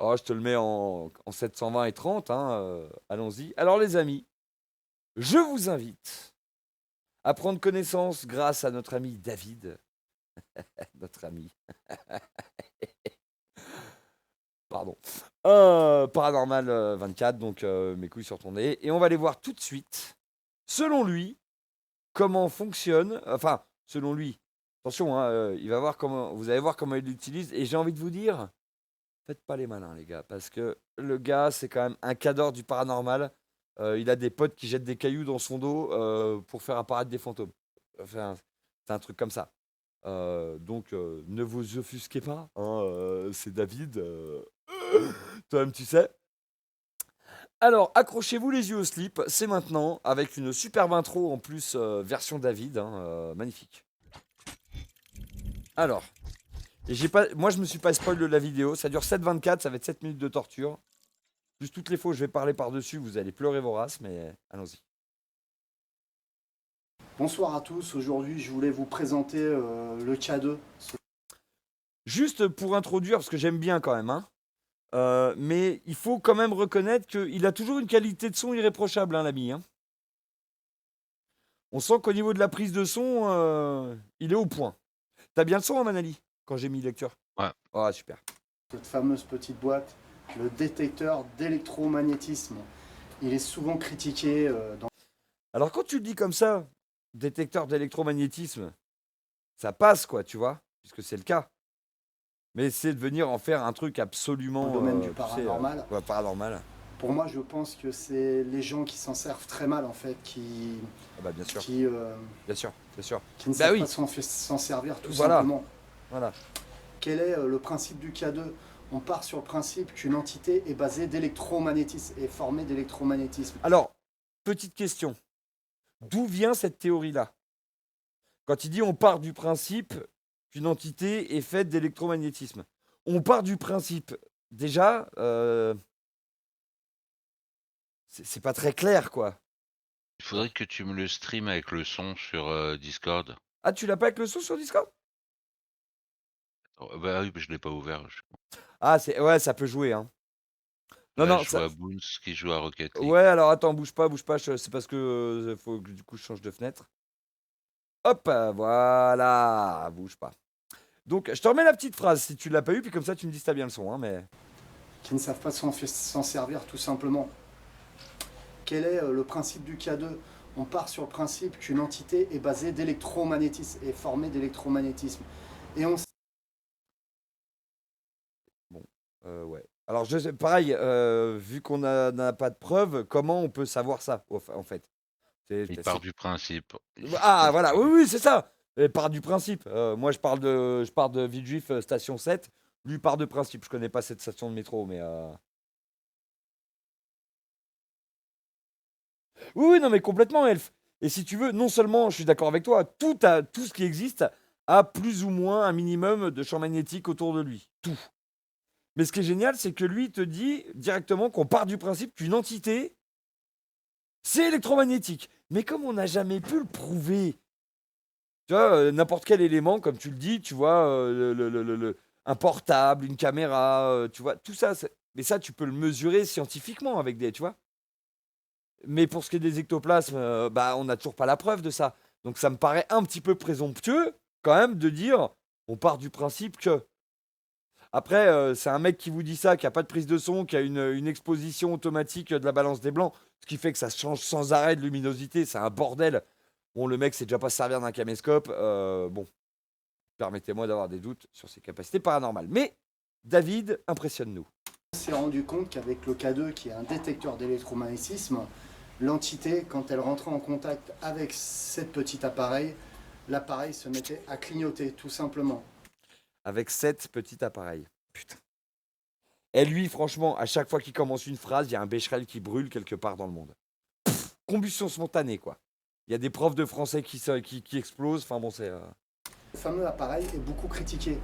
Oh, je te le mets en 720 et 30, hein, allons-y. Alors les amis, je vous invite à prendre connaissance grâce à notre ami David, notre ami, pardon, Paranormal 24, donc mes couilles sur ton nez, et on va aller voir tout de suite, selon lui, comment fonctionne, enfin, selon lui, attention, hein, il va voir comment, vous allez voir comment il l'utilise, et j'ai envie de vous dire, faites pas les malins, les gars, parce que le gars, c'est quand même un cadre du paranormal. Il a des potes qui jettent des cailloux dans son dos pour faire apparaître des fantômes. Enfin, c'est un truc comme ça. Donc, ne vous offusquez pas, hein, c'est David. Toi-même, tu sais. Alors, accrochez-vous les yeux au slip, c'est maintenant, avec une superbe intro en plus, version David, hein, magnifique. Alors, et j'ai pas, moi je me suis pas spoil de la vidéo, ça dure 7,24, ça va être 7 minutes de torture. Plus toutes les fois où je vais parler par-dessus, vous allez pleurer vos races, mais allons-y. Bonsoir à tous, aujourd'hui je voulais vous présenter le K2. Juste pour introduire, parce que j'aime bien quand même, hein, mais il faut quand même reconnaître qu'il a toujours une qualité de son irréprochable, hein, l'ami. Hein. On sent qu'au niveau de la prise de son, il est au point. T'as bien le son, hein, Manali, quand j'ai mis lecture. Ouais. Ah, super. Cette fameuse petite boîte, le détecteur d'électromagnétisme. Il est souvent critiqué dans... Alors quand tu le dis comme ça, détecteur d'électromagnétisme, ça passe, quoi, tu vois, puisque c'est le cas. Mais c'est de venir en faire un truc absolument, le domaine du tu sais, paranormal. ouais, paranormal. Pour moi, je pense que c'est les gens qui s'en servent très mal en fait, qui, Ah bah bien sûr, qui, bien sûr, bien sûr. qui ne Bah savent pas oui, s'en servir tout voilà, simplement. voilà. Quel est le principe du K2? On part sur le principe qu'une entité est basée d'électromagnétisme, est formée d'électromagnétisme. Alors, petite question. D'où vient cette théorie-là? Quand il dit on part du principe qu'une entité est faite d'électromagnétisme. On part du principe, déjà, c'est pas très clair, quoi. Il faudrait que tu me le stream avec le son sur Discord. Ah, tu l'as pas avec le son sur Discord? Oh, bah oui, je l'ai pas ouvert. Ah, ouais, ça peut jouer, hein. Non, Là, non, je ça. vois Boons qui joue à Rocket Ouais, League. alors attends, bouge pas, c'est parce que faut que du coup je change de fenêtre. Hop, voilà, bouge pas. Donc, je te remets la petite phrase si tu l'as pas eu, puis comme ça tu me dis si t'as bien le son, hein, mais. Qui ne savent pas s'en servir tout simplement. Quel est le principe du K2? On part sur le principe qu'une entité est basée d'électromagnétisme, est formée d'électromagnétisme. Et on Bon, ouais. Alors, pareil, vu qu'on n'a pas de preuves, comment on peut savoir ça, en fait? Il part du principe. Ah, voilà, oui, oui, c'est ça. Et part du principe. Moi, je pars de Villejuif, station 7. Lui part de principe. Je connais pas cette station de métro, mais. Oui, oui, non, mais complètement, Elf. Et si tu veux, non seulement, je suis d'accord avec toi, tout ce qui existe a plus ou moins un minimum de champ magnétique autour de lui. Tout. Mais ce qui est génial, c'est que lui te dit directement qu'on part du principe qu'une entité, c'est électromagnétique. Mais comme on n'a jamais pu le prouver, tu vois, n'importe quel élément, comme tu le dis, tu vois, un portable, une caméra, tu vois, tout ça, mais ça, tu peux le mesurer scientifiquement avec des, tu vois. Mais pour ce qui est des ectoplasmes, bah, on n'a toujours pas la preuve de ça. Donc ça me paraît un petit peu présomptueux, quand même, de dire, on part du principe que. Après, c'est un mec qui vous dit ça, qui a pas de prise de son, qui a une exposition automatique de la balance des blancs, ce qui fait que ça change sans arrêt de luminosité, c'est un bordel. Bon, le mec sait déjà pas se servir d'un caméscope. Bon, permettez-moi d'avoir des doutes sur ses capacités paranormales. Mais David, impressionne-nous. s'est rendu compte qu'avec le K2, qui est un détecteur d'électromagnétisme, l'entité, quand elle rentrait en contact avec cet petit appareil, l'appareil se mettait à clignoter, tout simplement. Avec 7 petits appareils. Putain. Et lui, franchement, à chaque fois qu'il commence une phrase, il y a un bécherel qui brûle quelque part dans le monde. Combustion spontanée, quoi. Il y a des profs de français qui explosent. Enfin bon, c'est. Le fameux appareil est beaucoup critiqué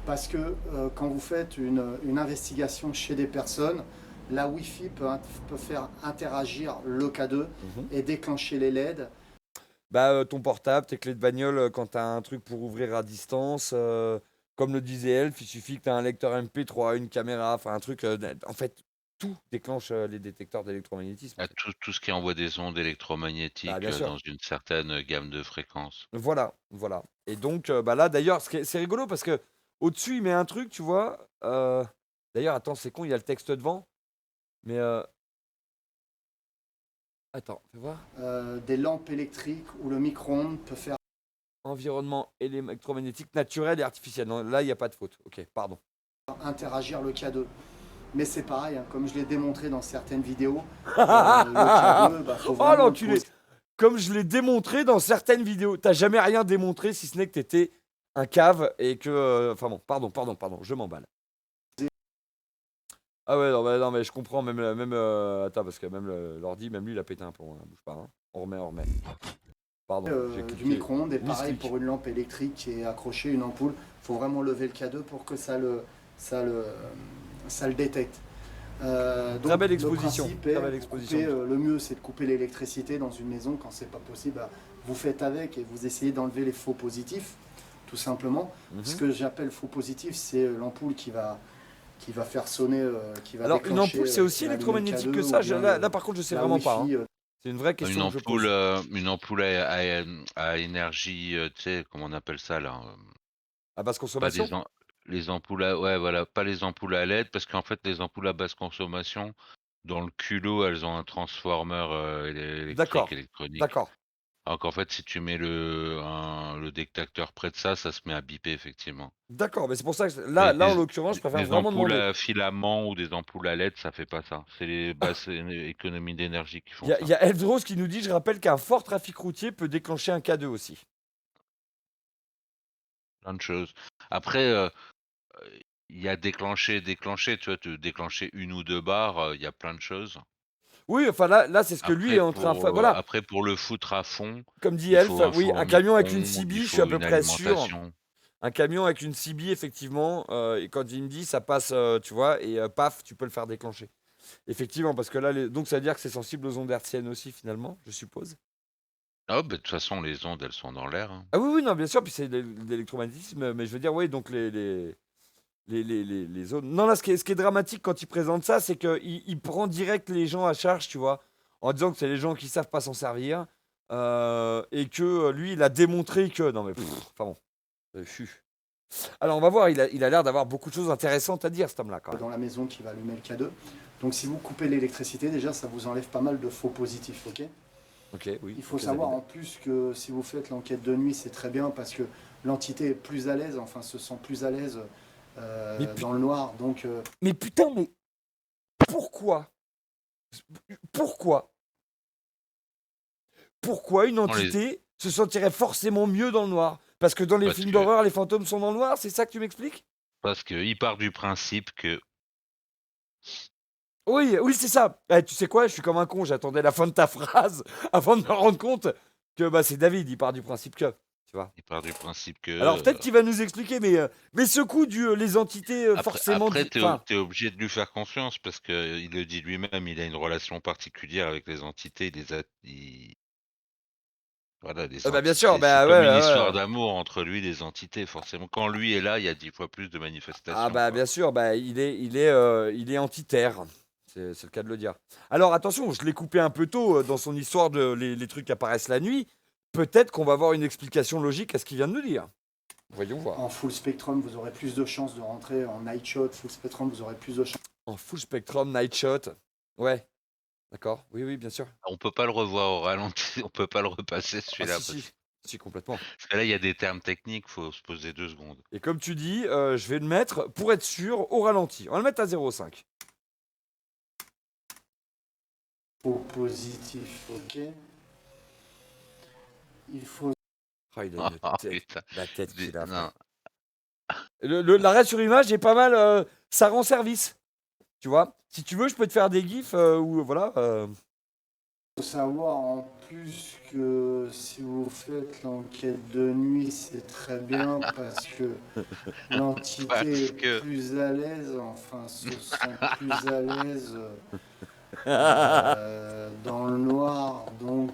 parce que quand vous faites une investigation chez des personnes, la Wi-Fi peut faire interagir le K2 et déclencher les LED. Bah, ton portable, tes clés de bagnole, quand t'as un truc pour ouvrir à distance, Comme le disait Elf, il suffit que tu aies un lecteur MP3, une caméra, enfin un truc. En fait, tout déclenche les détecteurs d'électromagnétisme. En À fait. tout ce qui envoie des ondes Bah, électromagnétiques bien sûr. dans une certaine gamme de fréquences. Voilà, voilà. Et donc, bah là, d'ailleurs, c'est rigolo parce que au-dessus, il met un truc, tu vois. D'ailleurs, attends, c'est con, il y a le texte devant. Mais attends, fais voir. Des lampes électriques où le micro-ondes peut faire Environnement électromagnétique naturel et artificiel. Non, là, il n'y a pas de faute. Ok, pardon. interagir le K2. Mais c'est pareil, hein, comme je l'ai démontré dans certaines vidéos, le K2, bah, faut Oh vraiment le l'enculé! poser. Comme je l'ai démontré dans certaines vidéos. T'as jamais rien démontré si ce n'est que t'étais un cave et que. Enfin bon, pardon, je m'emballe. Ah ouais, non, mais je comprends, attends, parce que même l'ordi, même lui, il a pété un plomb, hein, bouge pas, hein. On remet. Pardon, j'ai Du cliqué. micro-ondes et pareil Misclic. pour une lampe électrique qui est accrochée, une ampoule, il faut vraiment lever le K2 pour que ça le détecte. Très belle le exposition, principe très est, belle vous exposition. coupez, le mieux c'est de couper l'électricité dans une maison quand c'est pas possible. Bah, vous faites avec et vous essayez d'enlever les faux positifs, tout simplement. Mhm. Ce que j'appelle faux positif, c'est l'ampoule qui va faire sonner, qui va Alors, une déclencher, ampoule, c'est aussi qui va allumer le électromagnétique K2 que ça. ou bien Là, par contre, je sais la vraiment Wi-Fi, pas, hein. C'est une vraie question que je pose. Une ampoule à énergie, tu sais, comment on appelle ça là? À basse Pas consommation? des am les ampoules à ouais, voilà, pas les ampoules à LED parce qu'en fait, les ampoules à basse consommation, dans le culot, elles ont un transformeur, électrique, D'accord, électronique. d'accord. Alors qu'en fait, si tu mets le détecteur près de ça, ça se met à biper effectivement. D'accord, mais c'est pour ça que Mais là, en l'occurrence, je préfère des vraiment ampoules demander. à filament ou des ampoules à LED, ça fait pas ça. C'est les basses économies d'énergie qui Il font y a, il ça. y a Elfdros qui nous dit, je rappelle qu'un fort trafic routier peut déclencher un K2 aussi. Plein de choses. Après, il y a déclencher, tu vois? Te déclencher 1 ou 2 barres, il y a plein de choses. Oui, enfin là, c'est ce que lui est en train de faire. Voilà, Après pour le foutre à fond, comme dit il Elf, faut oui, un un camion avec une micro-ondes, il CB, je suis à faut peu une près sûr. alimentation. Un camion avec une CB, effectivement, et quand il me dit, ça passe, tu vois, et paf, tu peux le faire déclencher. Effectivement, parce que là, donc ça veut dire que c'est sensible aux ondes hertziennes aussi, finalement, je suppose. Ah bah, de toute façon les ondes, elles sont dans l'air, hein. Ah oui, non, bien sûr, puis c'est de l'électromagnétisme, mais je veux dire, oui, donc les zones. Non, là, ce qui est dramatique quand il présente ça, c'est qu'il prend direct les gens à charge, tu vois, en disant que c'est les gens qui savent pas s'en servir, et que lui, il a démontré que. Non, mais enfin bon, fuh. Alors, on va voir, il a l'air d'avoir beaucoup de choses intéressantes à dire, cet homme-là, quand même. dans la maison qui va allumer le K2. Donc si vous coupez l'électricité, déjà ça vous enlève pas mal de faux positifs, ok? Ok, oui. Il faut ok, savoir David. en plus que si vous faites l'enquête de nuit, c'est très bien parce que l'entité est plus à l'aise, enfin se sent plus à l'aise Mais, dans le noir. Donc mais putain, mais pourquoi Pourquoi Pourquoi une Non, les entité se sentirait forcément mieux dans le noir? Parce que dans les parce films que d'horreur, les fantômes sont dans le noir, c'est ça que tu m'expliques? parce qu'il part du principe que Oui, oui, c'est ça. Tu sais quoi, je suis comme un con, j'attendais la fin de ta phrase avant de me rendre compte que bah, c'est David, il part du principe que. Tu vois. Alors peut-être qu'il va nous expliquer, mais ce coup les entités forcément. après Enfin, tu obligé de lui faire confiance parce que il le dit lui-même, il a une relation particulière avec les entités, il les a il voilà, les bah, bien sûr, entités, c'est bah ouais, comme une ouais, histoire ouais. d'amour entre lui et les entités, forcément. Quand lui est là, il y a 10 fois plus de Ah manifestations, bah quoi. bien sûr, bah il est anti-terre. C'est le cas de le dire. Alors attention, je l'ai coupé un peu tôt dans son histoire de les trucs qui apparaissent la nuit. Peut-être qu'on va avoir une explication logique à ce qu'il vient de nous dire. Voyons voir. en full spectrum, vous aurez plus de chances de rentrer. En night shot, full spectrum, vous aurez plus de chances. En full spectrum, night shot. Ouais, d'accord. Oui, oui, bien sûr. On peut pas le revoir au ralenti, on peut pas le repasser Ah celui-là si, si. Si, complètement. parce que là, il y a des termes techniques, faut se poser 2 secondes. Et comme tu dis, je vais le mettre, pour être sûr, au ralenti. On va le mettre à 0,5. Faux positifs, ok. Il faut Ah, il a une Ah tête. putain, La tête qu'il a, non. frère. L'arrêt sur image est pas mal. Ça rend service. Tu vois, si tu veux, je peux te faire des gifs ou voilà. savoir en plus que si vous faites l'enquête de nuit, c'est très bien parce que l'entité Parce est que plus à l'aise, enfin se sent plus à l'aise Dans le noir, donc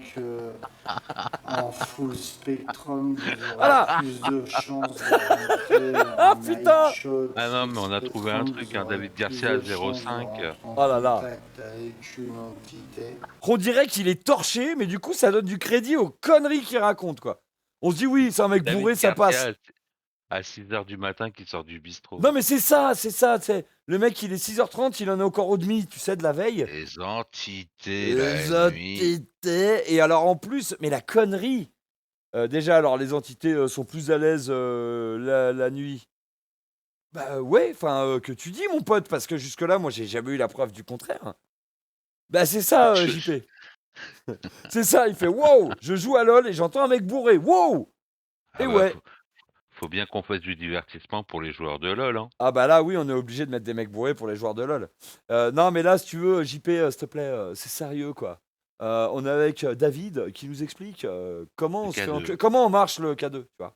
en full spectrum, vous aurez Voilà. plus de chances de rentrer Ah en night putain. shot. Ah non, Full mais on a trouvé un spectrum, truc, vous hein, aurez David plus Garcia de chances de 05. rentrer en Oh là là. contact avec une entité. On dirait qu'il est torché, mais du coup, ça donne du crédit aux conneries qu'il raconte, quoi. On se dit, oui, c'est un mec bourré, David ça passe. Garcia à 6 h du matin qui sort du bistrot. Non, mais c'est ça, tu sais. Le mec, il est 6h30, il en est encore au demi, tu sais, de la veille. Les entités Les la nuit. entités. Et alors, en plus, mais la connerie. Déjà, alors, les entités sont plus à l'aise la nuit. Bah ouais, enfin, que tu dis, mon pote, parce que jusque-là, moi, j'ai jamais eu la preuve du contraire. Bah, c'est ça, Je- JP. C'est ça, il fait wow, je joue à LoL et j'entends un mec bourré. Wow. Ah Et bah, ouais. faut bien qu'on fasse du divertissement pour les joueurs de LoL, hein. Ah bah là, oui, on est obligé de mettre des mecs bourrés pour les joueurs de LoL. Non, mais là, si tu veux, JP, s'il te plaît, c'est sérieux, quoi. On est avec David qui nous explique comment Le on se fait K2. comment on marche le K2, tu vois.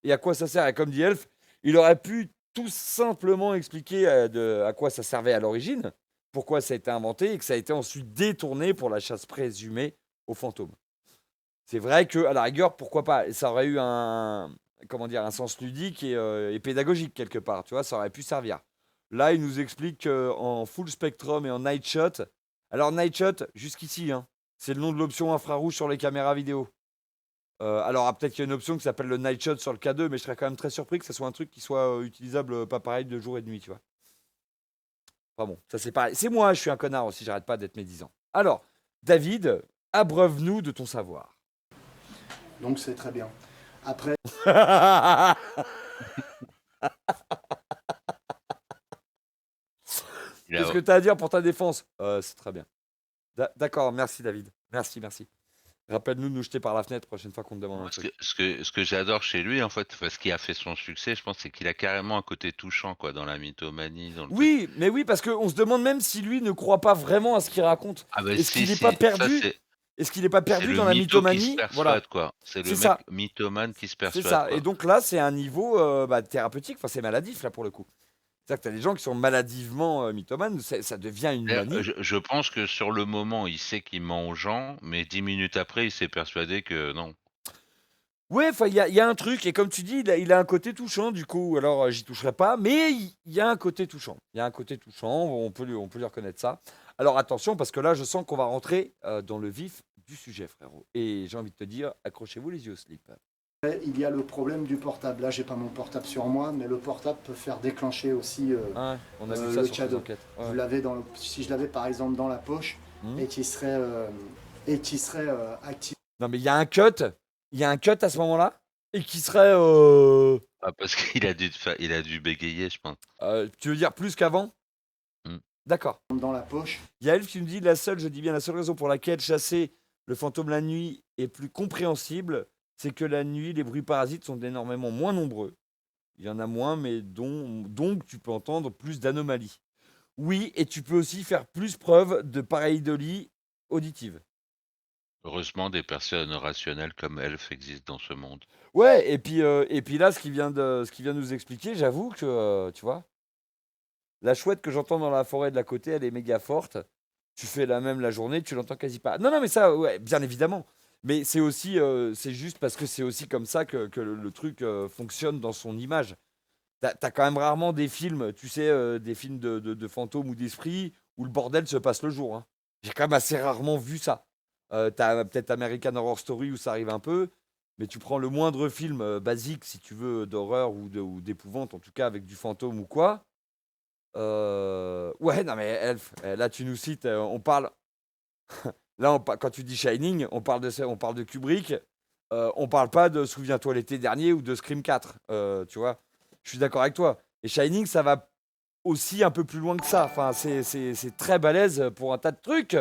Et à quoi ça sert. Et comme dit Elf, il aurait pu tout simplement expliquer à quoi ça servait à l'origine, pourquoi ça a été inventé et que ça a été ensuite détourné pour la chasse présumée aux fantômes. C'est vrai que à la rigueur, pourquoi pas. Et ça aurait eu un sens ludique et pédagogique quelque part. Tu vois, ça aurait pu servir. Là, il nous explique en full spectrum et en night shot. Alors night shot, jusqu'ici, hein, c'est le nom de l'option infrarouge sur les caméras vidéo. Alors peut-être qu'il y a une option qui s'appelle le night shot sur le K2, mais je serais quand même très surpris que ce soit un truc qui soit utilisable pas pareil de jour et de nuit, tu vois. Enfin bon, ça c'est pareil. C'est moi, je suis un connard aussi, j'arrête pas d'être médisant. Alors, David, abreuve-nous de ton savoir. Donc c'est très bien. Après, Il Qu'est-ce a- que tu as à dire pour ta défense? C'est très bien. D'accord, merci David. Merci. Rappelle-nous de nous jeter par la fenêtre prochaine fois qu'on te demande un Moi, truc. ce que j'adore chez lui, en fait, enfin, ce qui a fait son succès, je pense, c'est qu'il a carrément un côté touchant, quoi, dans la mythomanie, dans le truc. Oui, mais oui, parce qu'on se demande même si lui ne croit pas vraiment à ce qu'il raconte. Ah bah Est-ce si, qu'il n'est pas si, ça perdu? c'est Est-ce qu'il n'est pas c'est perdu le dans la mytho qui se mythomanie? Voilà, persuade, quoi. C'est c'est le mec ça. mythomane qui se C'est persuade, ça. Et quoi. donc là, c'est un niveau thérapeutique. Enfin, c'est maladif, là, pour le coup. C'est-à-dire que tu as des gens qui sont maladivement mythomanes. Ça devient une D'ailleurs, manie. je pense que sur le moment, il sait qu'il ment aux gens, mais 10 minutes après, il s'est persuadé que non. Ouais, enfin, il y a un truc. Et comme tu dis, il a un côté touchant, du coup. Alors, j'y toucherai pas. Mais il y a un côté touchant. Il y a un côté touchant. On peut lui reconnaître ça. Alors, attention, parce que là, je sens qu'on va rentrer dans le vif du sujet, frérot. Et j'ai envie de te dire, accrochez-vous les yeux au slip. il y a le problème du portable. Là, j'ai pas mon portable sur moi, mais le portable peut faire déclencher aussi Ouais, on a vu ça le sur tes cadeau. enquêtes. Ouais. Vous l'avez si je l'avais par exemple dans la poche Mhm. et qui serait activé. Non, mais il y a un cut. Il y a un cut à ce moment-là. Et qui serait. Ah, parce qu'il a il a dû bégayer, je pense. Tu veux dire plus qu'avant? Mm. D'accord. Dans la poche. Il y a Elf qui nous dit je dis bien la seule raison pour laquelle chasser le fantôme la nuit est plus compréhensible, c'est que la nuit, les bruits parasites sont énormément moins nombreux. Il y en a moins, mais donc tu peux entendre plus d'anomalies. Oui, et tu peux aussi faire plus preuve de pareidolie auditive. Heureusement, des personnes rationnelles comme Elf existent dans ce monde. Ouais, et puis là, ce qu'il vient de nous expliquer, j'avoue que, tu vois, la chouette que j'entends dans la forêt de la côté, elle est méga forte. Tu fais la même la journée, tu l'entends quasi pas. Non, mais ça, ouais, bien évidemment. Mais c'est aussi, c'est juste parce que c'est aussi comme ça que le truc fonctionne dans son image. T'as quand même rarement des films, tu sais, des films de fantômes ou d'esprits où le bordel se passe le jour, hein. J'ai quand même assez rarement vu ça. T'as peut-être American Horror Story où ça arrive un peu, mais tu prends le moindre film basique, si tu veux, d'horreur ou d'épouvante, en tout cas avec du fantôme ou quoi. Ouais, non mais Elf, là tu nous cites, on parle. Là, quand tu dis Shining, on parle de Kubrick. On parle pas de Souviens-toi l'été dernier ou de Scream 4. Tu vois, je suis d'accord avec toi. Et Shining, ça va aussi un peu plus loin que ça. Enfin, c'est très balèze pour un tas de trucs.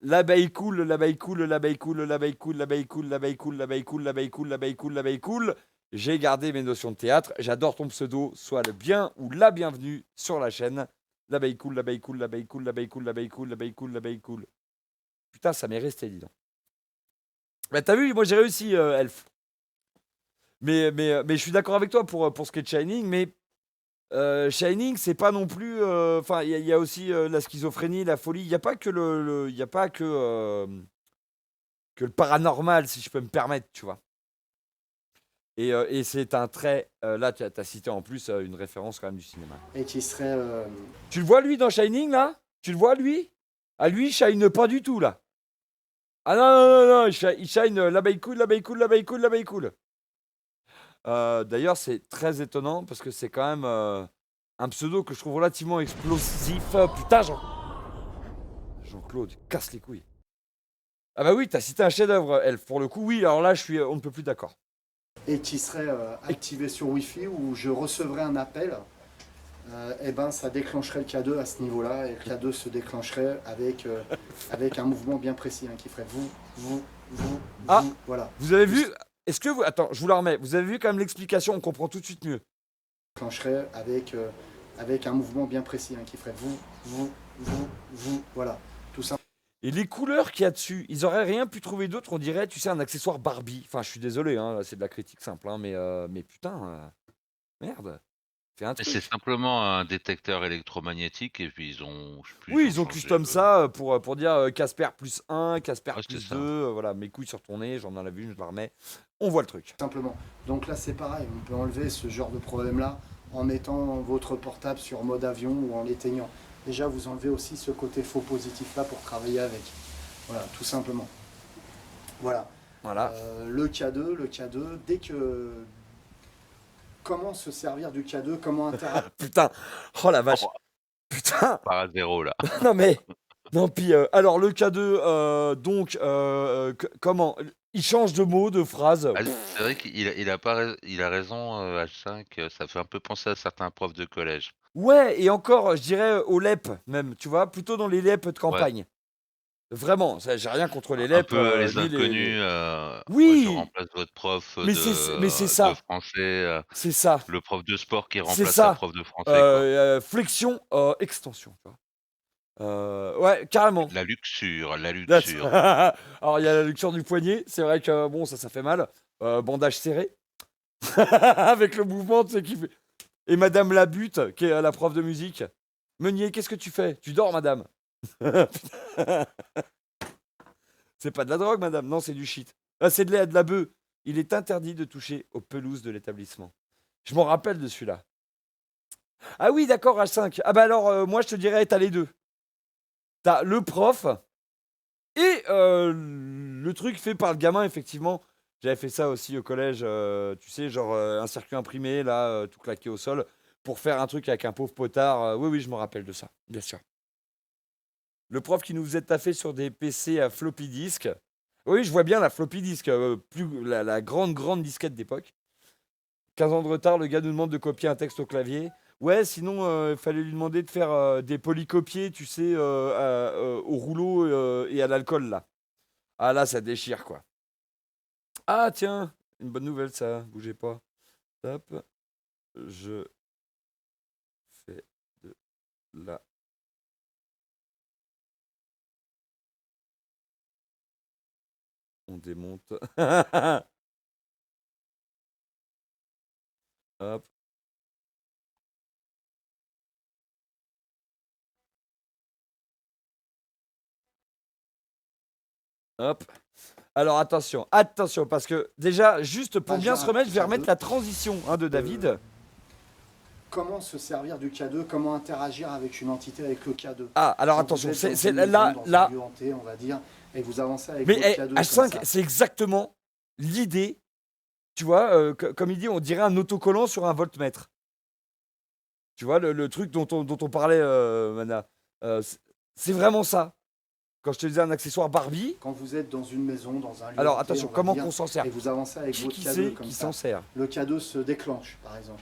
L'abeille cool, l'abeille cool, l'abeille cool, l'abeille cool, l'abeille cool, l'abeille cool, l'abeille cool, l'abeille cool, l'abeille cool, l'abeille cool. J'ai gardé mes notions de théâtre. J'adore ton pseudo. Sois le bien ou la bienvenue sur la chaîne. L'abeille cool, l'abeille cool, l'abeille cool, l'abeille cool, l'abeille cool, l'abeille cool, l'abeille cool. Putain, ça m'est resté, dis donc. Bah, t'as vu, moi j'ai réussi, Elf. Mais je suis d'accord avec toi pour ce qui est de Shining, mais Shining, c'est pas non plus. Enfin, il y a aussi la schizophrénie, la folie. Il n'y a pas que il y a pas que le paranormal, si je peux me permettre, tu vois. Et c'est un trait. Là, tu as cité en plus une référence quand même du cinéma. et qui serait Tu le vois lui dans Shining là? Tu le vois lui? Ah lui, il shine pas du tout là. Ah non, non, non, non, il shine là-bas il cool, là-bas il cool, là-bas il cool, là-bas il cool. D'ailleurs, c'est très étonnant parce que c'est quand même un pseudo que je trouve relativement explosif. Putain, Jean-Claude, casse les couilles. Ah bah oui, t'as cité un chef-d'œuvre, Elf. Pour le coup, oui, alors là, on ne peut plus d'accord. et qui serait activé sur Wi-Fi où je recevrais un appel, et ben ça déclencherait le K2 à ce niveau-là et le K2 se déclencherait avec un mouvement bien précis hein, qui ferait vous, Ah, voilà. vous avez vu? Est-ce que vous... Attends, je vous la remets. Vous avez vu quand même l'explication, on comprend tout de suite mieux. Déclencherait avec un mouvement bien précis hein, qui ferait vous, voilà. Tout ça. Et les couleurs qu'il y a dessus, ils auraient rien pu trouver d'autre, on dirait, tu sais, un accessoire Barbie. Enfin, je suis désolé, hein, c'est de la critique simple, hein, mais putain, merde, fais un Mais c'est truc. simplement un détecteur électromagnétique et puis ils ont je sais plus, Oui, ils ont ils ont changé custom le ça pour dire Casper plus 1, Casper ouais, c'est plus 2, ça. voilà, mes couilles sur ton nez, j'en ai vu une, je la remets. On voit le truc. Simplement. Donc là, c'est pareil, on peut enlever ce genre de problème-là en mettant votre portable sur mode avion ou en l'éteignant. Déjà, vous enlevez aussi ce côté faux positif-là pour travailler avec. Voilà, tout simplement. Voilà. Voilà. Le K2, dès que... Comment se servir du K2, comment interagir Putain, oh la vache, Oh, putain, part à 0 là. non mais, non puis, alors le K2, donc, comment, il change de mots, de phrase. Ah, c'est vrai qu'il a pas il a raison, H5, ça fait un peu penser à certains profs de collège. Ouais, et encore, je dirais au LEP même, tu vois, plutôt dans les LEP de Ouais, campagne. Vraiment, ça, j'ai rien contre les un LEP, peu les ni inconnus, ouais, je Oui, remplace votre prof, mais c'est de ça, français, c'est ça, le prof de sport qui c'est remplace la ça. prof de français, quoi. Flexion, extension, tu vois. Ouais, carrément. La That's- luxure. Alors, il y a la luxure du poignet, c'est vrai que bon, ça fait mal. Bandage serré, avec le mouvement, tu sais, qui fait. Et Madame Labute, qui est la prof de musique. Meunier, qu'est-ce que tu fais? Tu dors, madame? C'est pas de la drogue, madame. Non, c'est du shit. Ah, c'est de la bœuf. Il est interdit de toucher aux pelouses de l'établissement. Je m'en rappelle de celui-là. Ah oui, d'accord, H5. Ah bah alors, moi, je te dirais, t'as les deux. T'as le prof et le truc fait par le gamin, effectivement. J'avais fait ça aussi au collège, tu sais, genre un circuit imprimé, là, tout claqué au sol, pour faire un truc avec un pauvre potard. Oui, oui, je me rappelle de ça, bien sûr. Le prof qui nous faisait taffer sur des PC à floppy disk. Oui, je vois bien la floppy disk, la grande, grande disquette d'époque. 15 ans de retard, le gars nous demande de copier un texte au clavier. Ouais, sinon, il fallait lui demander de faire des polycopiés, tu sais, au rouleau et à l'alcool, là. Ah là, ça déchire, quoi. Ah, tiens, une bonne nouvelle, ça. Bougez pas. Hop, je fais de la... On démonte. Hop. Hop. Alors attention, attention, parce que déjà, juste pour bien se remettre, je vais remettre la transition de David. comment se servir du K2, comment interagir avec une entité avec le K2. Ah, alors Quand attention, vous êtes dans c'est une maison, là, dans là. un lieu hanté, on va dire, et vous avancez avec Mais votre K2 comme H5, ça. c'est exactement l'idée. Tu vois, comme il dit, on dirait un autocollant sur un voltmètre. Tu vois, le truc dont on parlait, Mana. C'est vraiment ça. Quand je te disais un accessoire Barbie. Quand vous êtes dans une maison, dans un lieu Alors hanté, attention, on va comment dire, qu'on s'en sert? et vous avancez avec votre Qui K2 sait comme qui ça, s'en sert? le K2 se déclenche, par exemple.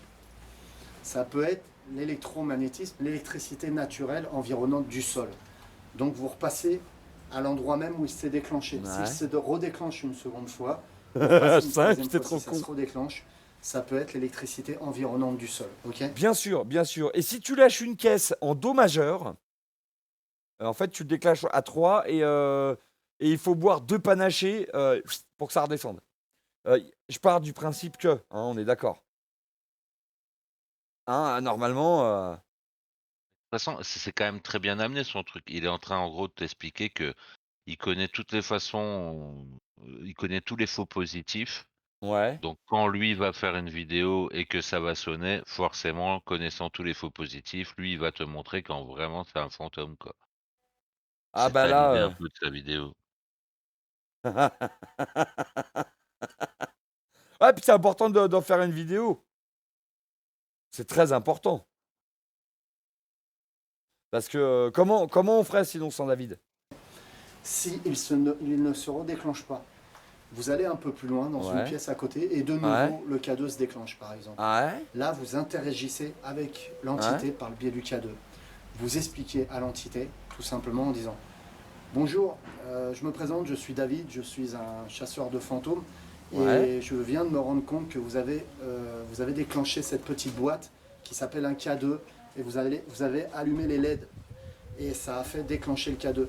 Ça peut être l'électromagnétisme, l'électricité naturelle environnante du sol. Donc vous repassez à l'endroit même où il s'est déclenché. Ouais. S'il se redéclenche une seconde fois, vous repassez une Ça, troisième t'es fois, trop si ça con. se redéclenche, ça peut être l'électricité environnante du sol. Ok. Bien sûr, bien sûr. Et si tu lâches une caisse en Do majeur, en fait, tu le déclenches à 3 et il faut boire 2 panachés pour que ça redescende. Je pars du principe que, hein, on est d'accord. Hein, normalement, toute façon, c'est quand même très bien amené son truc. Il est en train, en gros, de t'expliquer que il connaît toutes les façons, il connaît tous les faux positifs. ouais. Donc quand lui va faire une vidéo et que ça va sonner, forcément, connaissant tous les faux positifs, lui, il va te montrer quand vraiment c'est un fantôme, quoi. Ah C'est bah ça l'idée là, un peu de sa vidéo. ouais, puis c'est important d'en faire une vidéo. C'est très important. Parce que, comment on ferait sinon sans David? Si il ne se redéclenche pas, vous allez un peu plus loin dans une Ouais. pièce à côté et de nouveau Ouais. le K2 se déclenche par exemple. Ah ouais? Là, vous interagissez avec l'entité par le biais du K2. Vous expliquez à l'entité tout simplement en disant bonjour, je me présente, je suis David, je suis un chasseur de fantômes Ouais. et je viens de me rendre compte que vous avez déclenché cette petite boîte qui s'appelle un K2 et vous avez allumé les LED et ça a fait déclencher le K2.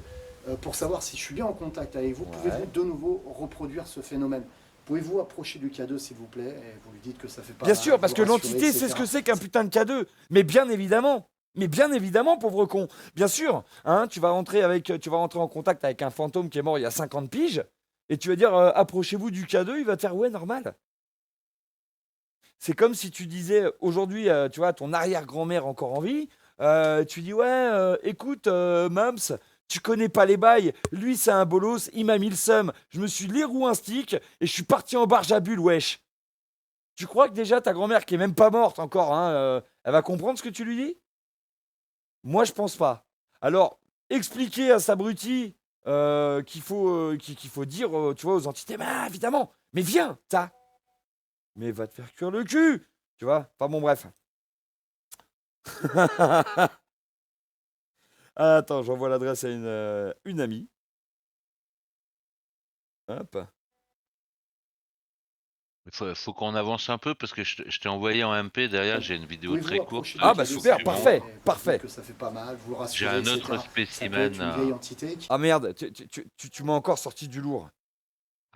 Pour savoir si je suis bien en contact avec vous, Ouais. pouvez-vous de nouveau reproduire ce phénomène? Pouvez-vous approcher du K2 s'il vous plaît? Et vous lui dites que ça fait pas Bien mal, sûr, parce vous que rassurez, l'entité sait ce etc. que c'est qu'un putain de K2. Mais bien évidemment. Mais bien évidemment, pauvre con. Bien sûr, hein, tu vas rentrer en contact avec un fantôme qui est mort il y a 50 piges, et tu vas dire approchez-vous du K2, il va te faire ouais, normal. C'est comme si tu disais aujourd'hui, tu vois, ton arrière-grand-mère encore en vie, tu dis ouais, écoute, Mams, tu connais pas les bails, lui c'est un bolos, il m'a mis le seum, je me suis lirou un stick et je suis parti en barge à bulles, wesh. Tu crois que déjà ta grand-mère, qui est même pas morte encore, hein, elle va comprendre ce que tu lui dis? Moi, je pense pas. Alors, expliquer à cet abruti qu'il faut dire, tu vois, aux entités, bah évidemment, mais viens, ça. Mais va te faire cuire le cul, tu vois. Enfin bon, bref. Attends, j'envoie l'adresse à une amie. Hop. Faut qu'on avance un peu parce que je t'ai envoyé en MP. Derrière, j'ai une vidéo Pouvez-vous très courte approcher du Ah bah K2 qui faut que s'il super, tu vous montes. plaît, parfait, et vous dites parfait. que ça fait pas mal, vous J'ai rassurez, un etc. autre Ça peut être spécimen. une vieille entité qui... Ah merde, tu m'as encore sorti du lourd.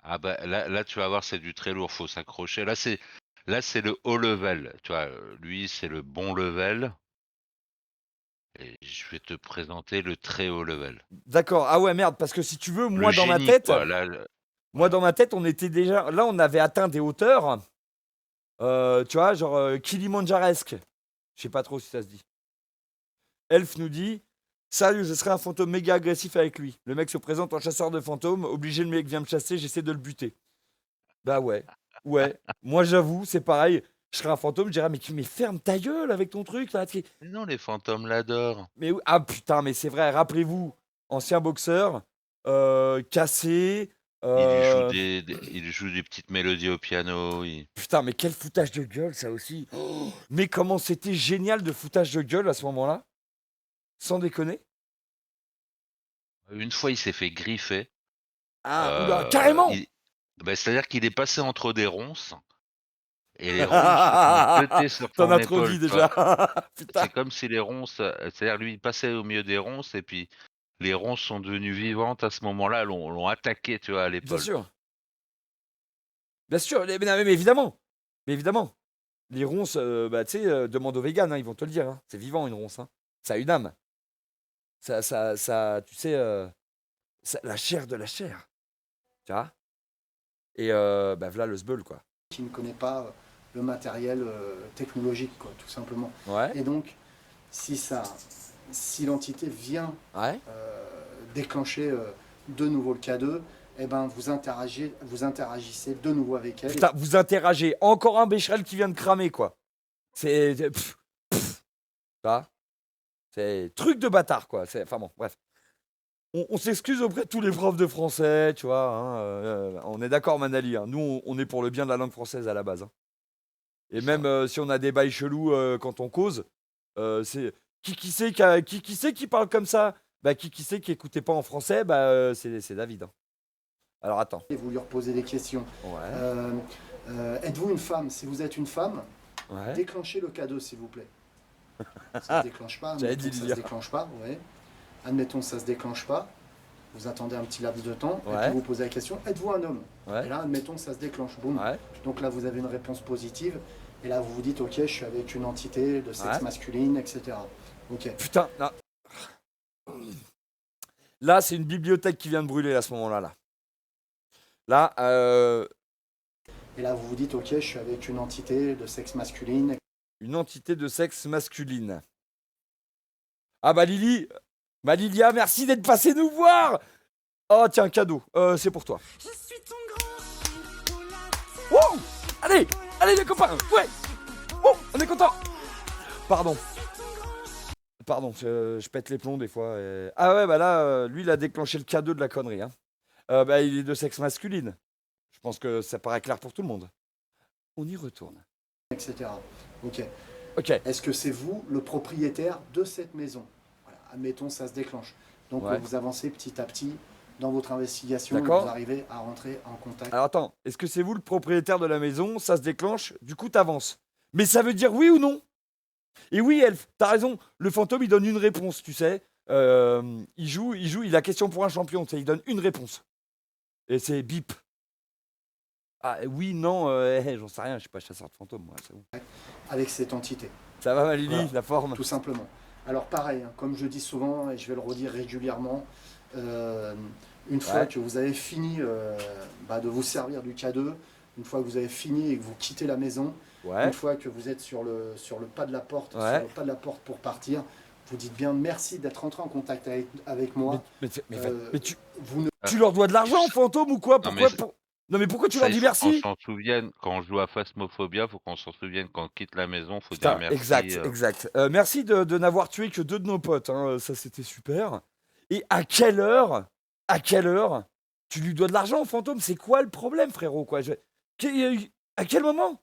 Ah bah là, tu vas voir, c'est du très lourd. Faut s'accrocher. Là c'est le haut level. Tu vois, lui c'est le bon level. Et je vais te présenter le très haut level. D'accord, ah ouais, merde, parce que si tu veux, Le génie, quoi. Là, moi ouais. dans ma tête, on était déjà. Là, on avait atteint des hauteurs, tu vois, genre Kilimanjaresque. Je sais pas trop si ça se dit. Elf nous dit salut, je serai un fantôme méga agressif avec lui. Le mec se présente en chasseur de fantômes, obligé, le mec vient me chasser, j'essaie de le buter. Bah ouais, ouais. Moi j'avoue, c'est pareil. Je serais un fantôme, je dirais mais ferme ta gueule avec ton truc là. Mais non, les fantômes l'adorent. Mais ah putain, mais c'est vrai. Rappelez-vous, ancien boxeur, cassé. Il joue des petites mélodies au piano. Putain, mais quel foutage de gueule ça aussi. Oh, mais comment c'était génial de foutage de gueule à ce moment-là, sans déconner. Une fois, il s'est fait griffer. Ah oula, carrément. Bah, c'est-à-dire qu'il est passé entre des ronces et les ronces se sont jetées sur T'en son as trop épaule, dit tu vois? déjà. Putain. C'est comme si les ronces, c'est-à-dire lui, il passait au milieu des ronces et puis les ronces sont devenues vivantes à ce moment-là, l'ont attaqué, tu vois, à Bien l'épaule. sûr. Bien sûr, mais évidemment. Mais évidemment. Les ronces, bah, tu sais, demande aux véganes, hein, ils vont te le dire. Hein. C'est vivant une ronce. Hein. Ça a une âme. Tu sais, la chair de la chair. Tu vois. Et bah voilà le sbeul, quoi. qui ne connaît pas le matériel technologique, quoi, tout simplement. Ouais. Et donc, si l'entité vient Ouais. déclencher de nouveau le K2, eh ben vous interagissez de nouveau avec elle. Putain, vous interagez. Encore un Becherel qui vient de cramer, quoi. C'est. Tu vois. C'est truc de bâtard, quoi. Enfin bon, bref. On s'excuse auprès de tous les profs de français, tu vois. Hein, on est d'accord, Manali. Hein. Nous, on est pour le bien de la langue française à la base. Hein. Et C'est même ça. si on a des bails chelous quand on cause, c'est qui c'est qui parle comme ça. Bah qui c'est qui écoutait pas en français. Bah c'est David. Hein. Alors attends. Et vous lui reposez des questions. Ouais. Êtes-vous une femme? Si vous êtes une femme, Ouais. déclenchez le K2 s'il vous plaît. Ça se déclenche pas. J'avais Admettons dit que ça Lilia. se déclenche pas. Ouais. Admettons que ça se déclenche pas. Vous attendez un petit laps de temps et Ouais. puis vous posez la question, êtes-vous un homme? Ouais. Et là, admettons que ça se déclenche. Boum. Ouais. Donc là, vous avez une réponse positive. Et là, vous vous dites, ok, je suis avec une entité de sexe Ouais. masculine, etc. Ok. Putain, là, c'est une bibliothèque qui vient de brûler à ce moment-là. Là, Et là, vous vous dites, ok, je suis avec une entité de sexe masculine. une entité de sexe masculine. Ah bah Lily, bah Lilia, merci d'être passée nous voir. Oh tiens, cadeau, c'est pour toi. Je suis ton grand Wow, allez, allez les copains, ouais. Oh, on est content. Pardon. Pardon, je pète les plombs des fois. Ah ouais, bah là, lui, il a déclenché le cadeau de la connerie. Hein. Bah, il est de sexe masculine. Je pense que ça paraît clair pour tout le monde. On y retourne. Etc. Ok. Ok, Est-ce que c'est vous le propriétaire de cette maison? Voilà. Admettons, ça se déclenche. Donc Ouais. vous avancez petit à petit dans votre investigation et D'accord. vous arrivez à rentrer en contact. alors attends, est-ce que c'est vous le propriétaire de la maison? Ça se déclenche, du coup t'avances. Mais ça veut dire oui ou non? Et oui, Elf, t'as raison, le fantôme il donne une réponse, tu sais. Il joue, il a question pour un champion, tu sais, il donne une réponse. Et c'est bip. Ah oui, non, j'en sais rien, je suis pas chasseur de fantômes, moi, c'est bon. Avec cette entité, Ça va, ma Lily, Voilà. la forme? tout simplement. Alors pareil, hein, comme je dis souvent, et je vais le redire régulièrement, une fois Ouais. que vous avez fini de vous servir du K2, une fois que vous avez fini et que vous quittez la maison, Ouais. une fois que vous êtes sur le pas de la porte, Ouais. sur le pas de la porte pour partir, vous dites bien merci d'être entré en contact avec moi. Mais Vous ne tu leur dois de l'argent, fantôme, ou quoi? Non, Pourquoi mais Non, mais pourquoi tu ça, leur il dis faut qu'on merci? s'en souvienne. Quand on joue à Phasmophobia, faut qu'on s'en souvienne. Quand on quitte la maison, faut dire Putain, merci. exact. Merci de n'avoir tué que 2 de nos potes, hein, ça c'était super. Et à quelle heure tu lui dois de l'argent, fantôme? C'est quoi le problème, frérot, quoi? À quel moment?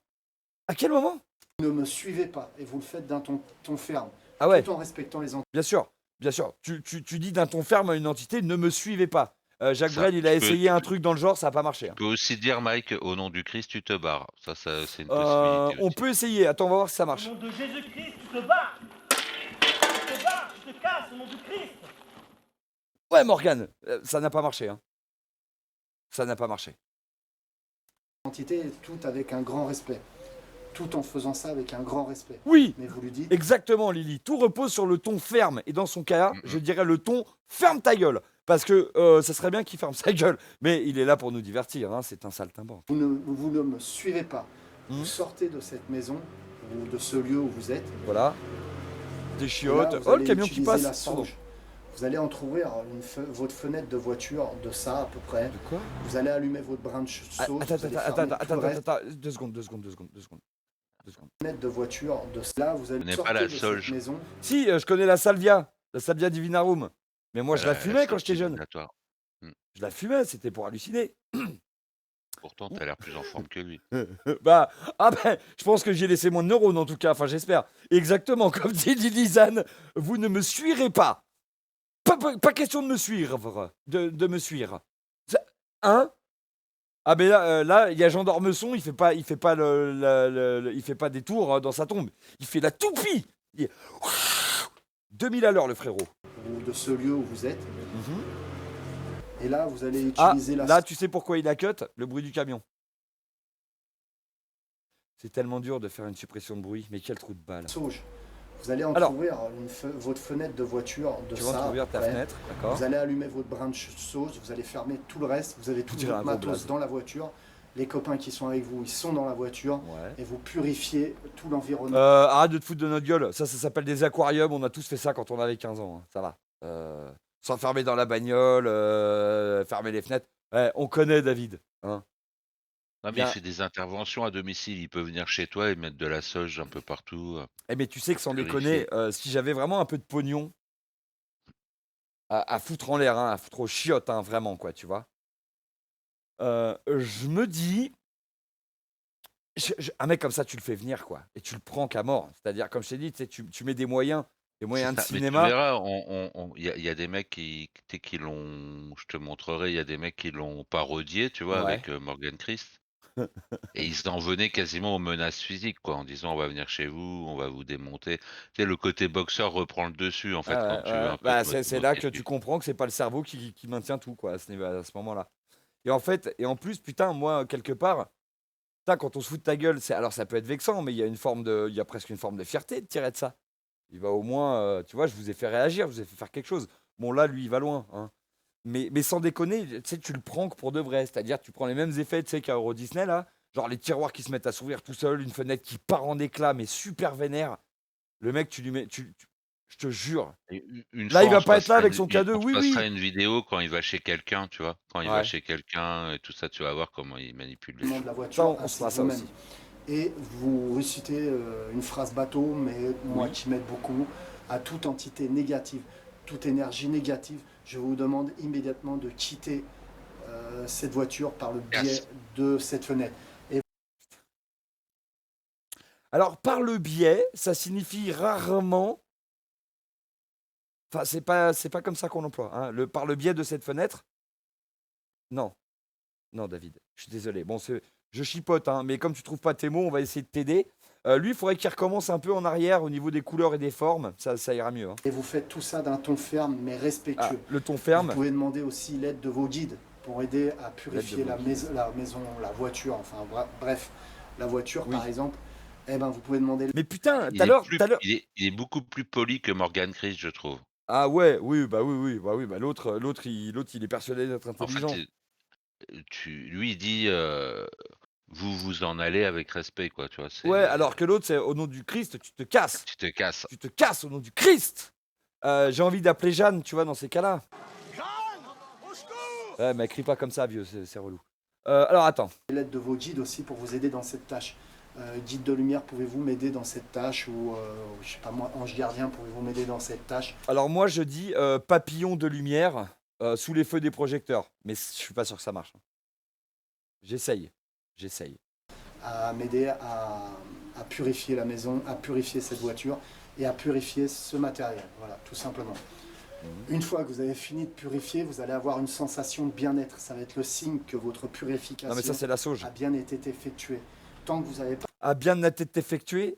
À quel moment? ne me suivez pas et vous le faites d'un ton ferme, Ah ouais, tout en respectant les bien sûr. Tu dis d'un ton ferme à une entité, ne me suivez pas. Jacques Ça, Brel, il a tu peux- essayé un truc dans le genre, ça a pas marché. Tu Hein. peux aussi dire, Mike, au nom du Christ, tu te barres. Ça, c'est une possibilité On aussi. peut essayer, attends, on va voir si ça Au marche. nom de Jésus-Christ, tu te bats. Tu te bats, tu te casses au nom du Christ. Ouais, Morgane, ça n'a pas marché. Hein. Ça n'a pas marché. entités, tout avec un grand respect, tout en faisant ça avec un grand respect. Oui, Mais vous lui dites, exactement, Lily. Tout repose sur le ton ferme. Et dans son cas, Mhm. je dirais le ton ferme ta gueule. Parce que ça serait bien qu'il ferme sa gueule. Mais il est là pour nous divertir. Hein. C'est un saltimbanque. vous ne me suivez pas, Mhm. vous sortez de cette maison ou de ce lieu où vous êtes. Voilà. Des Et chiottes. là, vous Oh, le allez camion qui utiliser la passe. Pardon. sauge. Vous allez entrouvrir votre fenêtre de voiture de ça à peu près. De quoi? Vous allez allumer votre brin de sauge. Attends, vous allez fermer tout le reste. 2 secondes. 2 secondes. Fenêtre de voiture de là, vous allez Connais pas sortir la de sauge. cette maison. Si, je connais la salvia divinarum. Mais moi, je la fumais quand j'étais jeune. Divinatoire. Je la fumais, c'était pour halluciner. Pourtant, t'as l'air plus en forme que lui. Je pense que j'ai laissé moins de neurones en tout cas, enfin j'espère. Exactement, comme dit Lilizane, vous ne me suirez pas. Pas question de me suivre, de me suivre. Hein? Ah ben là, il y a Jean d'Ormesson, il fait pas il fait pas des tours dans sa tombe. Il fait la toupie. 2000 à l'heure le frérot. Ou de ce lieu où vous êtes. Et là, vous allez Ah, utiliser la là tu sais pourquoi il a cut? Le bruit du camion. C'est tellement dur de faire une suppression de bruit, mais quel trou de balle. sauge. Vous allez entrouvrir votre fenêtre de voiture de Tu vas ça. entrouvrir à peu ta près. fenêtre, d'accord? Vous allez allumer votre brin de sauce, vous allez fermer tout le reste, vous avez tout dirait votre un gros matos blaze. dans la voiture. Les copains qui sont avec vous, ils sont dans la voiture. Ouais. Et vous purifiez tout l'environnement. Arrête de te foutre de notre gueule. Ça s'appelle des aquariums. On a tous fait ça quand on avait 15 ans. Hein. Ça va. S'enfermer dans la bagnole, fermer les fenêtres. Ouais, on connaît David. Hein. Non, mais Bien. il fait des interventions à domicile. Il peut venir chez toi et mettre de la sauge un peu partout. Eh mais tu sais que sans Purifier. déconner, si j'avais vraiment un peu de pognon à foutre en l'air, hein, à foutre aux chiottes, hein, vraiment, quoi, tu vois. Je me dis, un mec comme ça, tu le fais venir, quoi, et tu le prends qu'à mort. C'est-à-dire, comme je t'ai dit, tu sais, tu mets des moyens de C'est ça. Mais tu cinéma. verras, il y a des mecs qui l'ont. Je te montrerai, il y a des mecs qui l'ont parodié, tu vois, Ouais. avec Morgan Christ. Et ils en venaient quasiment aux menaces physiques, quoi, en disant on va venir chez vous, on va vous démonter. Tu sais, le côté boxeur reprend le dessus, en fait, Ouais, quand tu veux ouais. un peu Bah, te c'est là moquer que du- tu comprends que c'est pas le cerveau qui maintient tout, quoi, à ce moment-là. Et en fait, et en plus, putain, moi, quelque part, Putain, quand on se fout de ta gueule, alors ça peut être vexant, mais il y a presque une forme de fierté de tirer de ça. Il va au moins, tu vois, je vous ai fait réagir, je vous ai fait faire quelque chose. Bon, là, lui, il va loin, hein. Mais sans déconner, tu sais, tu le prends que pour de vrai. C'est-à-dire, tu prends les mêmes effets, tu sais, qu'à Euro Disney, là. Genre les tiroirs qui se mettent à s'ouvrir tout seul, une fenêtre qui part en éclats, mais super vénère. Le mec, tu lui mets. Je te jure. Et une Là, il fois, va pas être là avec son cadeau. on se Oui, passera oui. une vidéo quand il va chez quelqu'un, tu vois. Quand il va Ouais. chez quelqu'un et tout ça, tu vas voir comment il manipule les de choses. la Ça, voiture on se ainsi fera que ça vous-même. aussi. Et vous récitez une phrase bateau, mais moi Oui. qui m'aide beaucoup, à toute entité négative, toute énergie négative, je vous demande immédiatement de quitter cette voiture par le biais Yes. de cette fenêtre. Alors, par le biais, ça signifie rarement. Enfin, c'est pas comme ça qu'on l'emploie, hein. Par le biais de cette fenêtre. Non. Non, David. Je suis désolé. Bon, je chipote, hein, mais comme tu trouves pas tes mots, on va essayer de t'aider. Lui, il faudrait qu'il recommence un peu en arrière au niveau des couleurs et des formes. Ça ira mieux, hein. Et vous faites tout ça d'un ton ferme mais Ah, respectueux. le ton Vous ferme. pouvez demander aussi l'aide de vos guides pour aider à purifier vos la maison, la voiture, enfin bref, la voiture Oui. par exemple. Eh ben, vous pouvez demander Mais putain, Il tout à est, l'heure. il est beaucoup plus poli que Morgan Chris, je trouve. Ah ouais, oui, bah l'autre, il est persuadé d'être En fait, intelligent. lui, il dit vous vous en allez avec respect, quoi, tu vois. Ouais, alors que l'autre, c'est au nom du Christ, tu te casses. Tu te casses. Tu te casses au nom du Christ. J'ai envie d'appeler Jeanne, tu vois, dans ces cas-là. Ouais, mais crie pas comme ça, vieux, c'est relou. Alors attends. l'aide de vos guides aussi pour vous aider dans cette tâche. Guide de lumière, pouvez-vous m'aider dans cette tâche? Ou je sais pas moi, ange gardien, pouvez-vous m'aider dans cette tâche? Alors moi, je dis papillon de lumière sous les feux des projecteurs. Mais je suis pas sûr que ça marche, hein. J'essaye. À m'aider à purifier la maison, à purifier cette voiture et à purifier ce matériel. Voilà, tout simplement. Une fois que vous avez fini de purifier, vous allez avoir une sensation de bien-être. Ça va être le signe que votre purification Non mais ça, c'est la sauge. a bien été effectuée. Tant que vous n'avez pas A bien été effectué.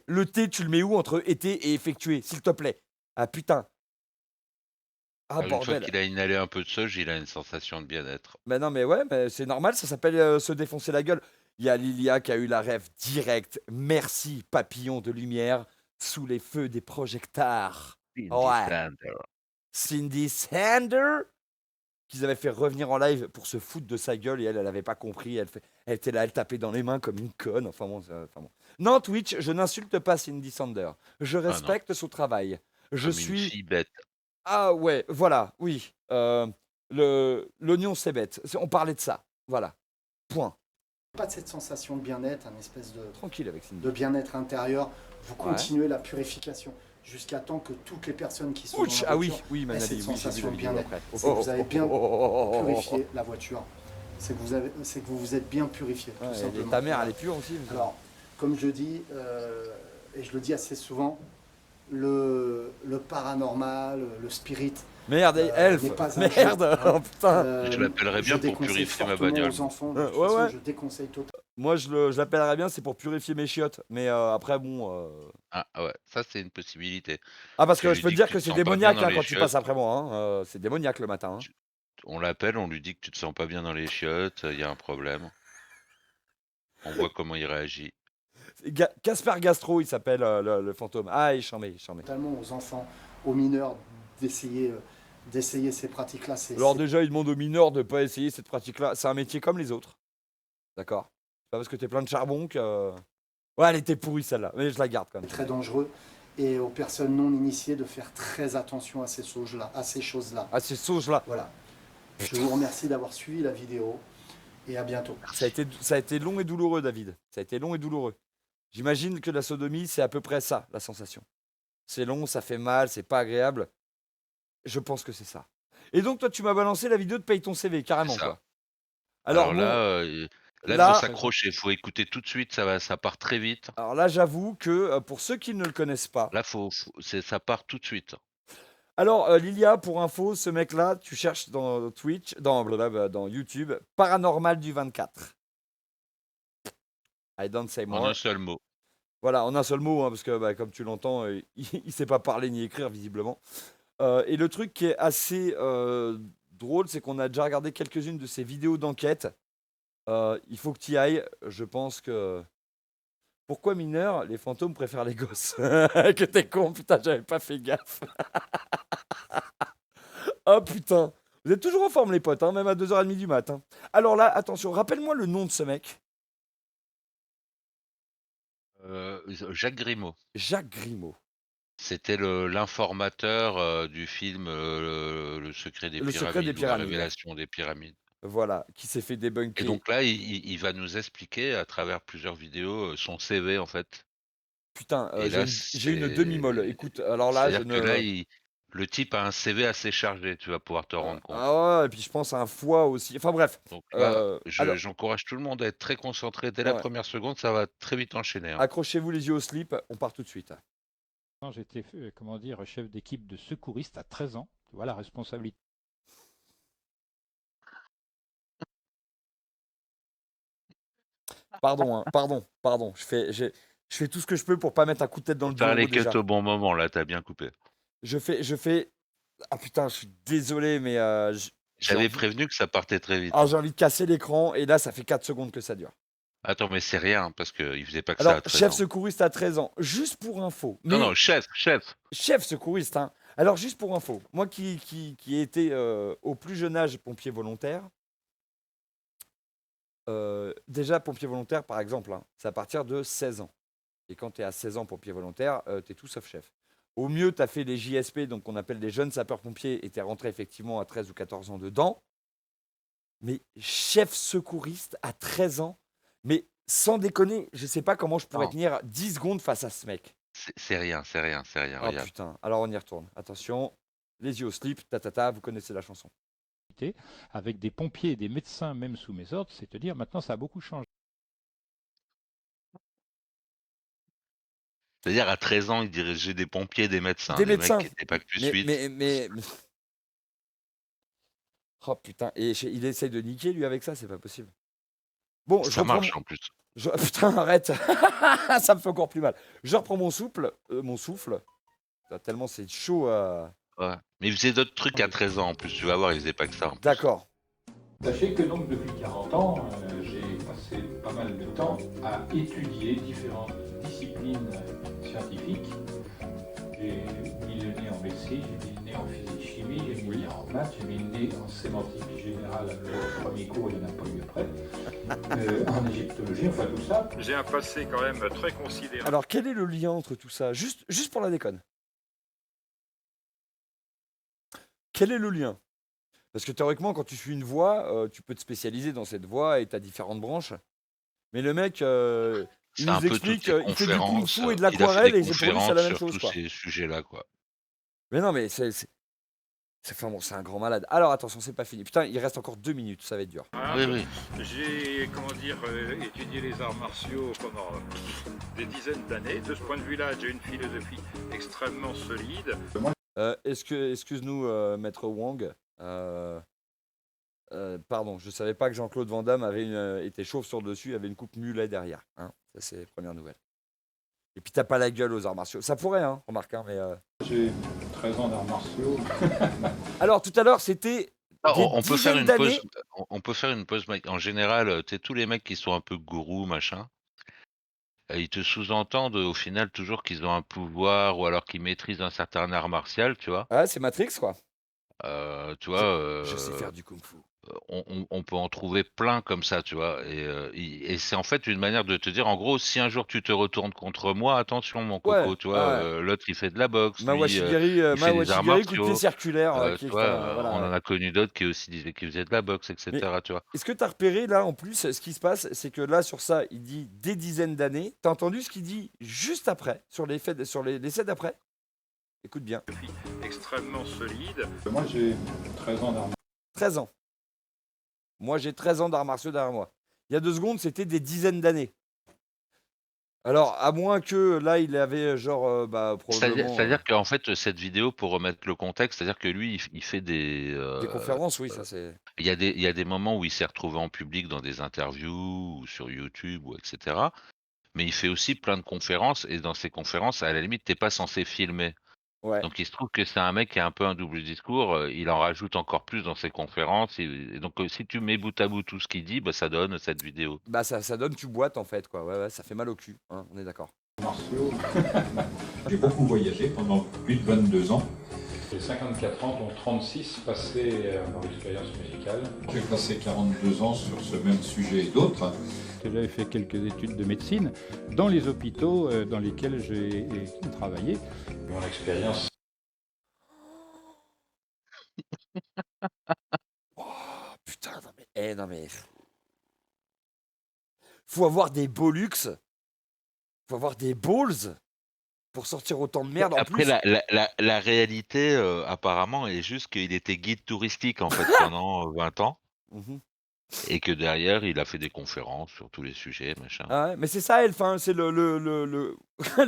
Le T, tu le mets où entre été et effectué, s'il te plaît? Ah putain. Ah Une fois bordel. qu'il a inhalé un peu de sauge, il a une sensation de bien-être. Mais non, mais ouais, mais c'est normal, ça s'appelle se défoncer la gueule. Il y a Lilia qui a eu la rêve directe. Merci, papillon de lumière, sous les feux des projecteurs. Ouais. Cindy Sander, qu'ils avaient fait revenir en live pour se foutre de sa gueule et elle avait pas compris. Elle était là, elle tapait dans les mains comme une conne. Enfin bon. Non, Twitch, je n'insulte pas Cindy Sander. Je non. respecte son travail. Je Comme une suis. fille bête. Ah ouais, voilà, oui. L'oignon, c'est bête. On parlait de ça. Voilà. Point. de cette sensation de bien-être, un espèce Tranquille avec Cindy. de bien-être intérieur, vous continuez la purification jusqu'à temps que toutes les personnes qui sont Ouch, dans la ah voiture oui, aient Manali, cette oui, j'ai vu sensation la de vidéo bien-être. après. C'est que vous avez bien purifié la voiture. C'est que vous vous êtes bien purifié, tout Ouais, et simplement. ta mère, elle est pure aussi. Alors, comme je dis, et je le dis assez souvent, le paranormal, le spirit, Merde, Elf. n'est pas un Merde, jeu, hein. oh putain. Je l'appellerais bien je pour déconseille purifier ma fortement bagnole. aux enfants, de toute Ouais, façon, ouais. je déconseille totalement. Moi, je l'appellerais bien, c'est pour purifier mes chiottes. Mais après, bon. Ah ouais, ça c'est une possibilité. Ah, parce Tu que lui je peux te dis dire que que tu te c'est sens pas bien démoniaque dans hein, les quand tu chiottes. passes après moi, hein. C'est démoniaque le matin, hein. On l'appelle, on lui dit que tu te sens pas bien dans les chiottes, il y a un problème. On voit comment il réagit. Casper Gastro, il s'appelle le fantôme. Ah, il chambé. Totalement aux enfants, aux mineurs, d'essayer ces pratiques-là. Alors déjà, il demande aux mineurs de pas essayer cette pratique-là. C'est un métier comme les autres. D'accord? C'est pas parce que t'es plein de charbon que... Ouais, elle était pourrie celle-là, mais je la garde quand même. très dangereux. Et aux personnes non initiées de faire très attention à ces choses-là. À ces sauges-là. Voilà. Je vous remercie d'avoir suivi la vidéo et à bientôt. Ça a été long et douloureux, David. Ça a été long et douloureux. J'imagine que la sodomie, c'est à peu près ça, la sensation. C'est long, ça fait mal, c'est pas agréable. Je pense que c'est ça. Et donc, toi, tu m'as balancé la vidéo de Paye ton CV, carrément, C'est ça. quoi. Alors bon, là, là- faut s'accrocher, faut écouter tout de suite, ça part très vite. alors là, j'avoue que pour ceux qui ne le connaissent pas. Là, ça part tout de suite. Alors, Lilia, pour info, ce mec-là, tu cherches dans Twitch, dans YouTube, Paranormal du 24. I don't say En more. un seul mot. Voilà, en un seul mot, hein, parce que comme tu l'entends, il sait pas parler ni écrire, visiblement. Et le truc qui est assez drôle, c'est qu'on a déjà regardé quelques-unes de ses vidéos d'enquête. Il faut que tu y ailles. Je pense que. Pourquoi mineur, les fantômes préfèrent les gosses? Que t'es con, putain, j'avais pas fait gaffe. Oh putain. Vous êtes toujours en forme, les potes, hein, même à 2h30 du matin. Alors là, attention, rappelle-moi le nom de ce mec. Jacques Grimaud. Jacques Grimaud. C'était l'informateur du film Le secret des Le secret des pyramides ou La pyramides. révélation des pyramides. Voilà, qui s'est fait Et débunker. donc là, il va nous expliquer à travers plusieurs vidéos son CV en fait. Putain, Et j'ai là, une demi-molle. Écoute, alors là, je c'est-à-dire que là, ne. le type a un CV assez chargé, tu vas pouvoir te rendre compte. Ah ouais, et puis je pense à un foie aussi. Enfin bref. Donc là, Alors, j'encourage tout le monde à être très concentré dès la ouais. première seconde, ça va très vite enchaîner, hein. Accrochez-vous les yeux au slip, on part tout de suite. Quand j'étais, comment dire, chef d'équipe de secouriste à 13 ans, tu vois la responsabilité. Pardon, hein, pardon. Je fais tout ce que je peux pour pas mettre un coup de tête dans le Faire bureau les déjà. cuts au bon moment, là, t'as bien coupé. Je fais. Ah putain, je suis désolé, mais j'ai J'avais envie... prévenu que ça partait très vite. Ah, j'ai envie de casser l'écran, et là, ça fait 4 secondes que ça dure. Attends, mais c'est rien, parce qu'il faisait pas que ça Alors, à 13 chef ans. secouriste à 13 ans, juste pour info. Non, Mais non, chef. chef secouriste, hein. Alors, juste pour info, moi qui ai été au plus jeune âge pompier volontaire, déjà, pompier volontaire, par exemple, hein, c'est à partir de 16 ans. Et quand tu es à 16 ans pompier volontaire, tu es tout sauf chef. Au mieux, tu as fait les JSP, donc qu'on appelle des jeunes sapeurs-pompiers, et tu es rentré effectivement à 13 ou 14 ans dedans. Mais chef secouriste à 13 ans, mais sans déconner, je sais pas comment je pourrais Non. tenir 10 secondes face à ce mec. C'est rien, Oh regarde. putain, alors on y retourne. Attention, les yeux au slip, ta, vous connaissez la chanson. Avec des pompiers et des médecins même sous mes ordres, c'est te dire maintenant ça a beaucoup changé. C'est-à-dire, à 13 ans, il dirigeait des pompiers et des médecins. Des Les médecins. mecs qui étaient pas que plus Mais, suite. mais... Oh putain, et il essaye de niquer lui avec ça, c'est pas possible. Bon, je Ça reprends. marche en plus. Putain, arrête. Ça me fait encore plus mal. Je reprends mon souffle. Putain, tellement c'est chaud à... Ouais. Mais il faisait d'autres trucs à 13 ans en plus, tu vas voir, il faisait pas que ça en plus. D'accord. Sachez que donc depuis 40 ans, j'ai passé pas mal de temps à étudier différentes disciplines scientifiques. J'ai mis le nez en médecine, j'ai mis le nez en physique-chimie, j'ai mis le nez en maths, j'ai mis le nez en sémantique générale, le premier cours, il n'y en a pas eu après, en égyptologie, enfin tout ça. J'ai un passé quand même très considérable. Alors, quel est le lien entre tout ça? Juste pour la déconne. Quel est le lien? Parce que théoriquement, quand tu suis une voie, tu peux te spécialiser dans cette voie et tu as différentes branches. Mais le mec, il C'est un nous peu toutes explique, les il fait du kung conférences, fu et de il a fait l'aquarelle des et pour lui, c'est la conférences même sur chose, tous quoi. ces sujets-là, quoi. Mais non, mais enfin bon, c'est un grand malade. Alors attention, c'est pas fini. Putain, il reste encore 2 minutes, ça va être dur. Voilà. Oui. J'ai, étudié les arts martiaux pendant des dizaines d'années. De ce point de vue-là, j'ai une philosophie extrêmement solide. Excuse-nous, maître Wang. Pardon, je savais pas que Jean-Claude Van Damme était chauve sur le dessus, avait une coupe mulet derrière. Hein, ça, c'est les premières nouvelles. Et puis t'as pas la gueule aux arts martiaux. Ça pourrait, hein, remarque, hein, mais... J'ai 13 ans d'arts martiaux. Alors, tout à l'heure, c'était Ah, des on peut faire dizaines une d'années. pause. On peut faire une pause, mec. En général, tu sais, tous les mecs qui sont un peu gourous, machin, ils te sous-entendent au final toujours qu'ils ont un pouvoir ou alors qu'ils maîtrisent un certain art martial, tu vois. Ouais, c'est Matrix, quoi. Tu vois, Je sais faire du kung-fu. on peut en trouver plein comme ça, tu vois. Et c'est en fait une manière de te dire, en gros, si un jour tu te retournes contre moi, attention mon coco, Ouais, tu vois. ouais. L'autre il fait de la boxe, lui Mawashigiri, il fait des arts coup de pied martiaux. circulaire. Tu Qui, vois, enfin, voilà, on ouais. en a connu d'autres qui aussi disaient qu'ils faisaient de la boxe, etc. Mais Tu vois. est-ce que tu as repéré, là, en plus, ce qui se passe, c'est que là, sur ça, il dit des dizaines d'années. T'as entendu ce qu'il dit juste après, sur les faits, sur les l'essai d'après? Écoute bien. Extrêmement solide. Moi j'ai 13 ans d'arts martiaux. 13 ans. Moi, j'ai 13 ans d'arts martiaux derrière moi. Il y a 2 secondes, c'était des dizaines d'années. Alors, à moins que là, il avait genre, probablement C'est-à-dire qu'en fait, cette vidéo, pour remettre le contexte, c'est-à-dire que lui, il fait des conférences, oui, ça c'est. il y a des moments où il s'est retrouvé en public dans des interviews ou sur YouTube ou etc. Mais il fait aussi plein de conférences et dans ces conférences, à la limite, t'es pas censé filmer. Ouais. Donc il se trouve que c'est un mec qui a un peu un double discours, il en rajoute encore plus dans ses conférences et donc si tu mets bout à bout tout ce qu'il dit, bah, ça donne cette vidéo. Bah, ça donne, tu boites, en fait, quoi. Ouais, ça fait mal au cul, hein, on est d'accord. Martiaux. J'ai beaucoup voyagé pendant plus de 22 ans. J'ai 54 ans, dont 36 passés dans l'expérience musicale. J'ai passé 42 ans sur ce même sujet et d'autres. J'avais fait quelques études de médecine dans les hôpitaux dans lesquels j'ai travaillé. Mon expérience. Oh, putain, non mais... Faut avoir des bollux, faut avoir des balls pour sortir autant de merde en Après plus. la réalité, apparemment est juste qu'il était guide touristique, en fait, pendant, 20 ans Mhm. et que derrière, il a fait des conférences sur tous les sujets, machin. Ah ouais, mais c'est ça, Elf, hein, c'est le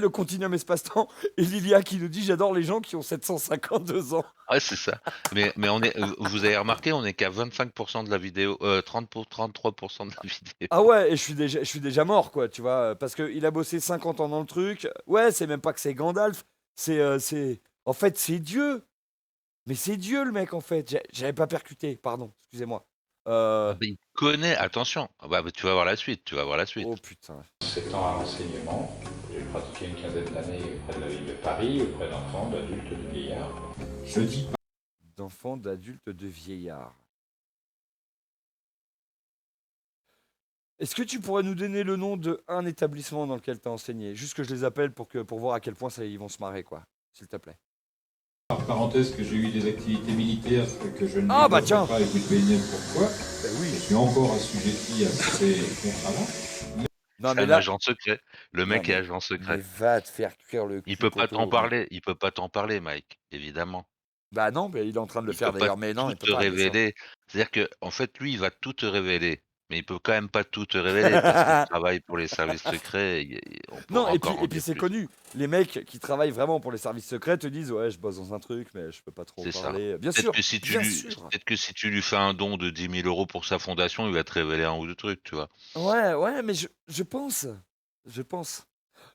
continuum espace-temps. Et Lilia qui nous dit: j'adore les gens qui ont 752 ans. Ouais, c'est ça. Mais on est, vous avez remarqué, on est qu'à 25 de la vidéo, 33 de la vidéo. Ah ouais, et je suis déjà mort, quoi, tu vois, parce qu'il a bossé 50 ans dans le truc. Ouais, c'est même pas que c'est Gandalf, en fait, c'est Dieu. Mais c'est Dieu, le mec, en fait. J'avais pas percuté, pardon, excusez-moi. Ah bah, il connaît, attention. Ah bah, tu vas voir la suite, tu vas voir la suite. Oh putain. 7 ans à l'enseignement. J'ai pratiqué une quinzaine d'années auprès de la ville de Paris, auprès d'enfants, d'adultes, de vieillards. Je dis D'enfants, d'adultes, de vieillards. Est-ce que tu pourrais nous donner le nom d'un établissement dans lequel tu as enseigné? Juste que je les appelle pour voir à quel point ils vont se marrer, quoi. S'il te plaît. par parenthèse que j'ai eu des activités militaires que je ne Ah bah développerai tiens. pas et vous devinez pourquoi. Ben Je oui. suis encore assujetti à ces contrats-là. Non, C'est mais un là. agent secret. Le Non, mec est mais, agent mais secret. va te faire cuire le Il cul, peut pas t'en poteau. parler, il peut pas t'en parler, Mike, évidemment. Bah non, mais il est en train de le Il peut faire pas d'ailleurs. Mais non, tout il peut te pas, bien sûr. révéler. C'est-à-dire que, en fait, lui, il va tout te révéler, mais il peut quand même pas tout te révéler parce qu'il travaille pour les services secrets et on Non, pourra encore en et puis dire c'est plus. connu. Les mecs qui travaillent vraiment pour les services secrets te disent: ouais, je bosse dans un truc, mais je peux pas trop C'est ça. parler. Bien Peut-être sûr, que si tu bien lui sûr. peut-être que si tu lui fais un don de 10 000 € pour sa fondation, il va te révéler un ou 2 trucs, tu vois? Ouais, mais je pense. Je pense.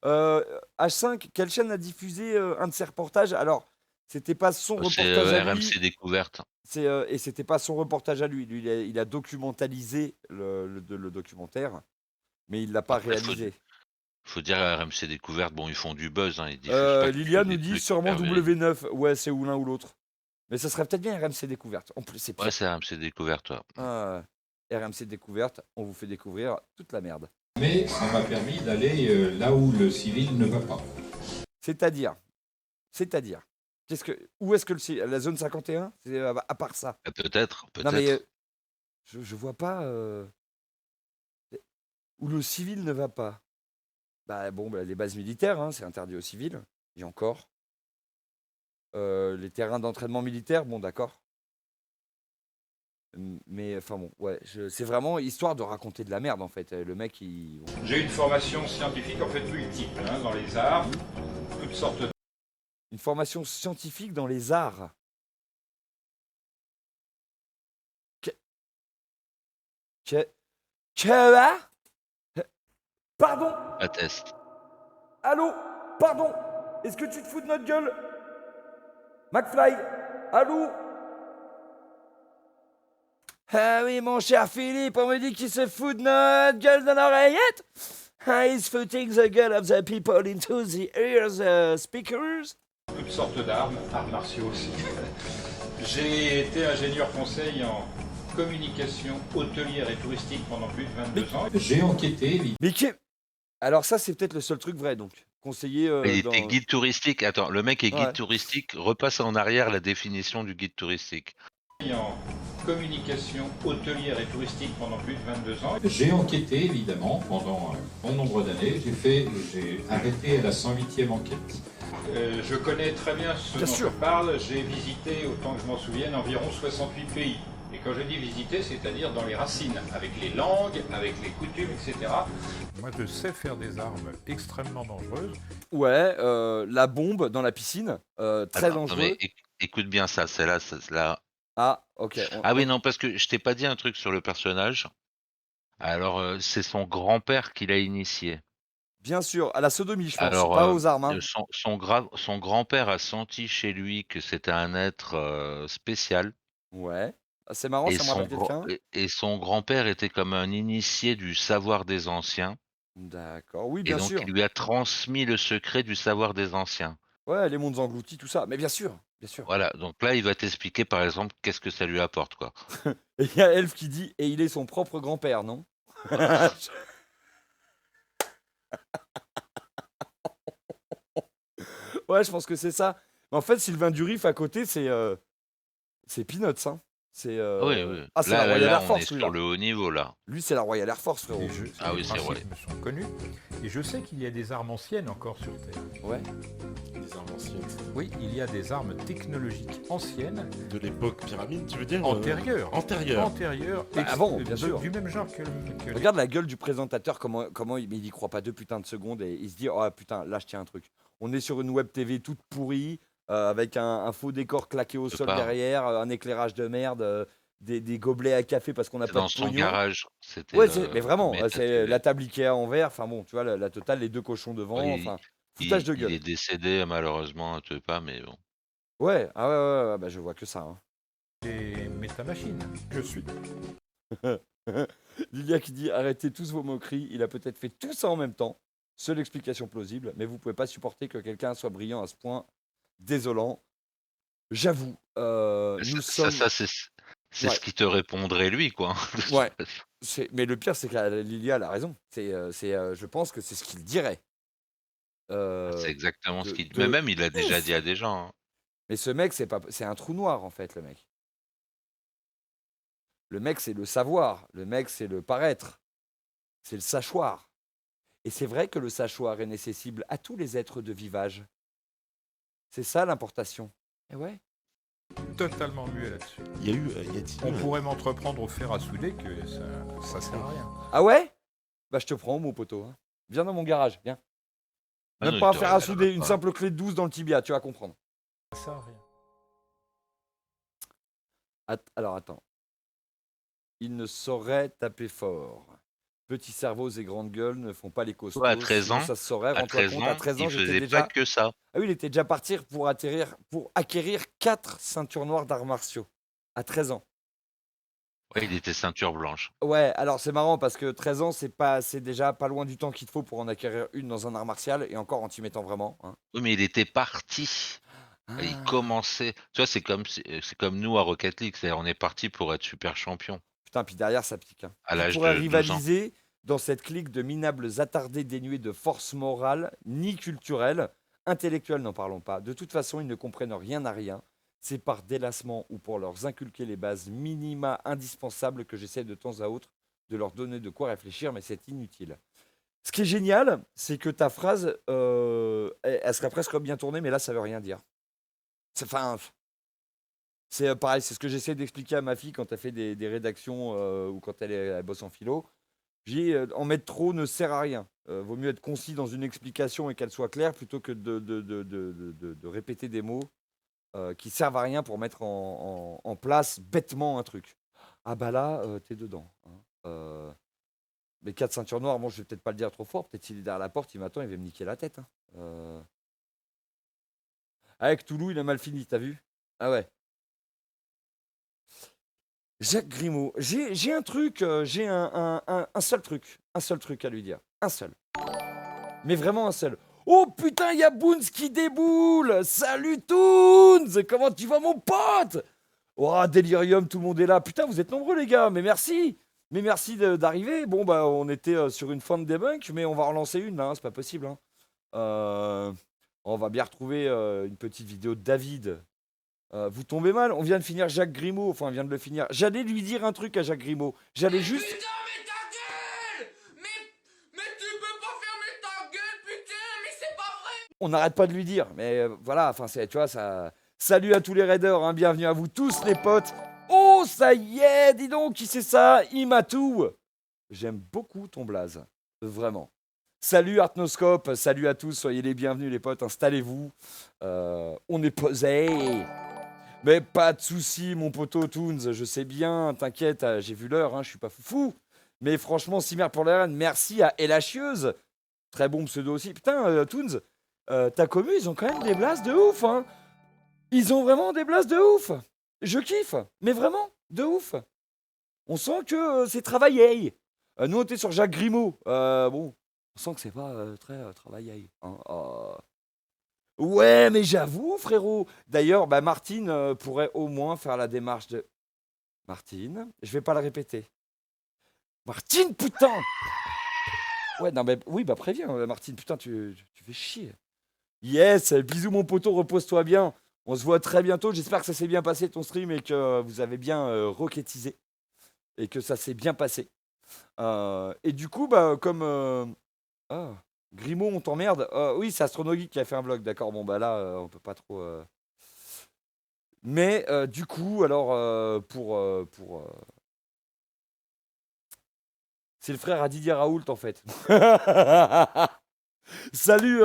H5, quelle chaîne a diffusé un de ses reportages? Alors, c'était pas son C'est, reportage à lui, RMC Découverte. et c'était pas son reportage à lui. Lui, il a documentalisé le documentaire, mais il l'a pas Après réalisé. faut dire à RMC Découverte, bon, ils font du buzz, hein, ils diffusent pas que Lilia nous des dit trucs sûrement hyper véridiques. W9. Ouais, c'est ou l'un ou l'autre. Mais ça serait peut-être bien RMC Découverte. En plus, c'est Ouais, pire. c'est RMC Découverte, ouais. Ah, RMC Découverte, on vous fait découvrir toute la merde. Mais ça m'a permis d'aller là où le civil ne va pas. C'est-à-dire, où est-ce que la zone 51? C'est à part ça. Peut-être, Non mais peut-être. je vois pas où le civil ne va pas. Bah bon, bah, les bases militaires, hein, c'est interdit aux civils. Et encore. Les terrains d'entraînement militaire, bon d'accord. Mais enfin bon, ouais, c'est vraiment histoire de raconter de la merde en fait. Le mec, il. J'ai une formation scientifique en fait multiple, dans les arts, toutes sortes de... Une formation scientifique dans les arts. Quoi? Pardon? Atteste. Allô? Pardon? Est-ce que tu te fous de notre gueule? McFly? Allô? Ah oui, mon cher Philippe, on me dit qu'il se fout de notre gueule dans l'oreillette. Ah, he's footing the gueule of the people into the ears speakers. toutes sortes d'armes, arts martiaux aussi. J'ai été ingénieur conseil en communication hôtelière et touristique pendant plus de 22 ans. J'ai enquêté. Mais alors ça, c'est peut-être le seul truc vrai, donc. Conseiller Il dans... était guide touristique. Attends, le mec est guide Ouais. touristique. Repasse en arrière la définition du guide touristique. En communication hôtelière et touristique pendant plus de 22 ans. J'ai enquêté évidemment pendant un bon nombre d'années. J'ai arrêté à la 108e enquête. Je connais très bien ce Bien dont sûr. je parle. J'ai visité, autant que je m'en souvienne, environ 68 pays. Et quand je dis visiter, c'est-à-dire dans les racines, avec les langues, avec les coutumes, etc. Moi, je sais faire des armes extrêmement dangereuses. Ouais, la bombe dans la piscine, très Attends, non, dangereux. mais écoute bien ça, c'est là. Ah, ok. Ah oui, non, parce que je t'ai pas dit un truc sur le personnage. Alors, c'est son grand-père qui l'a initié. Bien sûr, à la sodomie, je pense, Alors, pas aux armes. Hein. son grand-père a senti chez lui que c'était un être, spécial Ouais. Ah, c'est marrant, et ça me rappelle quelqu'un. son grand-père était comme un initié du savoir des anciens D'accord, oui, et bien donc il sûr. lui a transmis le secret du savoir des anciens. Ouais, les mondes engloutis, tout ça. Mais bien sûr, bien sûr. Voilà, donc là, il va t'expliquer, par exemple, qu'est-ce que ça lui apporte, quoi. Et il y a Elf qui dit, et il est son propre grand-père, non? Ouais, je pense que c'est ça. Mais en fait, Sylvain Durif à côté, c'est Peanuts, hein. C'est Oui, oui. Ah, c'est la Royal Là, Air on est Force, lui, sur là. le haut niveau, là. Lui, c'est la Royal Air Force, frérot. Ah Les oui, c'est vrai. principes me sont connus. Et je sais qu'il y a des armes anciennes encore sur Terre. Ouais. Les armes anciennes. Oui, il y a des armes technologiques anciennes, De l'époque pyramide, tu veux dire antérieures. Antérieures. Antérieures, Bah, avant, bien sûr. du même genre que les- Regarde la gueule du présentateur, comment il y croit pas 2 putains de secondes et il se dit, oh putain, là, je tiens un truc. On est sur une web TV toute pourrie, avec un faux décor claqué au Je sol pas. derrière, un éclairage de merde, des gobelets à café parce qu'on n'a C'est pas dans de son pognon. garage. C'était Ouais, mais vraiment, méta c'est TV. la table Ikea en verre, enfin bon, tu vois, la totale, les 2 cochons devant, Oui, enfin, foutage de il gueule. est décédé, malheureusement, tu veux pas, mais bon. Ouais, ah ouais, bah je vois que ça. Hein. les métamachines. Je suis. Lilia qui dit arrêtez tous vos moqueries, il a peut-être fait tout ça en même temps. Seule explication plausible, mais vous pouvez pas supporter que quelqu'un soit brillant à ce point. Désolant. J'avoue, nous sommes. C'est Ouais. ce qui te répondrait lui, quoi. de toute Ouais. façon. Mais le pire, c'est que Lilia elle a raison. Je pense que c'est ce qu'il dirait. C'est exactement ce De, qu'il. de Mais même, il a déjà ouf. dit à des gens. Hein. Mais ce mec, c'est un trou noir en fait, le mec. Le mec, c'est le savoir. Le mec, c'est le paraître. C'est le sachoir. Et c'est vrai que le sachoir est nécessible à tous les êtres de vivage. C'est ça l'importation. Et ouais. Totalement muet là-dessus. Il y a eu. Y a-t-il On pourrait m'entreprendre au fer à souder que ça sert à rien. Ah ouais? Bah je te prends, mon poteau. Hein. Viens dans mon garage, viens. Ah Même non, pas il à te faire à révélera souder, une pas. simple clé de 12 dans le tibia, tu vas comprendre. Ça sert à rien. Alors attends. Il ne saurait taper fort. Petits cerveaux et grandes gueules ne font pas les costauds. Toi, à 13 sinon ans, ça se saurait, à rends-toi 13 compte. À ans, 13 ans, il j'étais faisait déjà. pas que ça. Ah oui, il était déjà parti pour acquérir 4 ceintures noires d'arts martiaux. À 13 ans. Ouais, il était ceinture blanche. Ouais, alors c'est marrant parce que 13 ans, c'est déjà pas loin du temps qu'il te faut pour en acquérir une dans un art martial et encore en t'y mettant vraiment. Hein. Oui, mais il était parti. Il Ah. commençait. Tu vois, c'est comme nous à Rocket League. C'est-à-dire, on est parti pour être super champion Putain, puis derrière, ça pique. Hein. à Qui l'âge pourrait de 12 ans. rivaliser dans cette clique de minables attardés dénués de force morale ni culturelle, intellectuelle, n'en parlons pas. De toute façon, ils ne comprennent rien à rien. C'est par délassement ou pour leur inculquer les bases minima indispensables que j'essaie de temps à autre de leur donner de quoi réfléchir, mais c'est inutile. Ce qui est génial, c'est que ta phrase, elle serait presque bien tournée, mais là, ça veut rien dire. Enfin, c'est pareil, c'est ce que j'essaie d'expliquer à ma fille quand elle fait des rédactions ou quand elle bosse en philo. Je dis, en mettre trop ne sert à rien. Vaut mieux être concis dans une explication et qu'elle soit claire plutôt que de répéter des mots qui servent à rien pour mettre en place bêtement un truc. Ah bah là, t'es dedans. Hein. Mais 4 ceintures noires, bon, je vais peut-être pas le dire trop fort. Peut-être qu'il est derrière la porte, il m'attend, il va me niquer la tête. Hein. Avec Toulouse, il a mal fini, t'as vu? Ah ouais. Jacques Grimaud, j'ai un truc, j'ai un seul truc à lui dire. Un seul. Mais vraiment un seul. Oh putain, il y a Boons qui déboule. Salut Toons. Comment tu vas mon pote? Oh, Delirium, tout le monde est là. Putain, vous êtes nombreux les gars, mais merci. Mais merci d'arriver. Bon, bah on était sur une fin de debunk, mais on va relancer une là, hein, c'est pas possible. Hein. On va bien retrouver une petite vidéo de David. Vous tombez mal, on vient de finir Jacques Grimaud, enfin on vient de le finir. J'allais lui dire un truc à Jacques Grimaud. J'allais juste... Putain, mais ta gueule! Mais tu peux pas fermer ta gueule, putain, mais c'est pas vrai! On n'arrête pas de lui dire, mais voilà, enfin c'est, tu vois, ça... Salut à tous les raiders, hein, bienvenue à vous tous les potes. Oh, ça y est, dis donc, qui c'est ça? Imatou. J'aime beaucoup ton blaze, vraiment. Salut Artnoscope, salut à tous, soyez les bienvenus les potes, installez-vous. On est posé. Mais pas de soucis, mon poteau Toons, je sais bien, t'inquiète, j'ai vu l'heure, hein, je suis pas foufou. Mais franchement, Cimer pour la reine, merci à Elachieuse Très bon pseudo aussi. Putain, Toons, ta commu, ils ont quand même des blasts de ouf, hein. Ils ont vraiment des blasts de ouf. Je kiffe, mais vraiment, de ouf. On sent que c'est travaillé. Nous, on était sur Jacques Grimaud. Bon, on sent que c'est pas très travaillé. Hein. Ouais, mais j'avoue, frérot. D'ailleurs, bah, Martine pourrait au moins faire la démarche de... Martine, je vais pas le répéter. Martine, putain! Ouais, non, mais oui, bah préviens, Martine, putain, tu fais chier. Yes, bisous mon poteau, repose-toi bien. On se voit très bientôt. J'espère que ça s'est bien passé ton stream et que vous avez bien roquettisé et que ça s'est bien passé. Et du coup, bah, comme Grimaud, on t'emmerde. Oui, c'est Astronogeek qui a fait un vlog, d'accord. Bon, bah là, on peut pas trop. Mais du coup, alors, c'est le frère à Didier Raoult, en fait. Salut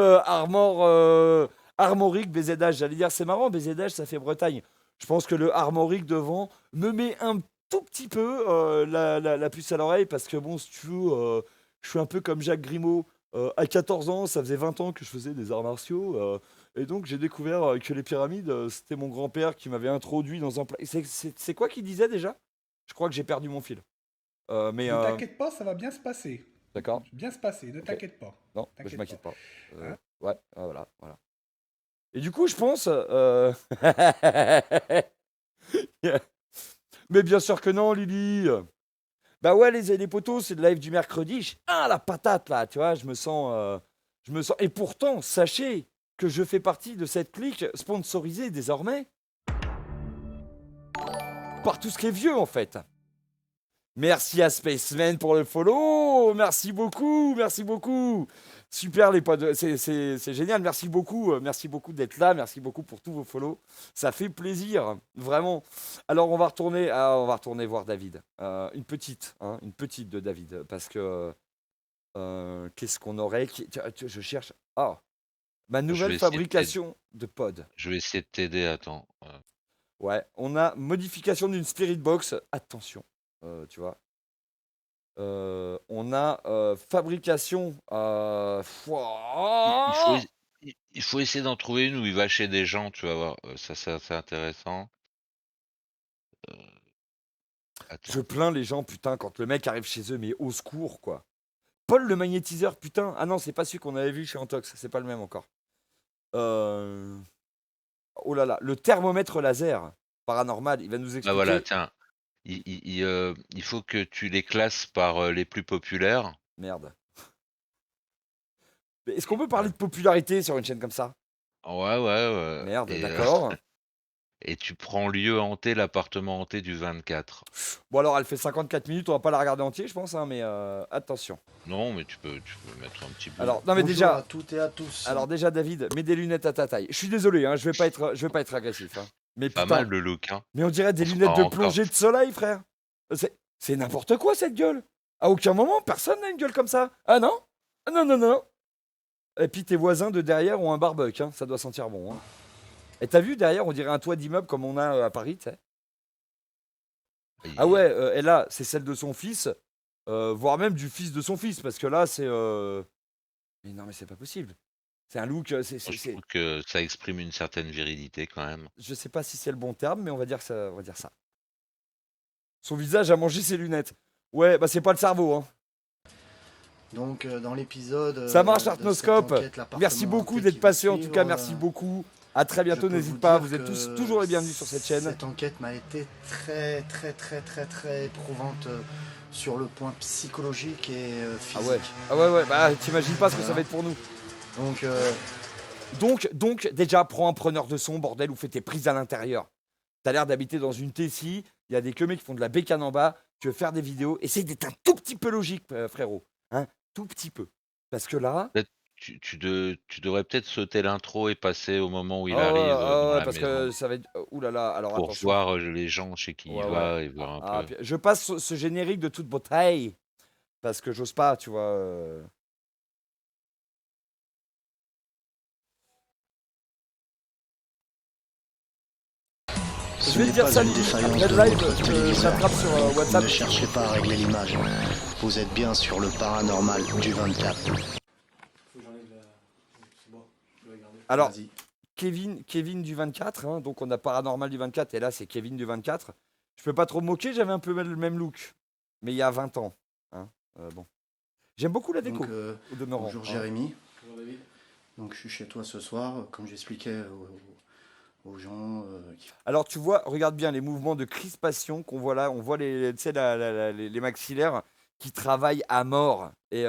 Armorique BZH. J'allais dire, c'est marrant, BZH, ça fait Bretagne. Je pense que le Armorique devant me met un tout petit peu la puce à l'oreille parce que, bon, si tu veux, je suis un peu comme Jacques Grimaud. À 14 ans, ça faisait 20 ans que je faisais des arts martiaux. Et donc, j'ai découvert que les pyramides, c'était mon grand-père qui m'avait introduit dans un... C'est quoi qu'il disait déjà? Je crois que j'ai perdu mon fil. Mais, ne t'inquiète pas, ça va bien se passer. D'accord. Bien se passer, ne t'inquiète pas. Non, je m'inquiète pas. Hein? Ouais, voilà. Et du coup, je pense... Mais bien sûr que non, Lily. Bah ouais, les potos, c'est le live du mercredi. Ah, la patate, là, tu vois, je me sens... Et pourtant, sachez que je fais partie de cette clique sponsorisée désormais par tout ce qui est vieux, en fait. Merci à Spaceman pour le follow. Merci beaucoup. Super les potes, c'est génial. Merci beaucoup d'être là. Merci beaucoup pour tous vos follow. Ça fait plaisir, vraiment. Alors on va retourner voir David. Une petite de David, parce que qu'est-ce qu'on aurait je cherche. Ma nouvelle fabrication de pod. Je vais essayer de t'aider. Attends. Ouais, on a modification d'une Spirit Box. Attention. Tu vois. On a fabrication. Il faut essayer d'en trouver une où il va chez des gens, tu vas voir. Ça, c'est assez intéressant. Je plains les gens, putain, quand le mec arrive chez eux, mais au secours, quoi. Paul le magnétiseur, putain. Ah non, c'est pas celui qu'on avait vu chez Antox, c'est pas le même encore. Oh là là, le thermomètre laser paranormal, il va nous expliquer. Ah voilà, tiens. Il faut que tu les classes par les plus populaires. Merde. Mais est-ce qu'on peut parler de popularité sur une chaîne comme ça? Ouais. Merde, d'accord. Et tu prends lieu hanté, l'appartement hanté du 24. Bon alors, elle fait 54 minutes, on va pas la regarder entier, je pense, hein, mais attention. Non, mais tu peux mettre un petit peu. Alors, non mais Bonjour déjà, à toutes et à tous. alors déjà, David, mets des lunettes à ta taille. Je suis désolé, hein, je vais pas être agressif. Hein. Mais Pas putain, mal le look, hein. mais on dirait des On se lunettes prend de encore. plongée de soleil, frère. C'est n'importe quoi cette gueule. À aucun moment, personne n'a une gueule comme ça. Ah non? Non. Et puis tes voisins de derrière ont un barbecue, hein. Ça doit sentir bon. Hein. Et t'as vu derrière, on dirait un toit d'immeuble comme on a à Paris, tu sais. Ah ouais, et là, c'est celle de son fils, voire même du fils de son fils, parce que là, c'est... Mais non, mais c'est pas possible. C'est un look... Moi, je trouve que ça exprime une certaine virilité quand même. Je sais pas si c'est le bon terme, mais on va dire ça. Son visage a mangé ses lunettes. Ouais, bah c'est pas le cerveau, hein. Donc dans l'épisode... Ça marche, de Arthnoscope. cette enquête, l'appartement Merci beaucoup hanté d'être qui va passé, en tout suivre, cas, merci beaucoup. À très bientôt, je peux n'hésite vous pas, dire vous êtes que tous toujours les bienvenus sur cette chaîne. Cette enquête m'a été très éprouvante sur le point psychologique et physique. Ah ouais, bah t'imagines pas ce que ça va être pour nous. Donc, déjà, prends un preneur de son, bordel, ou fais tes prises à l'intérieur. T'as l'air d'habiter dans une Tessie, il y a des queumés qui font de la bécane en bas, tu veux faire des vidéos, essaye d'être un tout petit peu logique, frérot. Hein, tout petit peu. Parce que là... Tu devrais peut-être sauter l'intro et passer au moment où il arrive ouais, dans la parce maison. que ça va être... Oulala, alors Pour attention. voir les gens chez qui il va et voir un peu. Je passe ce générique de toute beauté, parce que j'ose pas, tu vois... Je vais te dire ça, après le live, je t'attrape sur WhatsApp. Ne cherchez pas à régler l'image. Vous êtes bien sur le paranormal du 24. Alors, Vas-y. Kevin du 24, hein, donc on a Paranormal du 24 et là c'est Kevin du 24. Je peux pas trop me moquer, j'avais un peu le même look, mais il y a 20 ans. Hein, bon. J'aime beaucoup la déco, Donc, au demeurant. bonjour hein. Jérémy. Donc je suis chez toi ce soir, comme j'expliquais aux gens. Alors tu vois, regarde bien les mouvements de crispation qu'on voit là. On voit tu sais, les maxillaires qui travaillent à mort. Et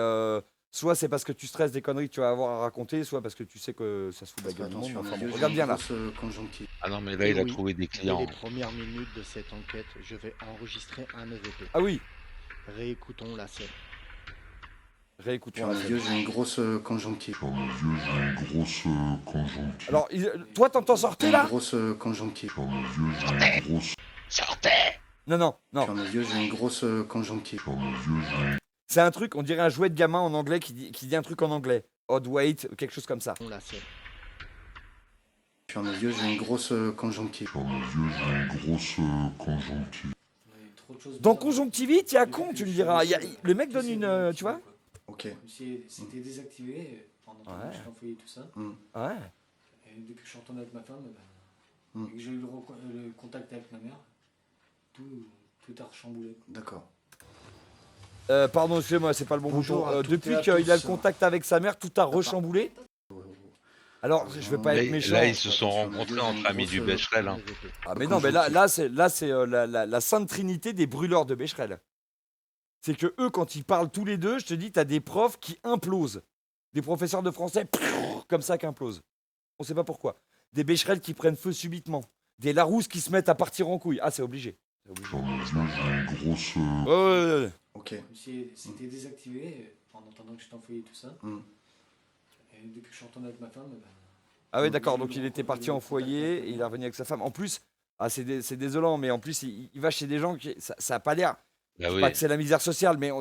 soit c'est parce que tu stresses des conneries que tu vas avoir à raconter, soit parce que tu sais que ça se fout de la gueule du monde. Attention, Enfin, mes bon, yeux, regarde j'ai bien une là. grosse conjonctive. Ah non, mais là, Et il a oui, trouvé des dès clients. les premières minutes de cette enquête, je vais enregistrer un EVP. Ah oui, Réécoutons la scène. réécoutons Sur la mes scène. yeux, j'ai une grosse conjonctive. Alors, toi, t'entends sortir là Une grosse conjonctive. Sortez! Non. Sur mes yeux, j'ai une grosse conjonctive. C'est un truc, on dirait un jouet de gamin en anglais qui dit un truc en anglais. Odd weight, quelque chose comme ça. La scène. Sur mes yeux, j'ai une grosse conjonctive. Dans conjonctivite, il y a con, tu me diras. Le mec donne une. Tu vois Ok. C'était désactivé pendant que j'étais en foyer tout ça. Ouais. Et depuis que je suis retourné avec ma femme, et que j'ai eu le contact avec ma mère, tout a rechamboulé. D'accord. Pardon, excusez-moi, c'est pas le bon Bonjour bouton. à toutes Depuis et à qu'il a le tous. contact avec sa mère, tout a rechamboulé. Alors, je veux pas Là, être méchant. là, ils se sont rencontrés entre amis du Becherel. Hein. Ah mais non, mais là c'est la sainte trinité des brûleurs de Becherel. C'est que eux, quand ils parlent tous les deux, je te dis, t'as des profs qui implosent. Des professeurs de français, comme ça, qui implosent. On sait pas pourquoi. Des Becherel qui prennent feu subitement. Des Larousse qui se mettent à partir en couille. Ah, c'est obligé. Ouais. Ok. C'était désactivé en entendant que j'étais en foyer tout ça. Et depuis que je suis retourné avec ma femme, Ah oui, d'accord. Donc il était parti en foyer et il est revenu avec sa femme. En plus, c'est désolant, mais en plus, il va chez des gens qui. Ça a pas l'air. Bah Je dis oui. pas que c'est la misère sociale, mais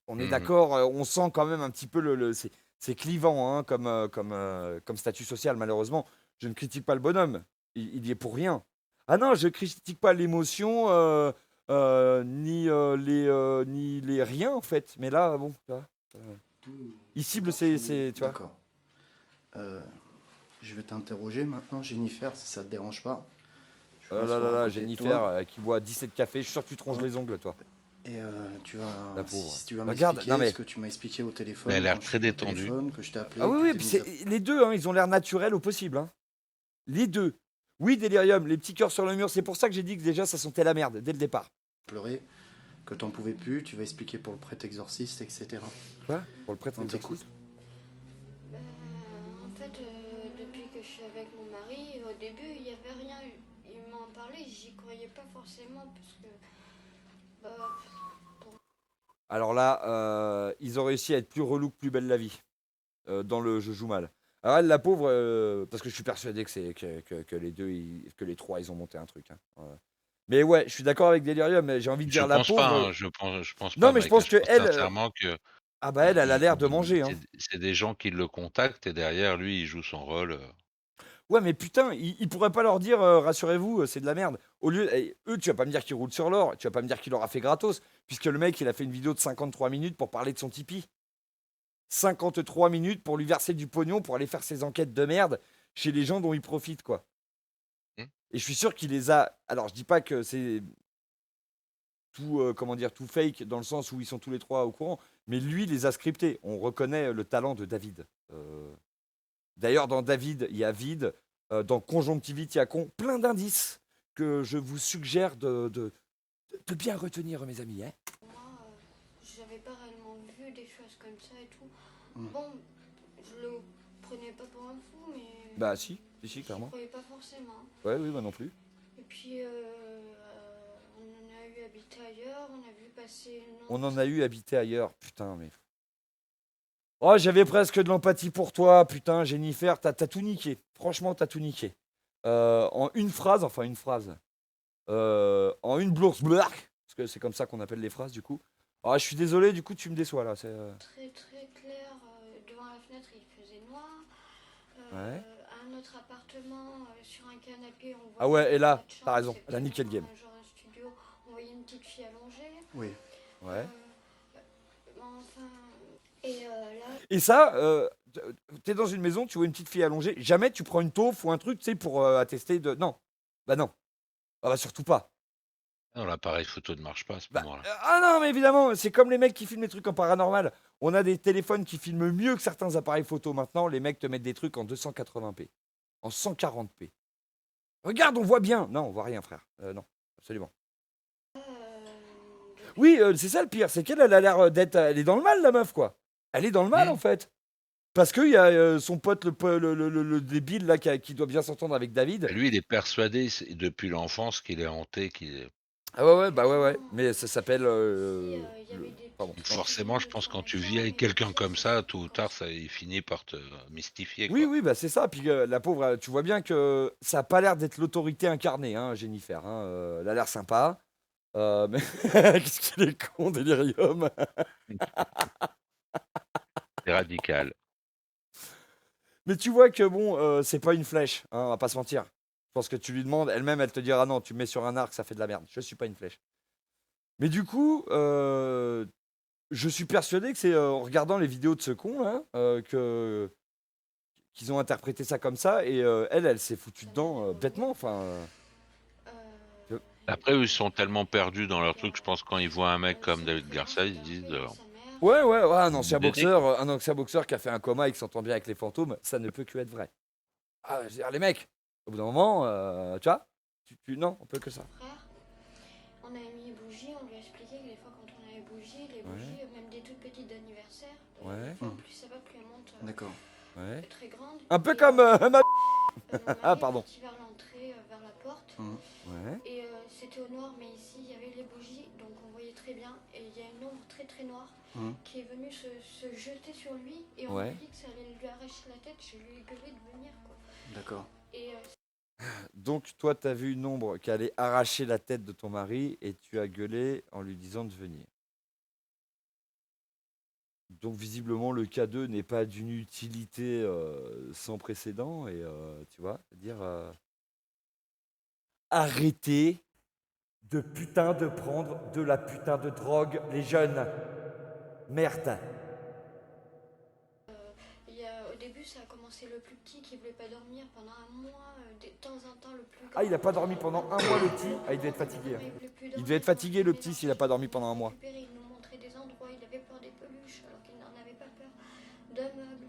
on est d'accord, on sent quand même un petit peu c'est clivant hein, comme statut social, malheureusement. Je ne critique pas le bonhomme, il y est pour rien. Ah non, je critique pas l'émotion, ni les rien en fait. Mais là, bon, tu vois, il cible tu vois. D'accord. Je vais t'interroger maintenant, Jennifer, si ça te dérange pas. Je vais Oh là m'asseoir à là, côté de Jennifer toi. qui boit 17 cafés, je suis sûr que tu te ronges les ongles, toi. Et tu vas, La pauvre. si tu vas Regarde, m'expliquer non, mais- ce que tu m'as expliqué au téléphone. Mais elle a l'air quand je très t'ai eu au détendue. téléphone, que je t'ai appelé, Ah oui, que oui, tu puis t'es mis c'est les deux, hein, ils ont l'air naturels au possible. Hein. Les deux. Oui, Delirium, les petits cœurs sur le mur, c'est pour ça que j'ai dit que déjà ça sentait la merde dès le départ. à pleurer, que t'en pouvais plus, tu vas expliquer pour le prêtre exorciste, etc. Quoi Pour le prêtre On exorciste. En fait, depuis que je suis avec mon mari, au début, il n'y avait rien eu. Il m'en parlait, j'y croyais pas forcément parce que. Alors là, ils ont réussi à être plus relou que Plus belle la vie dans le Je joue mal. Alors elle, la pauvre, parce que je suis persuadé que les deux, que les trois, ils ont monté un truc. Hein. Mais ouais, je suis d'accord avec Delirium, mais j'ai envie de Je dire la pense pauvre. pas, hein, je pense Non, pas, mais je Mike, pense hein, que elle. sincèrement que Ah bah elle a l'air de manger. Hein. c'est des gens qui le contactent et derrière, lui, il joue son rôle. Ouais, mais putain, ils pourraient pas leur dire, rassurez-vous, c'est de la merde. Au lieu, eux, tu vas pas me dire qu'ils roulent sur l'or, tu vas pas me dire qu'il leur a fait gratos, puisque le mec, il a fait une vidéo de 53 minutes pour parler de son Tipeee. 53 minutes pour lui verser du pognon, pour aller faire ses enquêtes de merde chez les gens dont il profite, quoi. Et je suis sûr qu'il les a. Alors, je dis pas que c'est tout, tout fake, dans le sens où ils sont tous les trois au courant, mais lui, il les a scriptés. On reconnaît le talent de David. D'ailleurs, dans David, il y a vide. Dans Conjonctivite, il y a con. Plein d'indices que je vous suggère de bien retenir, mes amis. Hein. Moi, j'avais pas réellement vu des choses comme ça et tout. Bon, je le prenais pas pour un fou, mais. Bah, si, clairement. Je croyais pas forcément. Ouais, oui, moi non plus. Et puis, on en a eu habité ailleurs, on a vu passer. On en a eu habité ailleurs. Putain, mais. Oh, j'avais presque de l'empathie pour toi, putain, Jennifer, t'as tout niqué. Franchement, t'as tout niqué. En une phrase, en une bourse, parce que c'est comme ça qu'on appelle les phrases, du coup. Ah, je suis désolé, du coup, tu me déçois, là. Très très clair, devant la fenêtre, il faisait noir. Ouais. Un autre appartement, sur un canapé, on voit. Ah ouais, et là, t'as raison, elle a niqué le game. Genre un studio, on voyait une petite fille allongée. Oui. Ouais. Enfin. Et là. Et ça, T'es dans une maison, tu vois une petite fille allongée, jamais tu prends une taupe ou un truc, tu sais, pour attester de. Non. Bah non. Ah bah surtout pas. Non, l'appareil photo ne marche pas à ce moment-là. Ah non, mais évidemment, c'est comme les mecs qui filment des trucs en paranormal. On a des téléphones qui filment mieux que certains appareils photo maintenant. Les mecs te mettent des trucs en 280p, en 140p. Regarde, on voit bien. Non, on voit rien, frère. Non, absolument. Oui, c'est ça le pire, c'est qu'elle elle a l'air d'être. Elle est dans le mal, la meuf, quoi. Elle est dans le mal, en fait. Parce qu'il y a son pote, le débile, là, qui doit bien s'entendre avec David. Lui, il est persuadé depuis l'enfance qu'il est hanté, Ah ouais, bah ouais. Mais ça s'appelle. Pardon. Forcément, je pense que quand tu vis avec quelqu'un comme ça, tôt ou tard, il finit par te mystifier. Quoi. Oui, bah c'est ça. Puis la pauvre, tu vois bien que ça n'a pas l'air d'être l'autorité incarnée, hein, Jennifer. Hein. Elle a l'air sympa. Mais qu'est-ce qu'il est con, Délirium. C'est radical. Mais tu vois que bon, c'est pas une flèche, hein, on va pas se mentir. Je pense que tu lui demandes, elle-même, elle te dira non, tu me mets sur un arc, ça fait de la merde. Je suis pas une flèche. Mais du coup, je suis persuadé que c'est en regardant les vidéos de ce con là qu'ils ont interprété ça comme ça et elle s'est foutue dedans bêtement. Enfin. Après, eux, ils sont tellement perdus dans leur truc, je pense quand ils voient un mec comme David Garcia, ils se disent. Ouais, un ancien boxeur qui a fait un coma et qui s'entend bien avec les fantômes, ça ne peut que être vrai. Ah, je veux dire, les mecs, au bout d'un moment, tu vois, non, on peut que ça. On avait mis les bougies, on lui a expliqué que des fois quand on a les bougies, même des toutes petites d'anniversaire, plus ça va, plus elle monte. D'accord. Ouais. Très grande. Un peu comme ma. Ah, pardon. Vers l'entrée, vers la porte. Ouais. Et c'était au noir, mais ici il y avait les bougies, donc on voyait très bien. Et il y a une ombre très très noire qui est venue se jeter sur lui. Et on lui dit que ça allait lui arracher la tête. Je lui ai gueulé de venir, quoi. D'accord. Et donc, toi, tu as vu une ombre qui allait arracher la tête de ton mari et tu as gueulé en lui disant de venir. Donc, visiblement, le K2 n'est pas d'une utilité sans précédent. Et tu vois, dire arrêtez de putain de prendre de la putain de drogue, les jeunes. Merde. au début, ça a commencé le plus petit qui voulait pas dormir pendant un mois. De temps en temps, le plus grand. Ah, il a pas dormi pendant un mois, le petit. Ah, il devait être fatigué. Il devait être fatigué, le petit, s'il a pas dormi pendant un mois. Il nous montrait des endroits, il avait peur des peluches, alors qu'il n'en avait pas peur. D'un meuble.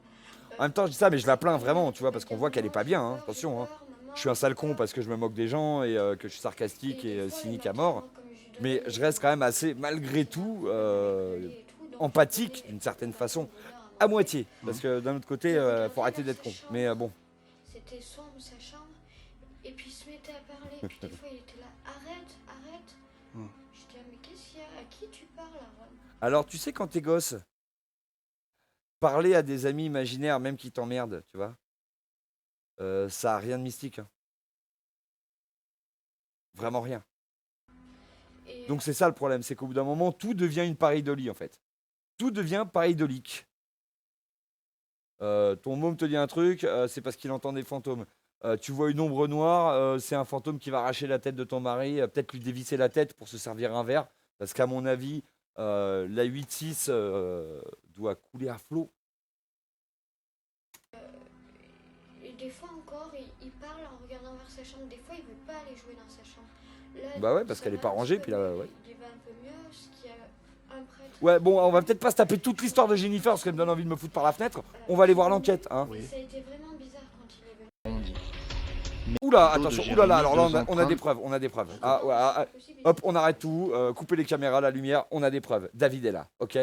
En même temps, je dis ça, mais je la plains vraiment, tu vois, parce qu'on voit qu'elle est pas bien. Hein. Attention, hein. Je suis un sale con parce que je me moque des gens et que je suis sarcastique et cynique à mort. Mais je reste quand même assez, malgré tout, empathique d'une certaine façon. À moitié, parce que d'un autre côté, faut arrêter d'être con. Mais bon. C'était sombre sa chambre, et puis il se mettait à parler, puis des fois il était là, arrête. Je disais, mais qu'est-ce qu'il y a, à qui tu parles, Aaron? Alors, tu sais, quand t'es gosse, parler à des amis imaginaires, même qui t'emmerdent, tu vois, ça a rien de mystique. Hein. Vraiment rien. Donc c'est ça le problème, c'est qu'au bout d'un moment, tout devient une pareidolie, en fait. Tout devient pareidolique. Ton môme te dit un truc, c'est parce qu'il entend des fantômes. Tu vois une ombre noire, c'est un fantôme qui va arracher la tête de ton mari, peut-être lui dévisser la tête pour se servir un verre, parce qu'à mon avis, la 8-6 doit couler à flot. Et des fois encore, il parle en regardant vers sa chambre, des fois il veut pas aller jouer dans sa chambre. Là, Bah ouais, parce qu'elle est pas rangée, puis là, ouais. Il va un peu mieux, ce qu'il y a un prêtre. Ouais, bon, on va peut-être pas se taper toute l'histoire de Jennifer, parce qu'elle me donne envie de me foutre par la fenêtre. On va aller voir l'enquête, hein. Mais ça a été vraiment bizarre quand il est venu. Oula, attention, oulala, alors là, on a des preuves, Ah, ouais, hop, on arrête tout, coupez les caméras, la lumière, on a des preuves. David est là, ok.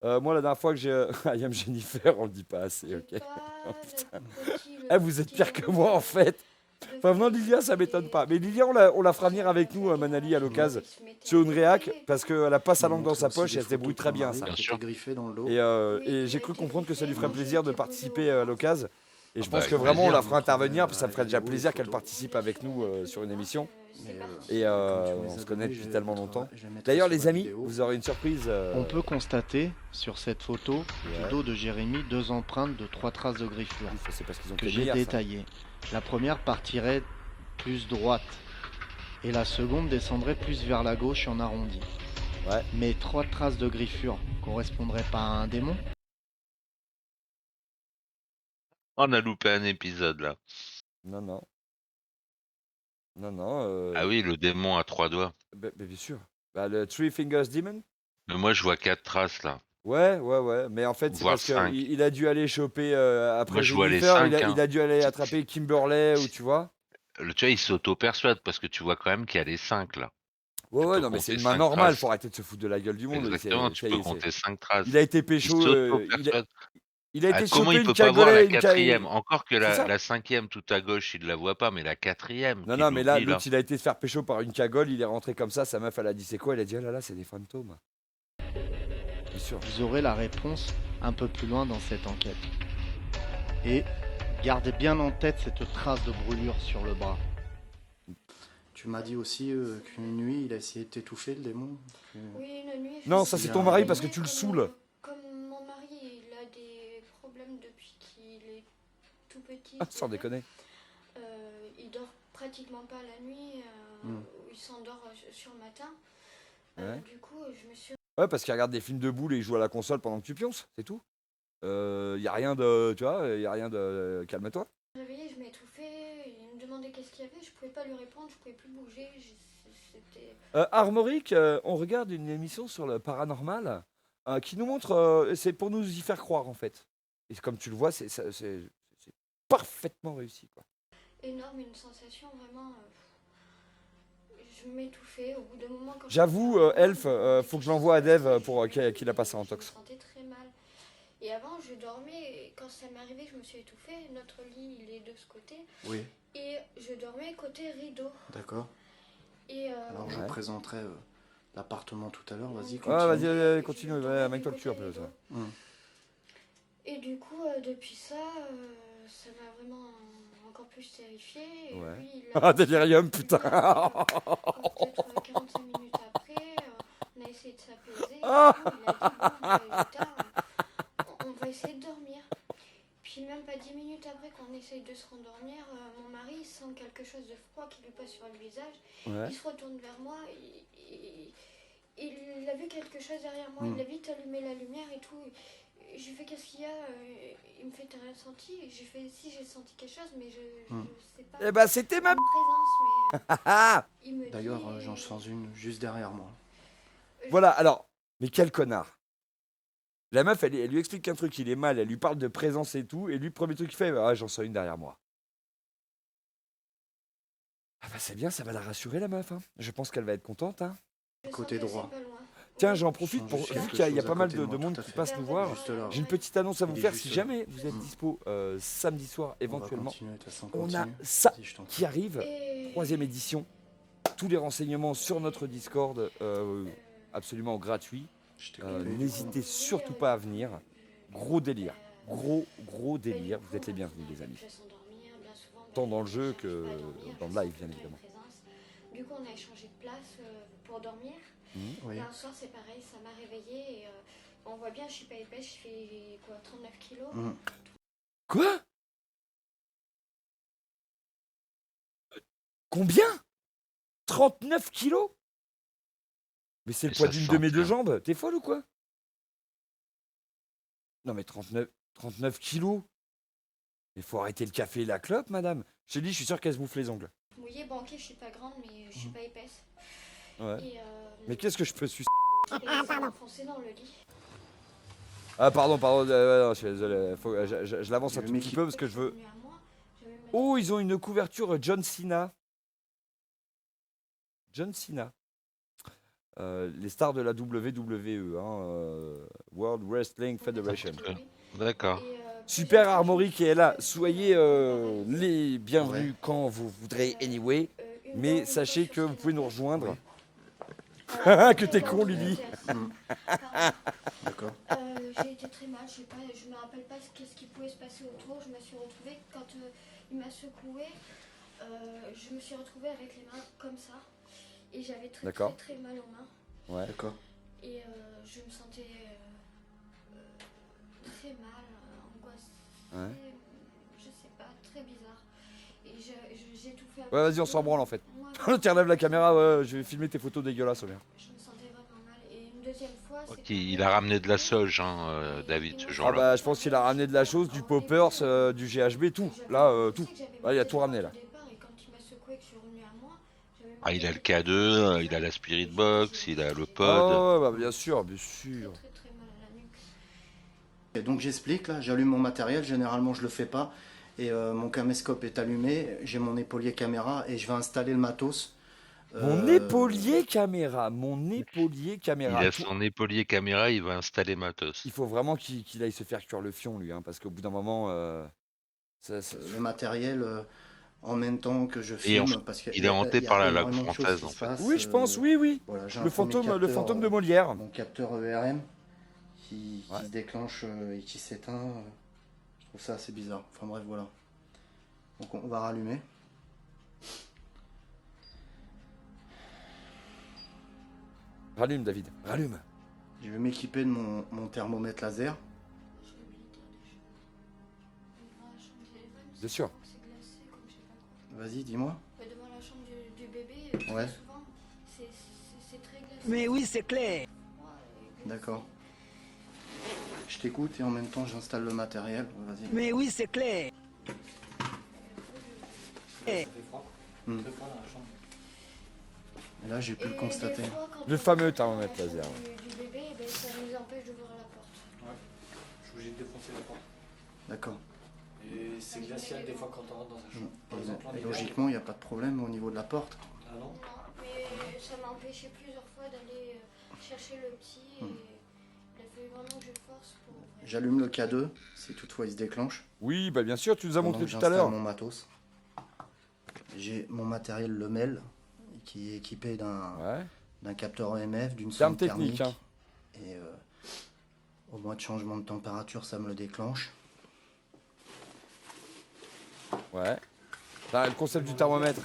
Moi, la dernière fois que j'ai... I am Jennifer, on le dit pas assez, ok. Oh, putain. Vous êtes pire que moi, en fait. Enfin, venant de Lilia, ça m'étonne pas. Mais Lilia, on la fera venir avec nous, Manali, à l'occasion, sur une réac, parce qu'elle a pas sa langue dans sa poche et elle se débrouille très bien, ça. Et j'ai cru comprendre que ça lui ferait plaisir de participer à l'occasion. Et je pense que vraiment, on la fera intervenir, puis ça me ferait déjà plaisir qu'elle participe avec nous sur une émission. Et on se connaît depuis tellement longtemps. D'ailleurs, les amis, vous aurez une surprise. On peut constater sur cette photo du dos de Jérémy 2 empreintes de 3 traces de griffure que j'ai détaillées. La première partirait plus droite et la seconde descendrait plus vers la gauche en arrondi. Ouais. Mais 3 traces de griffure correspondraient pas à un démon? On a loupé un épisode là. Non, non. Non, non. Ah oui, le démon à 3 doigts. Bien sûr. Bah, le Three Fingers Demon. Mais moi, je vois 4 traces là. Ouais. Mais en fait, c'est Voire parce 5. qu'il a dû aller choper après Moi, je vois les Jennifer. 5. Il a dû aller attraper Kimberley, ou tu vois. Tu vois, il s'auto-persuade parce que tu vois quand même qu'il y a les 5 là. Ouais, non, mais c'est une main normale. Faut arrêter de se foutre de la gueule du monde. Exactement, tu peux compter 5 traces. Il a été pécho. Il a été comment chopé il peut une pas voir la cagolée, 4e? Encore que C'est ça. la 5e tout à gauche, il la voit pas, mais la 4e. Non, mais là, l'autre, il a été se faire pécho par une cagole. Il est rentré comme ça. Sa meuf, elle a dit c'est quoi? Elle a dit oh là là, c'est des fantômes. Bien sûr. Vous aurez la réponse un peu plus loin dans cette enquête. Et gardez bien en tête cette trace de brûlure sur le bras. Tu m'as dit aussi qu'une nuit, il a essayé de t'étouffer, le démon. Oui, une nuit. Non, ça c'est ton mari parce que tu le saoules. Comme mon mari, il a des problèmes depuis qu'il est tout petit. Sans déconner. Il dort pratiquement pas la nuit. Il s'endort sur le matin. Ouais. Du coup, je me suis... Ouais, parce qu'il regarde des films de boules et il joue à la console pendant que tu pionces, c'est tout. Y a rien de... Tu vois, y a rien de... Calme-toi. Je me réveillais, je m'étouffais, il me demandait qu'est-ce qu'il y avait, je pouvais pas lui répondre, je pouvais plus bouger, c'était... Armorique, on regarde une émission sur le paranormal qui nous montre... c'est pour nous y faire croire, en fait. Et comme tu le vois, c'est parfaitement réussi, quoi. Énorme, une sensation vraiment... je m'étouffais au bout d'un moment... J'avoue, Elf, faut que je l'envoie à Dev pour qu'il la passe en tox. Je me sentais très mal. Et avant, je dormais, et quand ça m'est arrivé, je me suis étouffée. Notre lit, il est de ce côté. Oui. Et je dormais côté rideau. D'accord. Et alors, je vous présenterai l'appartement tout à l'heure. Vas-y, continue. Ah, vas-y, continue. Amène-toi le cul un peu. Ça. Et du coup, depuis ça, ça m'a vraiment encore plus terrifiée. Et ouais. lui, Ah, délirium, putain. Peut-être 45 minutes après, on a essayé de s'apaiser. Il a dit, on va essayer de dormir. Puis même pas 10 minutes après qu'on essaye de se rendormir, mon mari sent quelque chose de froid qui lui passe sur le visage. Ouais. Il se retourne vers moi, il a vu quelque chose derrière moi, il a vite allumé la lumière et tout. J'ai fait qu'est-ce qu'il y a, il me fait t'as rien senti. J'ai fait si j'ai senti quelque chose mais je sais pas. Eh ben c'était ma présence mais... D'ailleurs j'en sens une juste derrière moi. Voilà, alors, mais quel connard. La meuf, elle lui explique qu'un truc, il est mal, elle lui parle de présence et tout, et lui, le premier truc qu'il fait, ah, j'en sens une derrière moi. Ah bah c'est bien, ça va la rassurer la meuf. Hein. Je pense qu'elle va être contente. Hein. Côté droit. Tiens, j'en profite pour vu qu'il y a pas mal de monde qui passe nous voir. J'ai une petite annonce à vous faire. Si jamais vous êtes dispo samedi soir, éventuellement, on a ça qui arrive, 3e édition. Tous les renseignements sur notre Discord, absolument gratuit. N'hésitez surtout pas à venir. Gros délire. Gros délire. Vous êtes les bienvenus, les amis. Tant dans le jeu que dans le live, bien évidemment. Du coup, on a échangé de place pour dormir. Oui. Et un soir, c'est pareil, ça m'a réveillée. Et, on voit bien, je suis pas épaisse, je fais quoi, 39 kilos. Quoi? Combien? 39 kilos? Mais c'est le poids d'une de mes deux jambes. T'es folle ou quoi? Non mais 39 kilos. Il faut arrêter le café et la clope, madame. Je te dis, je suis sûr qu'elle se bouffe les ongles. Mouillée, bon, ok, je suis pas grande, mais je suis pas épaisse. Ouais. Et, mais qu'est-ce que je peux sucer? pardon. Dans le lit. Ah pardon, non, je suis désolé. Je l'avance un tout petit peu parce que je veux... Oh, ils ont une couverture John Cena. John Cena. Les stars de la WWE, hein, World Wrestling Federation. D'accord. Super Armorique est là. Soyez les bienvenus quand vous voudrez, anyway. Mais sachez que vous pouvez nous rejoindre. Que t'es con, Lily. D'accord. J'ai été très mal, je me rappelle pas qu'est-ce qui pouvait se passer autour. Je me suis retrouvée, quand il m'a secouée, je me suis retrouvée avec les mains comme ça. Et j'avais très mal aux mains. Ouais, d'accord. Et je me sentais très mal, angoissée. Ouais. Je sais pas, très bizarre. Et j'ai tout fait. Ouais, vas-y, on s'en branle en fait. Tiens, lève la caméra, ouais, je vais filmer tes photos dégueulasses, bien. Je me sentais vraiment mal. Et Il a ramené de la sauge, hein, David, ce Ah jour-là. bah je pense qu'il a ramené de la chose, du poppers, du GHB, tout. Là, tout. Là, il a tout ramené là. Ah, il a le K2, il a la Spirit Box, il a le pod. Oh bah bien sûr, bien sûr. Et donc j'explique, là, j'allume mon matériel, généralement je le fais pas, et mon caméscope est allumé, j'ai mon épaulier caméra et je vais installer le matos. Mon épaulier caméra, Il a son épaulier caméra, il va installer matos. Il faut vraiment qu'il aille se faire cuire le fion lui, hein, parce qu'au bout d'un moment... Le matériel en même temps que je filme, parce il est hanté par la langue française en fait. Oui, je pense, oui. Voilà, le fantôme de Molière. Mon capteur ERM qui se déclenche et qui s'éteint. Je trouve ça assez bizarre. Enfin bref, voilà. Donc on va rallumer. Rallume, David, rallume. Je vais m'équiper de mon thermomètre laser. Bien sûr. Vas-y, dis-moi. Devant la chambre du bébé, Ouais. souvent, c'est très glacé. Mais oui, c'est clair. D'accord. Je t'écoute et en même temps j'installe le matériel. Vas-y. Mais oui, c'est clair. Ça fait froid. Hmm. Ça fait froid dans la chambre. Et là j'ai pu le constater. Le fameux thermomètre laser. Du bébé, ben, ça nous empêche d'ouvrir la porte. Ouais. Je suis obligé de défoncer la porte. D'accord. Et c'est glacial des fois quand on rentre dans sa chambre. Par exemple, en Et hiver. logiquement il n'y a pas de problème au niveau de la porte. Ah non. Non, mais ça m'a empêché plusieurs fois d'aller chercher le petit et il a fallu vraiment que je force pour... J'allume le K2 si toutefois il se déclenche. Oui, bah bien sûr, tu nous as montré Pendant que tout à j'installe l'heure. mon matos. J'ai mon matériel Lemel qui est équipé d'un capteur EMF, d'une Terme sonde technique, thermique. Et au mois de changement de température, ça me le déclenche. Ouais. T'as le concept du thermomètre.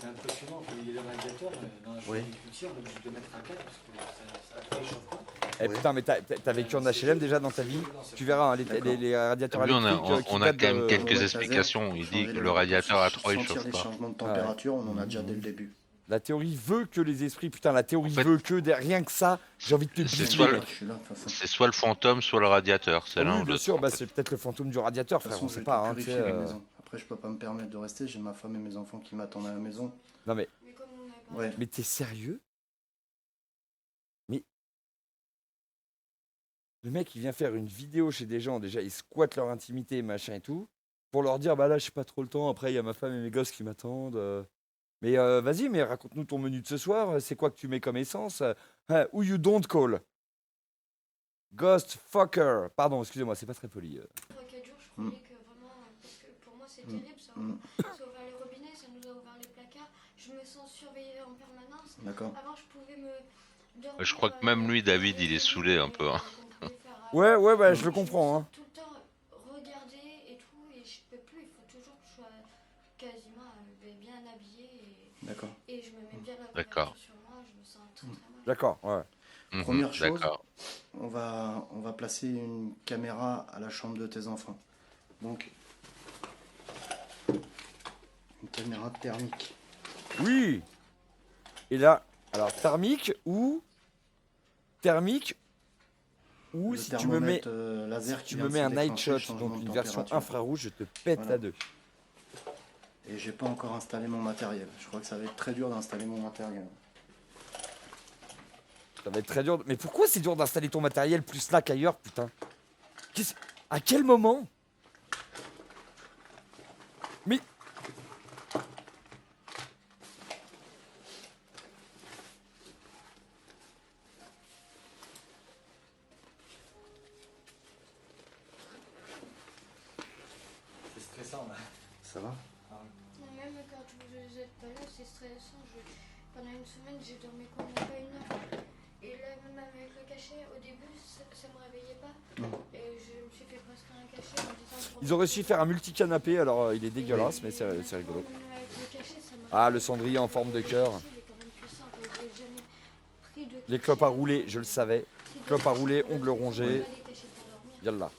C'est impressionnant, il y a le radiateur dans la chambre Oui. du petit, on est obligé de le mettre à 4 parce que ça réchauffe pas. Eh putain, mais t'as vécu en HLM déjà dans ta vie? Tu verras, hein, les radiateurs Lui, électriques qui on a datent quand même de- quelques explications. Il dit que le radiateur à 3 il Sentir chauffe les pas. changements de température, on en a déjà dès le début. La théorie veut que les esprits... Putain, la théorie En fait, veut que... Rien que ça, j'ai envie de te C'est buter, soit, mec. c'est soit le fantôme, soit le radiateur. C'est l'un Oui, ou bien l'autre. sûr, bah, c'est peut-être le fantôme du radiateur, De toute frère, façon, on je sait vais pas. tout Hein, tu purifier sais, la maison. Après, je peux pas me permettre de rester, j'ai ma femme et mes enfants qui m'attendent à la maison. Non mais... Ouais. Mais t'es sérieux? Mais... Le mec, il vient faire une vidéo chez des gens, déjà, il squatte leur intimité, machin et tout, pour leur dire, bah là, j'ai pas trop le temps, après, il y a ma femme et mes gosses qui m'attendent. Mais vas-y, mais raconte-nous ton menu de ce soir, c'est quoi que tu mets comme essence? Who you don't call? Ghost fucker. Pardon, excusez-moi, c'est pas très poli. 3-4 jours, je croyais que vraiment, parce que pour moi c'est terrible, ça a ouvert les robinets, ça nous a ouvert les placards, je me sens surveillée en permanence. D'accord. Avant je pouvais me dormir, Je crois que même lui, David, il est saoulé un peu. Hein. Ouais, bah, je le comprends. Hein. tout le temps regarder et tout, et je peux plus, il faut toujours que je sois quasiment bien habillée D'accord. et je me mets bien la D'accord. couverture sur moi, je me sens très très mal. D'accord, ouais. Première chose, D'accord. on va placer une caméra à la chambre de tes enfants. Donc, une caméra thermique. Oui. Et là, alors thermique ou Le si tu me mets, thermomètre, laser si qui tu vient me de mets se un night déclencher, shot, changement donc de une version température. infrarouge, je te pète Voilà. la deux. Et j'ai pas encore installé mon matériel. Je crois que ça va être très dur d'installer mon matériel. Ça va être très dur. Mais pourquoi c'est dur d'installer ton matériel plus là qu'ailleurs, putain? À quel moment? Mais... C'est stressant là. Ça va? Même quand vous êtes pas là, c'est stressant. Pendant une semaine, j'ai dormi quoi, même pas une heure. Et là, même avec le cachet, au début, ça me réveillait pas. Et je me suis fait presque un cachet en disant... Ils ont réussi à faire un multi-canapé, alors il est dégueulasse, mais c'est rigolo. Ah, le cendrier en forme de cœur. Les clopes à rouler, je le savais. Clopes à rouler, ongles rongés. Yallah.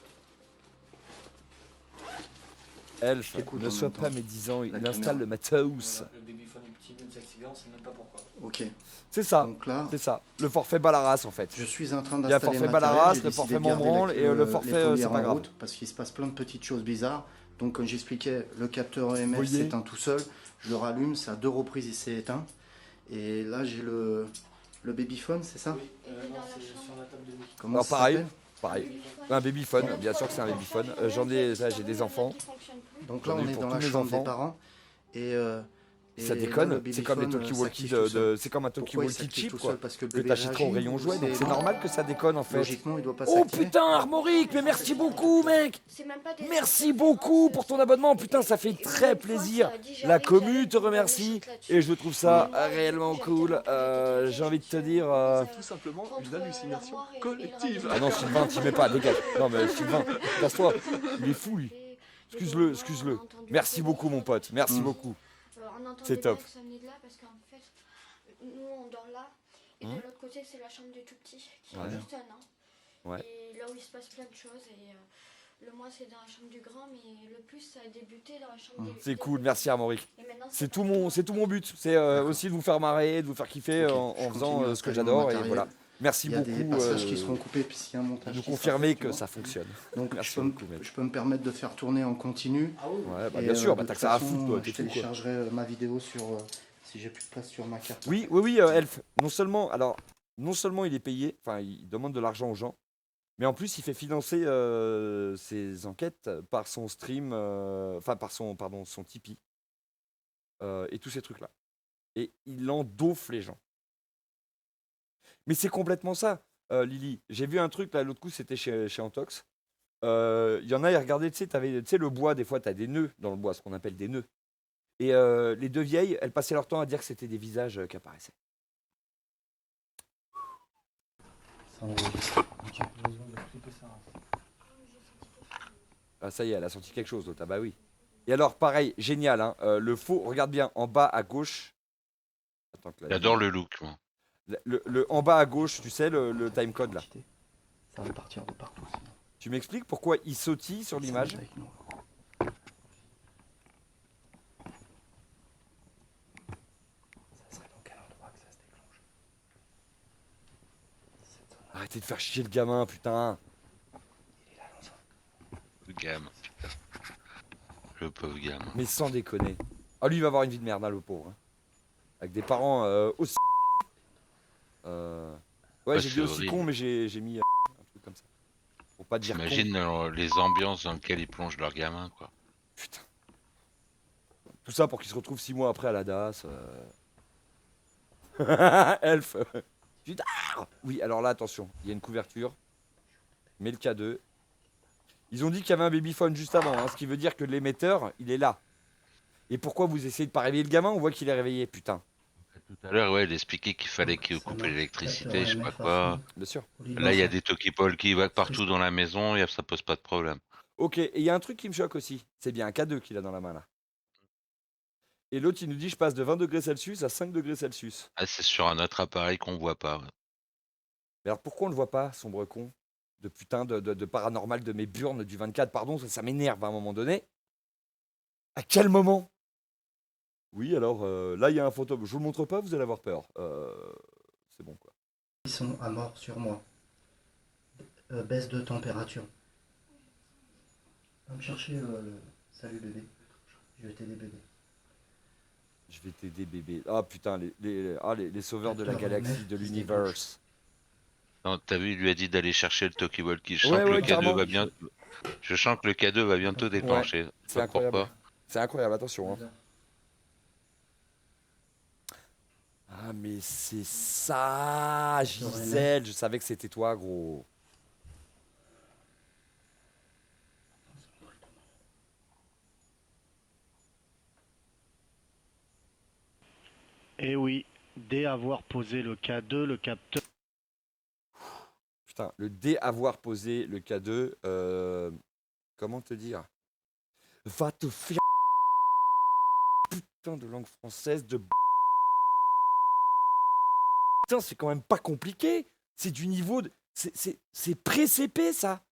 Elf, ne sois pas médisant, il installe le matos. Le babyphone est petit, mais de s'activer, on sait même pas pourquoi. Ok. C'est ça. Donc là, c'est ça. Le forfait Balaras en fait. je suis en train Il y a d'installer forfait le matériel. Balaras, J'ai le décidé forfait de garder Montbranle et le forfait les c'est paulières pas en grave. route parce qu'il se passe plein de petites choses bizarres. Donc comme j'expliquais, le capteur EMF Voyez. s'éteint tout seul. Je le rallume, c'est à 2 reprises il s'est éteint. Et là j'ai le babyphone, c'est ça? Oui, non, c'est sur la table de nuit. Comment Alors ça pareil, s'appelle? pareil. Un babyphone, bien sûr que c'est un babyphone. J'en ai, ça, j'ai des enfants. Donc là J'en ai on est pour dans tous la mes chambre enfants. des parents. Ça Et là, déconne, le c'est comme les babyphone talkie-walkie s'active, c'est comme un pourquoi il talkie-walkie s'active cheap tout quoi. seul? Parce que le Que bébé t'achèteras au réagit, rayon jouet, ou donc c'est normal que ça déconne en fait. Logiquement il doit pas Oh s'activer. putain Armorique, mais merci beaucoup mec. Merci beaucoup pour ton abonnement, putain ça fait très plaisir. La commu te remercie et je trouve ça réellement cool. J'ai envie de te dire... Tout simplement une hallucination collective. Ah non Sylvain, t'y mets pas, dégage. Non mais Sylvain, casse-toi. Il est fou lui. Excuse-le, excuse-le. Merci beaucoup mon pote, merci beaucoup. C'est top. Que ça venait de là parce qu'en fait, nous on dort là et de l'autre côté c'est la chambre du tout petit qui est juste un an. Et là où il se passe plein de choses et le mois c'est dans la chambre du grand mais le plus ça a débuté dans la chambre du C'est cool, merci Armorique. Et maintenant, C'est tout mon but. C'est aussi de vous faire marrer, de vous faire kiffer en faisant ce que j'adore et voilà. Merci Il y a des beaucoup passages qui seront coupés puis s'il y a un montage de qui sera confirmer fait, tu que vois. ça fonctionne. Donc Merci beaucoup mec. je peux me permettre de faire tourner en continu. Ah oui. Ouais, bah Et, bien sûr, de t'as que toute ça à façon, foutre toi, je t'es fou quoi. téléchargerai ma vidéo sur si j'ai plus de place sur ma carte. Oui, Elf. Non seulement il est payé, enfin il demande de l'argent aux gens, mais en plus il fait financer ses enquêtes par son stream, par son Tipeee et tous ces trucs là. Et il endauffe les gens. Mais c'est complètement ça, Lily. J'ai vu un truc là, l'autre coup c'était chez Antox. Il y en a, ils regardaient, tu sais, le bois, des fois, tu as des nœuds dans le bois, ce qu'on appelle des nœuds. Et les deux vieilles, elles passaient leur temps à dire que c'était des visages qui apparaissaient. Ça enregistre. Donc il y a besoin de flipper ça. Ah, ça y est, elle a senti quelque chose, l'autre. Ah bah oui. Et alors, pareil, génial, hein, le faux, regarde bien, en bas à gauche. Attends que là, J'adore le look, moi. En bas à gauche, tu sais, le timecode là. Ça va partir de partout. Sinon. Tu m'expliques pourquoi il sautille sur l'image? Ça serait dans quel endroit que ça se déclenche? Arrêtez de faire chier le gamin, putain. Le gamin, putain. Le pauvre gamin. Mais sans déconner. Ah, lui, il va avoir une vie de merde, hein, le pauvre. Hein. Avec des parents aussi. Ouais, j'ai dit aussi horrible. con, mais j'ai mis un truc comme ça. Pour pas dire con. J'imagine les ambiances dans lesquelles ils plongent leurs gamins, quoi. Putain. Tout ça pour qu'il se retrouve 6 mois après à la DAS. Elf. Putain. Oui, alors là, attention, il y a une couverture. Mets le K2. Ils ont dit qu'il y avait un babyphone juste avant, hein, ce qui veut dire que l'émetteur, il est là. Et pourquoi vous essayez de pas réveiller le gamin? On voit qu'il est réveillé, putain. Tout à l'heure, ouais, il expliquait qu'il fallait qu'il coupe l'électricité, je sais pas quoi. Bien sûr. Là, il y a des talkie-walkie partout dans la maison, et ça pose pas de problème. Ok, et il y a un truc qui me choque aussi. C'est bien un K2 qu'il a dans la main là. Et l'autre, il nous dit je passe de 20 degrés Celsius à 5 degrés Celsius. Ah, c'est sur un autre appareil qu'on voit pas. Ouais. Mais alors pourquoi on le voit pas, sombre con? De putain de paranormal de mes burnes du 24, pardon, ça m'énerve à un moment donné. À quel moment? Oui, alors là, il y a un photo. Je vous le montre pas, vous allez avoir peur. C'est bon, quoi. Ils sont à mort sur moi. Baisse de température. Va me chercher le... Salut bébé. Je vais t'aider bébé. Je vais t'aider, bébé. Ah putain, les sauveurs de la galaxie, de l'univers. Non, t'as vu, il lui a dit d'aller chercher le talkie-walkie. Je sens Ouais, que ouais, le K2 carrément. va bien. Je sens que le K2 va bientôt déclencher. Ouais, c'est Pas incroyable. pourquoi. C'est incroyable, attention. Hein. Ah mais c'est ça, Gisèle. Je savais que c'était toi, gros. Et oui, dès avoir posé le K2, le capteur... Putain, le dès avoir posé le K2, comment te dire? Va te faire putain de langue française de putain, c'est quand même pas compliqué. C'est du niveau de... C'est pré-CP, ça.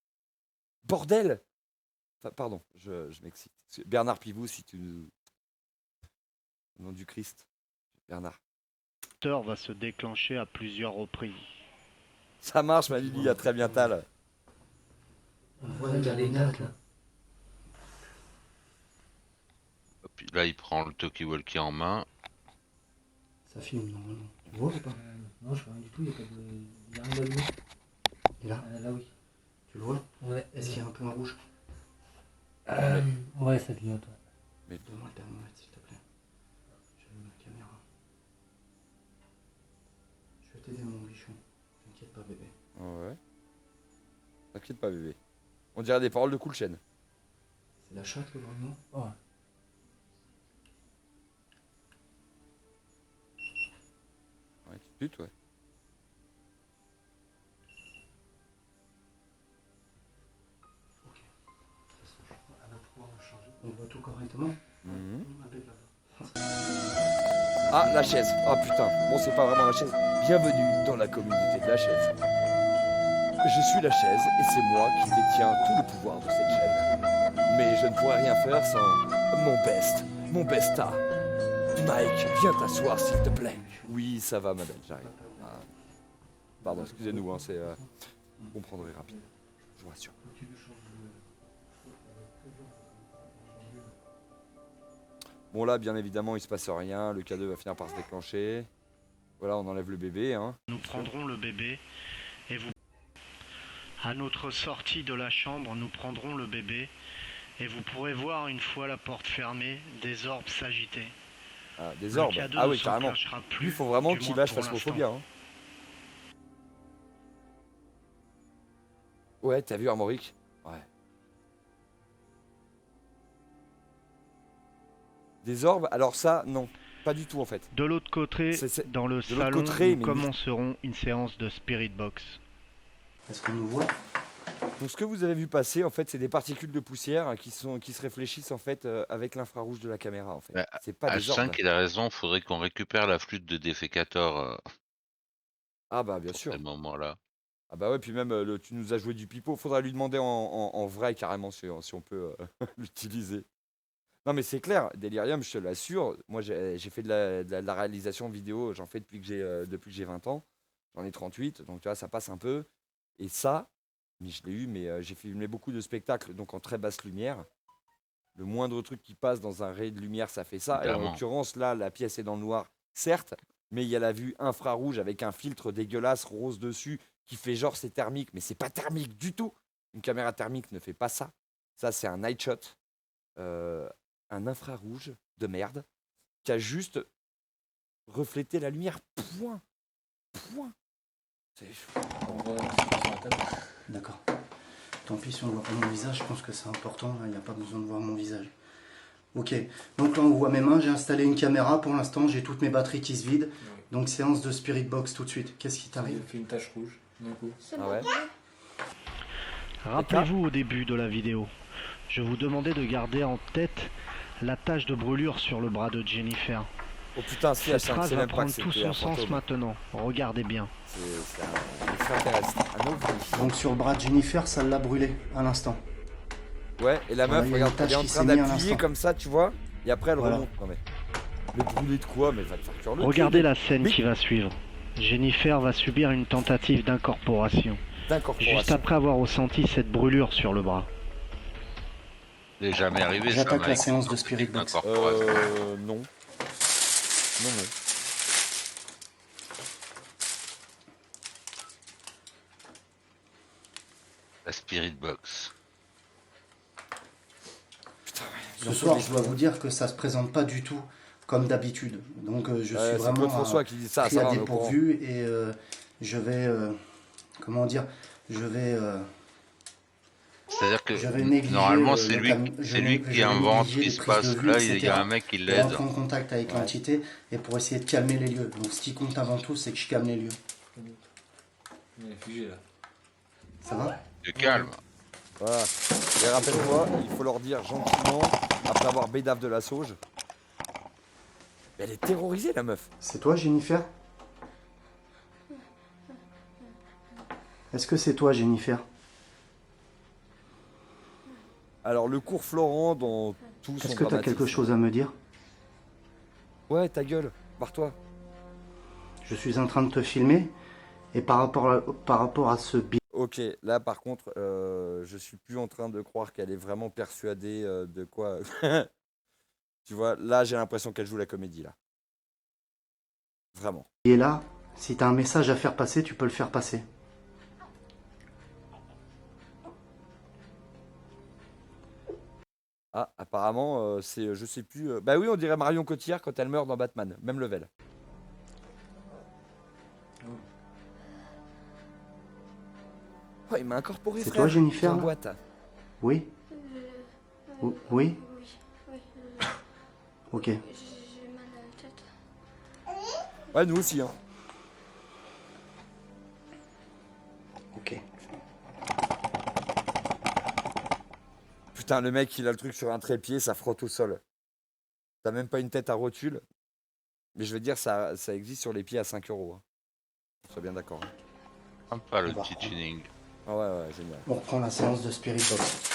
Bordel. Enfin, pardon, je m'excite. Bernard Pivot, si tu nous... Au nom du Christ. Bernard. Va se déclencher à plusieurs reprises. Ça marche, ma Lily, à très bientôt. On voit déjà les dates là. Puis là, il prend le talkie-walkie en main. Ça filme normalement. Tu vois ou pas? Non, je vois rien du tout, il n'y a pas de. Il y a rien d'allumé. Et là? Là, oui. Tu le vois? Ouais. Est-ce qu'il y a un peu en rouge? Ouais, ça clignote. Ouais. Mais donne-moi le thermomètre, s'il te plaît. J'allume la caméra. Je vais t'aider, mon bichon. T'inquiète pas, bébé. Ouais. T'inquiète pas, bébé. On dirait des paroles de Cool Chain. C'est la chatte, le grognement? Ouais. Ouais, tu te butes, ouais. On voit tout correctement? Ah, la chaise. Ah putain. Bon, c'est pas vraiment la chaise. Bienvenue dans la communauté de la chaise. Je suis la chaise et c'est moi qui détiens tout le pouvoir de cette chaîne. Mais je ne pourrais rien faire sans mon besta. Mike, viens t'asseoir s'il te plaît. Oui, ça va, ma belle, j'arrive. Ah. Pardon, excusez-nous, hein, c'est... vous comprendrez rapidement. Je vous rassure. Bon là, bien évidemment, il se passe rien. Le K2 va finir par se déclencher. Voilà, on enlève le bébé. Hein. Nous prendrons le bébé et vous... À notre sortie de la chambre, nous prendrons le bébé et vous pourrez voir, une fois la porte fermée, des orbes s'agiter. Ah, des orbes? Ah oui, carrément. Lui, il faut vraiment qu'il lâche Phasmophobia. Hein. Ouais, t'as vu Armorique? Ouais. Des orbes? Alors ça, non. Pas du tout en fait. De l'autre côté, dans le salon, nous commencerons une séance de Spirit Box. Est-ce qu'on nous voit? Donc ce que vous avez vu passer, en fait, c'est des particules de poussière qui se réfléchissent en fait avec l'infrarouge de la caméra. En fait. Bah, C'est pas des orbes. H5, il a raison, faudrait qu'on récupère la flûte de Defecator. Ah bah bien sûr. À ce moment-là. Ah bah ouais, puis même tu nous as joué du pipeau. Faudra lui demander en vrai carrément si on peut l'utiliser. Non mais c'est clair, Delirium, je te l'assure. Moi j'ai fait de la réalisation vidéo, j'en fais depuis que j'ai 20 ans. J'en ai 38, donc tu vois, ça passe un peu. Et ça, mais je l'ai eu, mais j'ai filmé beaucoup de spectacles, donc en très basse lumière. Le moindre truc qui passe dans un ray de lumière, ça fait ça. Et en l'occurrence, là, la pièce est dans le noir, certes, mais il y a la vue infrarouge avec un filtre dégueulasse rose dessus qui fait genre c'est thermique, mais c'est pas thermique du tout. Une caméra thermique ne fait pas ça. Ça, c'est un night shot, un infrarouge de merde qui a juste reflété la lumière. Point. D'accord. Tant pis si on ne voit pas mon visage, je pense que c'est important, il n'y a pas besoin de voir mon visage. Ok, donc là on voit mes mains, j'ai installé une caméra, pour l'instant j'ai toutes mes batteries qui se vident, donc séance de Spirit Box tout de suite. Qu'est-ce qui t'arrive? Il fait une tache rouge, d'un coup. Ah ouais. Rappelez-vous au début de la vidéo, je vous demandais de garder en tête la tache de brûlure sur le bras de Jennifer. Oh putain, si, cette phrase va prendre tout son sens maintenant. Regardez bien. C'est un extraterrestre, un ovni. Donc sur le bras de Jennifer, ça l'a brûlé à l'instant. Ouais, et la meuf, regarde, elle est en train d'appuyer comme ça, tu vois, et après elle remonte. Non mais brûler de quoi? Mais va te faire cuire le Regardez la scène qui va suivre. Jennifer va subir une tentative d'incorporation. Juste après avoir ressenti cette brûlure sur le bras. C'est jamais arrivé ça. J'attaque la séance de Spirit Box. Non. Non. La Spirit Box. Putain, Ce soir, je dois vous dire que ça se présente pas du tout comme d'habitude. Donc je suis vraiment François qui dit ça, pris à dépourvu et je vais c'est-à-dire que normalement c'est lui qui invente ce qui se passe là, il y a un mec qui l'aide. Entrer en contact avec l'entité et pour essayer de calmer les lieux. Donc ce qui compte avant tout, c'est que je calme les lieux. Il est figé là. Ça va? Tu calmes. Voilà. Et rappelle-toi, il faut leur dire gentiment, après avoir bédave de la sauge. Elle est terrorisée la meuf. C'est toi Jennifer? Est-ce que c'est toi Jennifer? Alors le cours Florent dans tout son Est-ce que t'as quelque chose à me dire? Ouais, ta gueule. Barre-toi. Je suis en train de te filmer et par rapport à ce biais. Ok, là par contre, je suis plus en train de croire qu'elle est vraiment persuadée de quoi. Tu vois, là j'ai l'impression qu'elle joue la comédie là. Vraiment. Et là, si tu as un message à faire passer, tu peux le faire passer. Ah, apparemment, c'est, je sais plus. Bah oui, on dirait Marion Cotillard quand elle meurt dans Batman, même level. Oh, il m'a incorporé, C'est frère. toi, Jennifer, dans la là boîte. Oui. Oui. Ok. J'ai mal à la tête. Ouais, nous aussi, hein. Ok. Putain, le mec, il a le truc sur un trépied, ça frotte au sol. T'as même pas une tête à rotule. Mais je veux dire, ça existe sur les pieds à 5 €. Hein. On soit bien d'accord. Hein. Sympa le petit tuning. Ah ouais, génial. On reprend la séance de Spirit Box.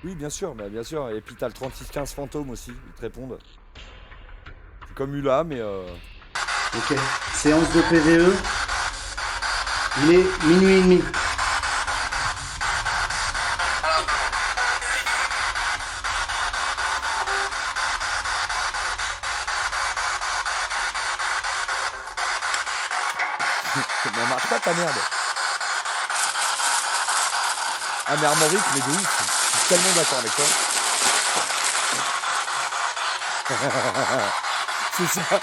Oui, bien sûr, bah, bien sûr. Et puis t'as le 3615 fantôme aussi, ils te répondent. C'est comme Ula, mais Ok. Séance de PVE. Il est 00h30. ça marche pas ta merde. Ah mais Armorique, mais de ouf. Je suis tellement d'accord avec toi. C'est ça.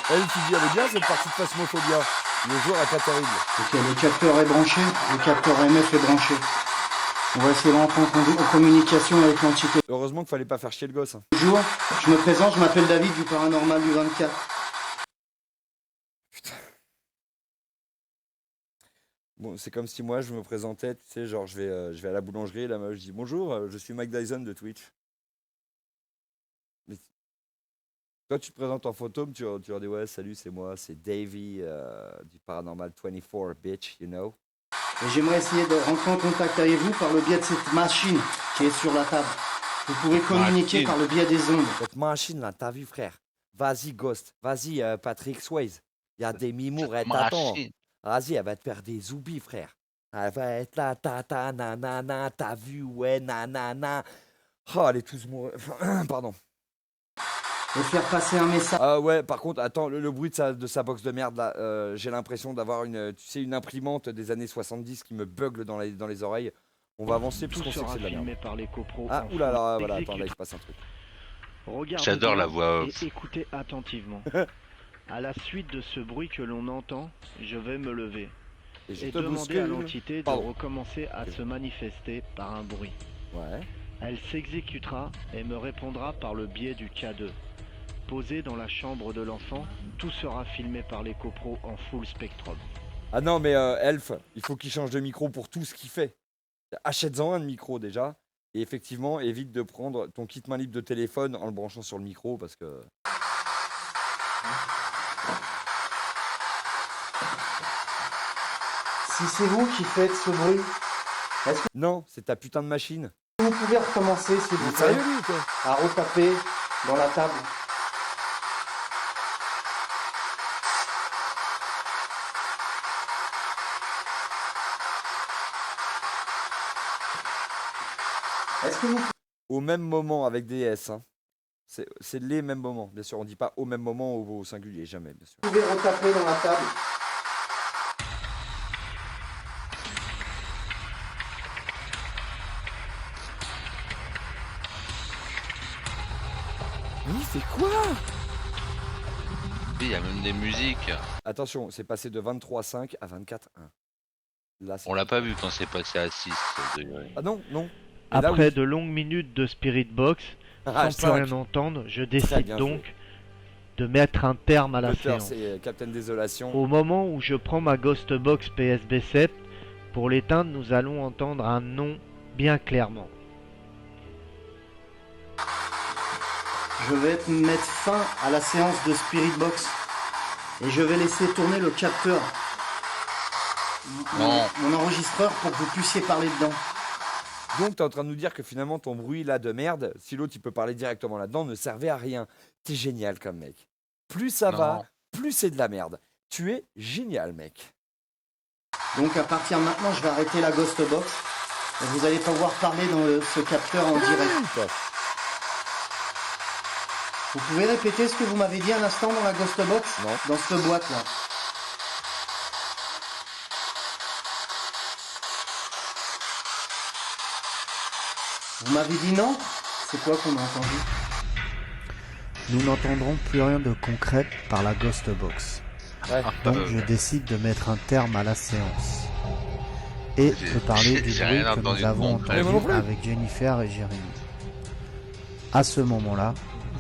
Elle qui dit, elle est bien cette partie de Phasmophobia. Le jour est pas terrible. Ok, le capteur est branché, le capteur MF est branché. On va essayer de rentrer en communication avec l'entité. Heureusement qu'il fallait pas faire chier le gosse. Hein. Bonjour, je me présente, je m'appelle David du Paranormal du 24. Putain. Bon, c'est comme si moi je me présentais, tu sais, genre je vais à la boulangerie, là je dis bonjour, je suis Mike Dyson de Twitch. Mais toi tu te présentes en fantôme, tu leur dis ouais salut c'est moi, c'est Davey du Paranormal 24 bitch, you know. Et j'aimerais essayer de rentrer en contact avec vous par le biais de cette machine qui est sur la table. Vous pouvez communiquer par le biais des ondes. Cette machine là, t'as vu frère? Vas-y Ghost, vas-y Patrick Swayze. Il y a des mimours, elle t'attend. Vas-y, elle va te faire des zoubis, frère. Elle va être là, ta nanana, t'as vu, ouais, nanana. Oh, elle est tous mourir. Pardon. Et faire passer un message. Ah ouais, par contre, attends, le bruit de sa box de merde, là, j'ai l'impression d'avoir une imprimante des années 70 qui me bugle dans les oreilles. On va avancer parce qu'on sait que c'est de la merde. Par les copros Ah, oulala, voilà, attends, là, il se passe un truc. J'adore la voix off. Et écoutez attentivement. À la suite de ce bruit que l'on entend, je vais me lever et demander à l'entité de recommencer à se manifester par un bruit. Ouais. Elle s'exécutera et me répondra par le biais du K2. Posé dans la chambre de l'enfant, tout sera filmé par les copros en full spectrum. Ah non, mais Elf, il faut qu'il change de micro pour tout ce qu'il fait. Achète-en un de micro déjà. Et effectivement, évite de prendre ton kit main libre de téléphone en le branchant sur le micro parce que... Si c'est vous qui faites ce bruit, est-ce que... Non, c'est ta putain de machine. Vous pouvez recommencer, s'il vous plaît, à retaper dans la table. Est-ce que vous... Au même moment avec des S. Hein. C'est les mêmes moments. Bien sûr, on dit pas au même moment au singulier, jamais, bien sûr. Vous pouvez retaper dans la table. Oui, c'est quoi? Il y a même des musiques. Attention, c'est passé de 23,5 à 24,1. Là, on l'a pas vu quand c'est passé à 6 degrés. Ah non, non. Après de longues minutes de Spirit Box, sans plus rien entendre, je décide donc de mettre un terme à la séance. C'est Captain Désolation. Au moment où je prends ma Ghost Box PSB7, pour l'éteindre, nous allons entendre un nom bien clairement. Je vais mettre fin à la séance de Spirit Box et je vais laisser tourner le capteur mon enregistreur pour que vous puissiez parler dedans. Donc, tu es en train de nous dire que finalement, ton bruit là de merde, si l'autre il peut parler directement là-dedans, ne servait à rien. T'es génial comme mec. Plus ça va, plus c'est de la merde. Tu es génial, mec. Donc à partir de maintenant, je vais arrêter la Ghost Box. Et vous allez pouvoir parler dans ce capteur en direct. Vous pouvez répéter ce que vous m'avez dit à l'instant dans la Ghost Box? Non. Dans cette boîte là. Vous m'avez dit non? C'est quoi qu'on a entendu? Nous n'entendrons plus rien de concret par la Ghost Box. Ouais. Donc je décide de mettre un terme à la séance. Et de parler du bruit que nous avons entendu avec Jennifer et Jérémy. À ce moment-là,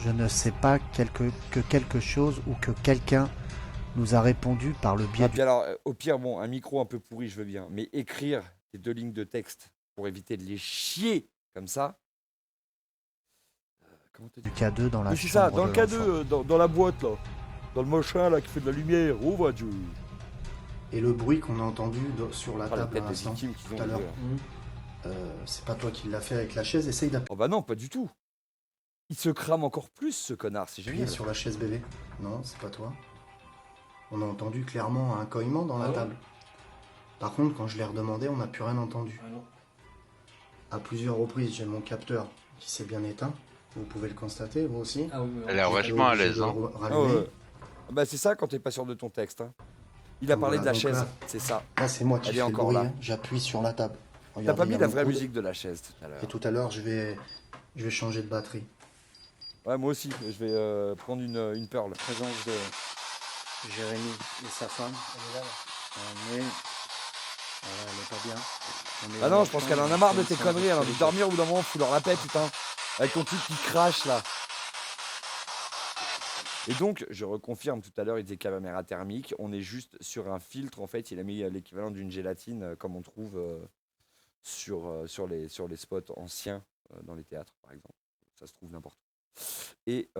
je ne sais pas que quelque chose ou que quelqu'un nous a répondu par le biais Puis alors, au pire, bon, un micro un peu pourri, je veux bien. Mais écrire les 2 lignes de texte pour éviter de les chier comme ça. Comment te du K2 dans la Oui, c'est chambre ça, dans le de l'enfant. K2, dans la boîte là. Dans le machin là qui fait de la lumière. Oh, va Dieu. Et le bruit qu'on a entendu sur la Ah, la table tête à de l'instant, victime qu'ils ont tout à l'heure. joué, C'est pas toi qui l'as fait avec la chaise, essaye d'appuyer Oh bah non, pas du tout. Il se crame encore plus, ce connard, c'est génial. sur la chaise bébé. Non, c'est pas toi. On a entendu clairement un coïnement dans la table. Par contre, quand je l'ai redemandé, on n'a plus rien entendu. À plusieurs reprises, j'ai mon capteur qui s'est bien éteint. Vous pouvez le constater, vous aussi. Elle a l'air vachement à l'aise. Hein. Bah c'est ça quand t'es pas sûr de ton texte. Hein. Il a parlé de la donc chaise, là- c'est ça. Là, c'est moi qui Elle fais est le encore bruit. là. Hein. J'appuie sur la table. T'as Regardez, pas il y mis a la mon vraie coude. musique de la chaise tout à l'heure. Et tout à l'heure, je vais changer de batterie. Ouais, moi aussi, je vais prendre une Pearl. Présence de Jérémy et sa femme. Elle est là. On est... Voilà, elle est pas bien. On est Ah dans non, la je pense chambre, qu'elle en a on marre fait de une tes séance conneries, elle a envie de spirituelle. dormir au bout d'un moment, fous leur la paix, putain. Avec ton truc qui crache là. Et donc, je reconfirme tout à l'heure, il disait caméra thermique. On est juste sur un filtre, en fait. Il a mis l'équivalent d'une gélatine, comme on trouve sur les spots anciens dans les théâtres, par exemple. Ça se trouve n'importe où. Et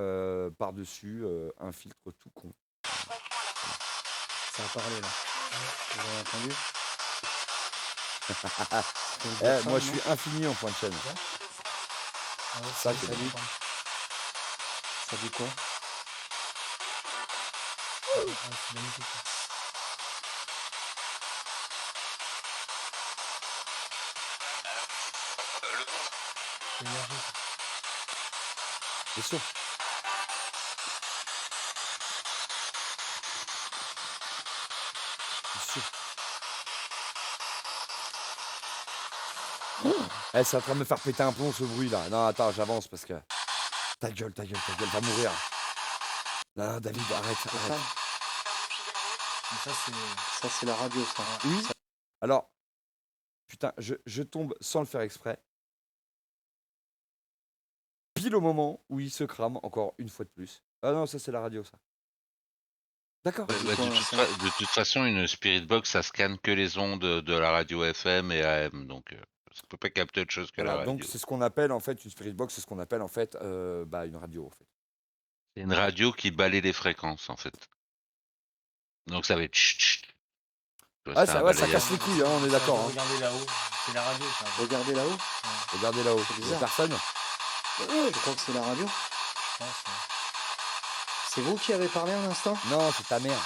par-dessus, un filtre tout con. Ça a parlé là. Vous avez entendu? Moi, je suis infini en point de chaîne. Ça, c'est dit. Ça dit quoi? Bien sûr. C'est en train de me faire péter un plomb ce bruit là. Non, attends, j'avance parce que. Ta gueule, va mourir. Non, David, arrête. Ça, c'est la radio, ça. Oui. Alors, putain, je tombe sans le faire exprès. Pile au moment où il se crame, encore une fois de plus. Ah non, ça c'est la radio, ça. D'accord. De toute façon, une Spirit Box, ça scanne que les ondes de la radio FM et AM, donc ça peut pas capter autre chose que la radio. Donc c'est ce qu'on appelle en fait une Spirit Box, c'est ce qu'on appelle en fait une radio en fait. C'est une radio qui balaye les fréquences en fait. Donc ça va être Ah ça casse les couilles, hein, on est d'accord. Hein. Regardez là-haut, c'est la radio ça. Regardez là-haut. Regardez là-haut, il y a personne. Je crois que c'est la radio. C'est vous qui avez parlé un instant? Non, c'est ta mère.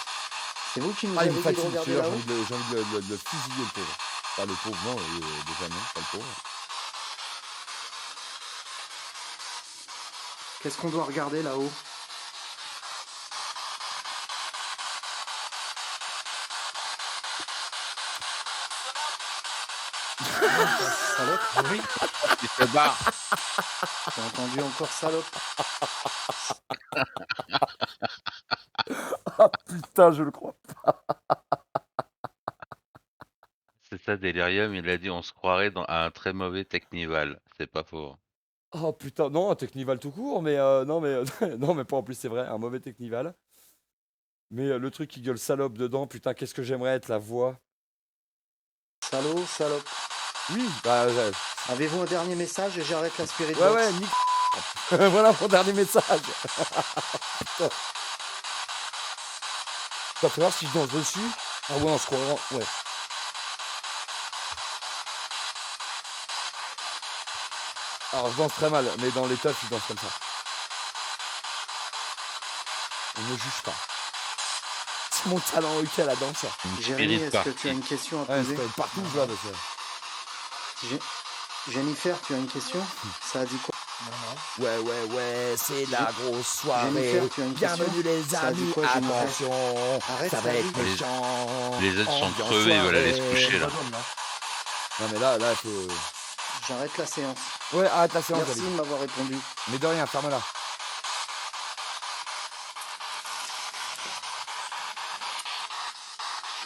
C'est vous qui nous il avez me dit fatigue, de regarder j'ai là-haut? envie de le fusiller le pauvre. Pas le pauvre, non, déjà non, pas le pauvre. Qu'est-ce qu'on doit regarder là-haut? Salope? Oui. Il se barre. J'ai entendu encore salope. Ah putain, je le crois pas. C'est ça, Delirium, il a dit on se croirait à un très mauvais Technival. C'est pas faux. Oh putain, non, un Technival tout court, mais non, mais non, mais pas en plus, c'est vrai, un mauvais Technival. Mais le truc qui gueule salope dedans, putain, qu'est-ce que j'aimerais être la voix. Salaud, salope. Oui, bah. Avez-vous un dernier message et j'arrête la Spirit Ouais, Box? ouais, nique. Voilà mon dernier message. Putain. Putain, faut voir si je danse dessus. Ah ouais, on se croirait. Ouais. Alors je danse très mal, mais dans les teufs, je danse comme ça. On ne juge pas. C'est mon talent ok la danse. Jérémy, est-ce que tu as une question à poser? Partout je vois. Jennifer, tu as une question? Ça a dit quoi? Ouais, c'est la grosse soirée. Jennifer, tu as une Bienvenue les Ça a dit amis, quoi, Jennifer? attention. Arrête, ça va Farid. être méchant. Les autres sont Ambiance crevés, ils veulent aller se soirée. coucher là. Non mais là, il faut... J'arrête la séance. Ouais, arrête la séance. Merci de David. m'avoir répondu. Mais de rien, ferme-la.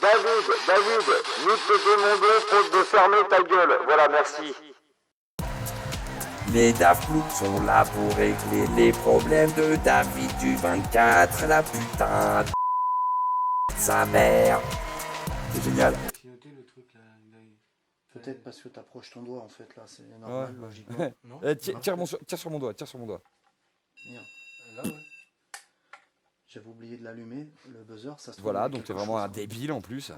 David, nous te demandons faute de fermer ta gueule. Voilà, merci. Les Daft Punk sont là pour régler les problèmes de David du 24, la putain de sa mère. C'est génial. Peut-être parce que tu approches ton doigt en fait là, c'est normal, logiquement. Ouais. Non Tire sur mon doigt, Merde. Là, ouais. J'avais oublié de l'allumer, le buzzer, ça se trouve, Voilà, il y a donc t'es quelque vraiment chose. un débile en plus.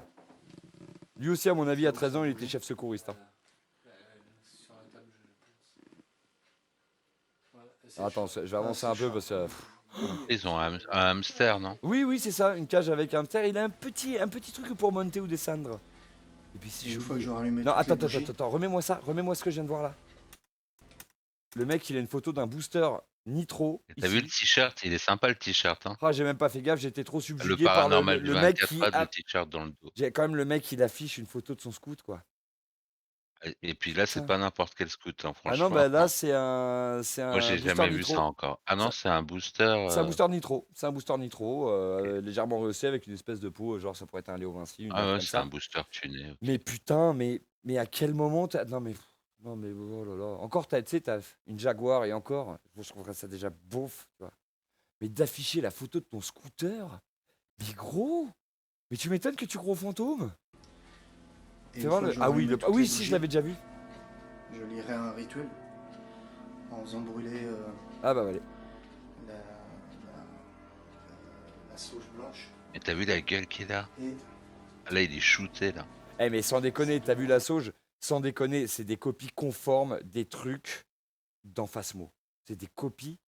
Lui aussi, à mon avis, à 13 ans, il était chef secouriste. Hein. Sur la table, Alors, attends, je vais avancer un peu parce que... Ils ont un hamster, non? Oui, c'est ça, une cage avec un hamster. Il a un petit truc pour monter ou descendre. Et puis si Une je... fois que j'aurai allumé Non, toutes les attends, bougies. remets-moi ça, remets-moi ce que je viens de voir là. Le mec, il a une photo d'un booster nitro. T'as vu le t-shirt? Il est sympa le t-shirt. Hein. Ah, j'ai même pas fait gaffe, j'étais trop Le subjugué par paranormal du le mec 24 qui... a le t-shirt dans le dos. J'ai quand même le mec, il affiche une photo de son scout, quoi. Et puis là, c'est pas n'importe quel scout, hein, Ah franchement. non, bah là, c'est un Moi, j'ai booster jamais vu nitro. ça encore. Ah non, c'est un booster. C'est un booster nitro. C'est un booster nitro, légèrement rehaussé avec une espèce de peau, genre ça pourrait être un Léo Vinci, une Ah merde ouais, comme c'est ça. un booster tuné. Ok. Mais putain, mais à quel moment non mais oh là là. Encore tu sais, t'as une Jaguar et encore, je trouverais ça déjà beauf, tu vois. Mais d'afficher la photo de ton scooter, mais gros, mais tu m'étonnes que tu crois aux fantômes. Et Fais une voir fois le... que Ah j'aurai oui, allumé toutes oui, les si je bougies, l'avais déjà vu. Je lirai un rituel en faisant brûler Ah bah allez. la sauge blanche. Et t'as vu la gueule qu'il a? Et Là, il est shooté, là. Eh mais sans déconner, t'as vu la sauge? Sans déconner, c'est des copies conformes des trucs dans Phasmo. C'est des copies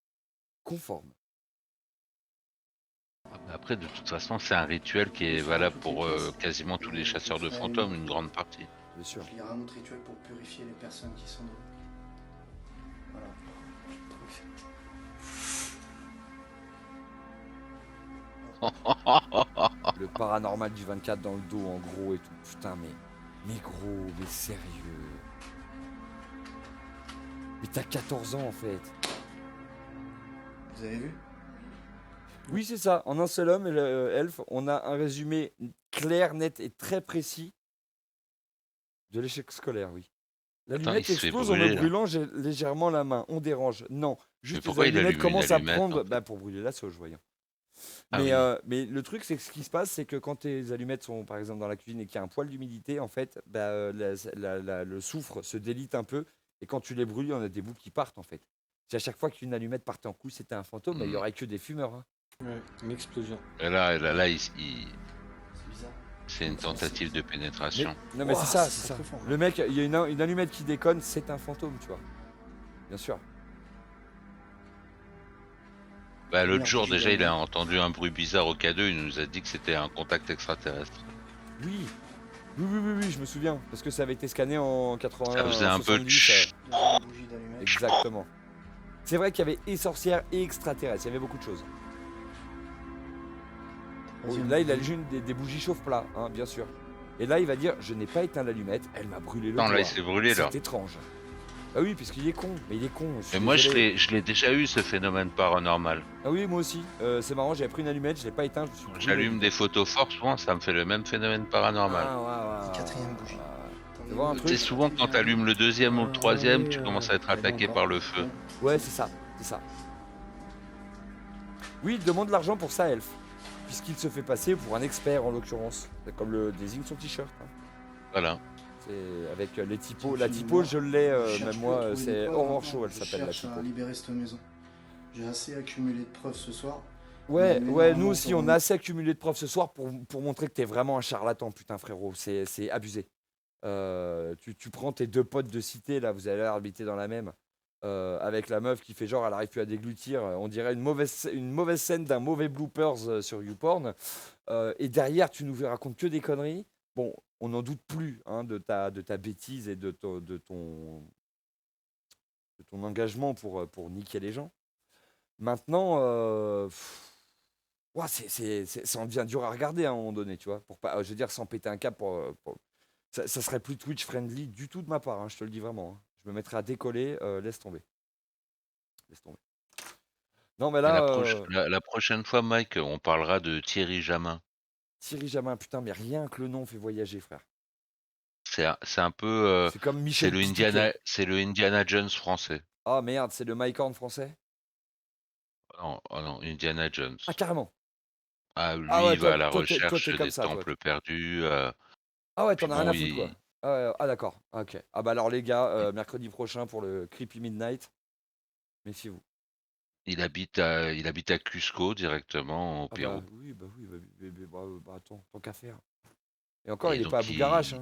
conformes. Après, de toute façon, c'est un rituel qui est valable pour quasiment tous les chasseurs de fantômes, une grande partie. Bien sûr. il y aura un autre rituel pour purifier les personnes qui sont dedans. Voilà. Le paranormal du 24 dans le dos en gros et tout. Putain mais gros, mais sérieux. Mais t'as 14 ans en fait. Vous avez vu? Oui c'est ça, en un seul homme, Elf, on a un résumé clair, net et très précis de l'échec scolaire, oui. L'allumette il se fait explose en brûler, me là. brûlant légèrement la main. On dérange. Non, juste les pourquoi il allumettes allume une commencent à allumette, prendre... en fait Bah, pour brûler la sauge, voyons. Ah Mais, oui. mais le truc, c'est que ce qui se passe, c'est que quand tes allumettes sont, par exemple, dans la cuisine et qu'il y a un poil d'humidité, en fait, bah, le soufre se délite un peu. Et quand tu les brûles, on a des bouts qui partent, en fait. Si à chaque fois qu'une allumette partait en couille, c'était un fantôme, bah, il n'y aurait que des fumeurs. Hein. Ouais, une explosion. Et là, C'est bizarre. c'est une tentative de pénétration. Non, mais Ouah, c'est ça, c'est c'est ça. très fort. Le mec, il y a une allumette qui déconne, c'est un fantôme, tu vois. Bien sûr. Bah, l'autre Merde, jour, je déjà, gagne. il a entendu un bruit bizarre au K2, il nous a dit que c'était un contact extraterrestre. Oui. Oui, je me souviens. Parce que ça avait été scanné en 80. Ça faisait un peu 70, tch. Une bougie d'allumette. Exactement. C'est vrai qu'il y avait et sorcières et extraterrestres, il y avait beaucoup de choses. Bon, Troisième là, il bougie. allume des bougies chauffe-plat, hein, bien sûr. Et là, il va dire, je n'ai pas éteint l'allumette, elle m'a brûlé le Non, doigt. là, il s'est brûlé, là. C'est étrange. Ah oui, puisqu'il est con, mais il est con. Mais moi, je l'ai déjà eu, ce phénomène paranormal. Ah oui, moi aussi. C'est marrant, j'avais pris une allumette, je l'ai pas éteint, je me suis brûlé. J'allume des photos fortes, souvent, ça me fait le même phénomène paranormal. Ah, ouais. Quatrième bougie. Tu vois un C'est truc? souvent quand tu allumes le deuxième ou le troisième, tu commences à être attaqué par le feu. Ouais, c'est ça, c'est ça. Oui, il demande de l'argent pour sa elfe, puisqu'il se fait passer pour un expert en l'occurrence, comme le désigne son t-shirt. Hein. Voilà. C'est avec les typos. La typo, je l'ai, même moi, c'est Horror Show, elle s'appelle la Je typo. cherche à libérer cette maison. J'ai assez accumulé de preuves ce soir. Ouais, Mais ouais, nous normalement, aussi, pour on a assez accumulé de preuves ce soir pour montrer que t'es vraiment un charlatan, putain, frérot. C'est abusé. Tu prends tes deux potes de cité, là, vous avez l'air d'habiter dans la même. avec la meuf qui fait genre elle arrive plus à déglutir, on dirait une mauvaise scène d'un mauvais bloopers sur YouPorn. Et derrière, tu nous racontes que des conneries. Bon, on n'en doute plus de ta bêtise et de ton engagement pour niquer les gens. Maintenant, ça en devient dur à regarder à un moment donné, tu vois. Pour pas, je veux dire, sans péter un cap, ça serait plus Twitch friendly du tout de ma part, je te le dis vraiment. Je me mettrais à décoller, laisse tomber. Non, mais là. La prochaine fois, Mike, on parlera de Thierry Jamin. Thierry Jamin, putain, mais rien que le nom fait voyager, frère. C'est un peu. C'est comme Michel c'est le Indiana Jones français. Ah merde, c'est le Mike Horn français? Oh non, Indiana Jones. Ah, carrément. Ah, lui, Ah ouais, il va à la toi, recherche t'es comme des ça, toi. temples perdus. Ah ouais, t'en puis as rien bon, à foutre, quoi. Ah d'accord, ok. Ah bah alors les gars, mercredi prochain pour le Creepy Midnight, méfiez-vous. il habite à Cusco directement au Ah Pérou. bah attends, tant qu'à faire. Et encore, Et il est pas à donc, Bougarache,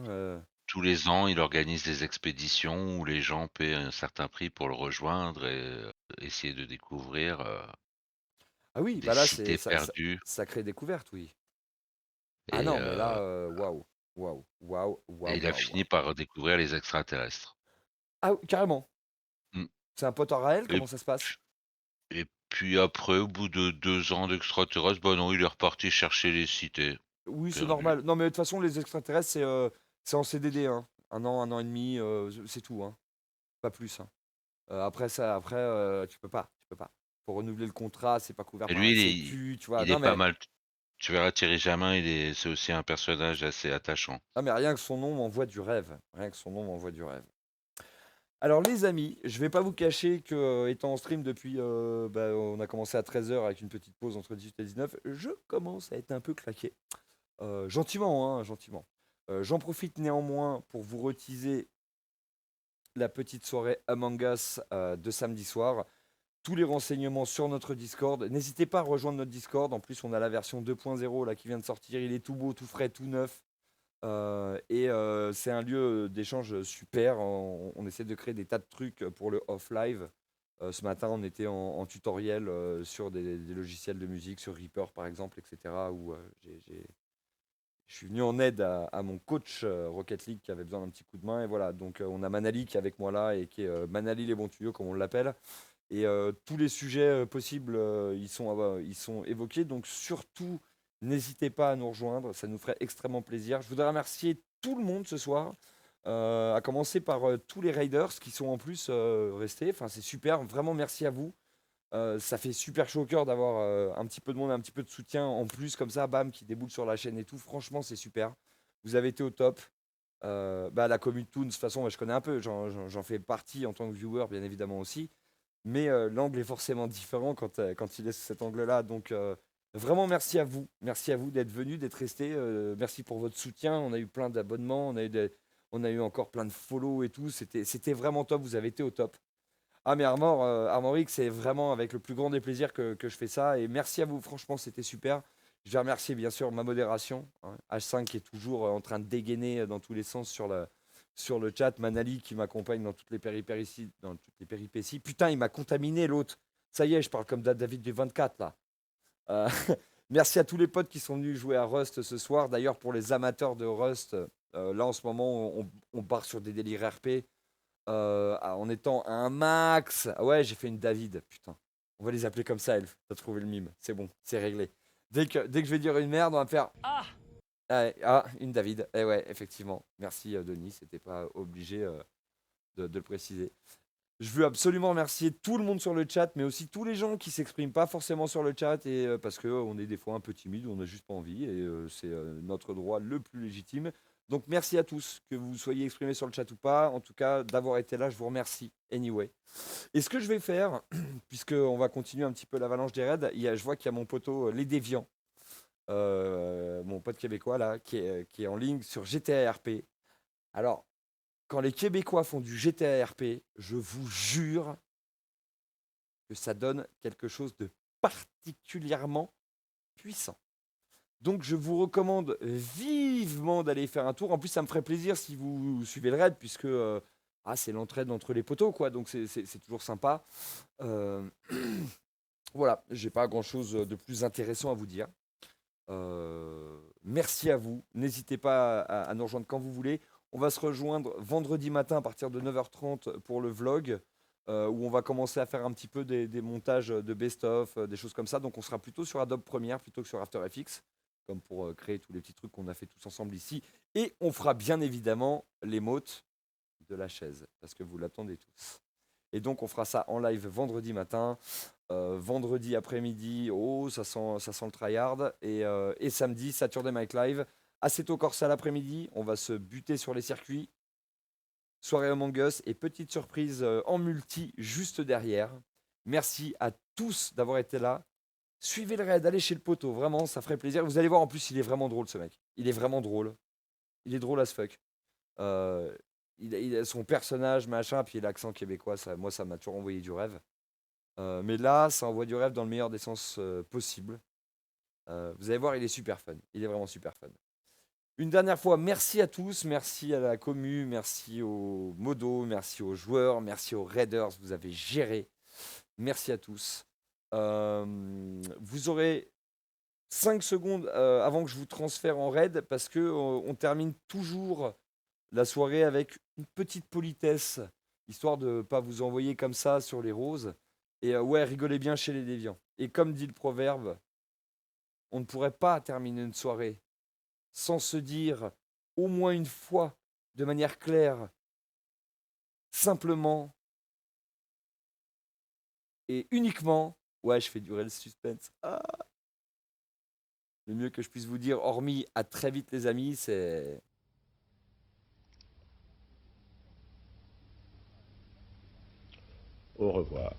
tous les ans, il organise des expéditions où les gens paient un certain prix pour le rejoindre et essayer de découvrir Ah oui, des bah là, cités perdues. sacrée découverte, oui. Ah non, mais là, waouh. Et il a fini par découvrir les extraterrestres. Ah, carrément. Mm. C'est un pote en Raël, Et comment ça se passe? Et puis après, au bout de 2 ans d'extraterrestres, bah non, il est reparti chercher les cités Oui, c'est perdues. normal. Non, mais de toute façon, les extraterrestres, c'est en CDD, hein. Un an et demi, c'est tout, hein. Pas plus, hein. Après ça, tu peux pas. Faut renouveler le contrat, c'est pas couvert Et par lui, la sécu, tu vois. il est pas mal. Tu verras Thierry Jamin, c'est aussi un personnage assez attachant. Ah, mais rien que son nom m'envoie du rêve. Alors les amis, je vais pas vous cacher que étant en stream depuis, on a commencé à 13h avec une petite pause entre 18 et 19, je commence à être un peu claqué. Gentiment. J'en profite néanmoins pour vous reteaser la petite soirée Among Us de samedi soir. Tous les renseignements sur notre Discord. N'hésitez pas à rejoindre notre Discord. En plus, on a la version 2.0 là qui vient de sortir. Il est tout beau, tout frais, tout neuf. C'est un lieu d'échange super. On essaie de créer des tas de trucs pour le off-live. Ce matin, on était en tutoriel sur des logiciels de musique, sur Reaper par exemple, etc. Où je suis venu en aide à mon coach Rocket League qui avait besoin d'un petit coup de main. Et voilà, donc on a Manali qui est avec moi là et qui est Manali les bons tuyaux, comme on l'appelle. Et tous les sujets possibles, ils sont évoqués. Donc surtout, n'hésitez pas à nous rejoindre, ça nous ferait extrêmement plaisir. Je voudrais remercier tout le monde ce soir, à commencer par tous les Raiders qui sont en plus restés. Enfin, c'est super, vraiment merci à vous. Ça fait super chaud au cœur d'avoir un petit peu de monde, un petit peu de soutien en plus comme ça, bam, qui déboule sur la chaîne et tout. Franchement, c'est super. Vous avez été au top. La commune Toons, de toute façon, je connais un peu, j'en fais partie en tant que viewer, bien évidemment aussi. Mais l'angle est forcément différent quand il est sous cet angle-là. Donc, vraiment, merci à vous. Merci à vous d'être venus, d'être restés. Merci pour votre soutien. On a eu plein d'abonnements, on a eu encore plein de follow et tout. C'était vraiment top. Vous avez été au top. Ah, mais Armorique, c'est vraiment avec le plus grand des plaisirs que je fais ça. Et merci à vous. Franchement, c'était super. Je vais remercier bien sûr ma modération, hein, H5 qui est toujours en train de dégainer dans tous les sens sur le chat, Manali qui m'accompagne dans toutes les péripéties. Putain, il m'a contaminé l'autre. Ça y est, je parle comme David du 24 là. Merci à tous les potes qui sont venus jouer à Rust ce soir. D'ailleurs, pour les amateurs de Rust, là en ce moment, on part sur des délires RP. En étant un max. Ah ouais, j'ai fait une David. Putain, on va les appeler comme ça, Elf. T'as trouvé le mime. C'est bon, c'est réglé. Dès que je vais dire une merde, on va faire. Une David. Eh ouais, effectivement. Merci Denis, c'était pas obligé de le préciser. Je veux absolument remercier tout le monde sur le chat, mais aussi tous les gens qui s'expriment pas forcément sur le chat et parce qu'on est des fois un peu timide, on n'a juste pas envie et c'est notre droit le plus légitime. Donc merci à tous, que vous soyez exprimés sur le chat ou pas. En tout cas, d'avoir été là, je vous remercie. Anyway. Et ce que je vais faire, puisqu'on va continuer un petit peu l'avalanche des raids, je vois qu'il y a mon poteau Les Déviants, mon pote québécois là, qui est en ligne sur GTA RP. Alors, quand les Québécois font du GTA RP, je vous jure que ça donne quelque chose de particulièrement puissant. Donc je vous recommande vivement d'aller faire un tour. En plus, ça me ferait plaisir si vous suivez le raid, puisque c'est l'entraide entre les poteaux, quoi. Donc c'est toujours sympa. Voilà, j'ai pas grand-chose de plus intéressant à vous dire. Merci à vous. N'hésitez pas à nous rejoindre quand vous voulez. On va se rejoindre vendredi matin à partir de 9h30 pour le vlog, où on va commencer à faire un petit peu des montages de best-of, des choses comme ça. Donc on sera plutôt sur Adobe Premiere plutôt que sur After Effects, comme pour créer tous les petits trucs qu'on a fait tous ensemble ici. Et on fera bien évidemment l'émote de la chaise, parce que vous l'attendez tous. Et donc on fera ça en live vendredi matin, vendredi après-midi, ça sent le tryhard, et samedi, Saturday Night Live, Assetto Corsa l'après-midi, on va se buter sur les circuits, soirée Among Us, et petite surprise en multi juste derrière. Merci à tous d'avoir été là. Suivez le raid, allez chez le poteau, vraiment, ça ferait plaisir. Vous allez voir, en plus, il est vraiment drôle, ce mec. Il est vraiment drôle. Il est drôle as fuck. Il a son personnage, machin, puis l'accent québécois, moi, ça m'a toujours envoyé du rêve. Mais là, ça envoie du rêve dans le meilleur des sens possible. Vous allez voir, il est super fun. Il est vraiment super fun. Une dernière fois, merci à tous. Merci à la commu, merci aux modos, merci aux joueurs, merci aux raiders. Vous avez géré. Merci à tous. Vous aurez 5 secondes avant que je vous transfère en raid, parce qu'on termine toujours la soirée avec une petite politesse, histoire de ne pas vous envoyer comme ça sur les roses. Et rigolez bien chez les déviants. Et comme dit le proverbe, on ne pourrait pas terminer une soirée sans se dire au moins une fois, de manière claire, simplement et uniquement, je fais durer le suspense. Le mieux que je puisse vous dire, hormis à très vite les amis, c'est... Au revoir.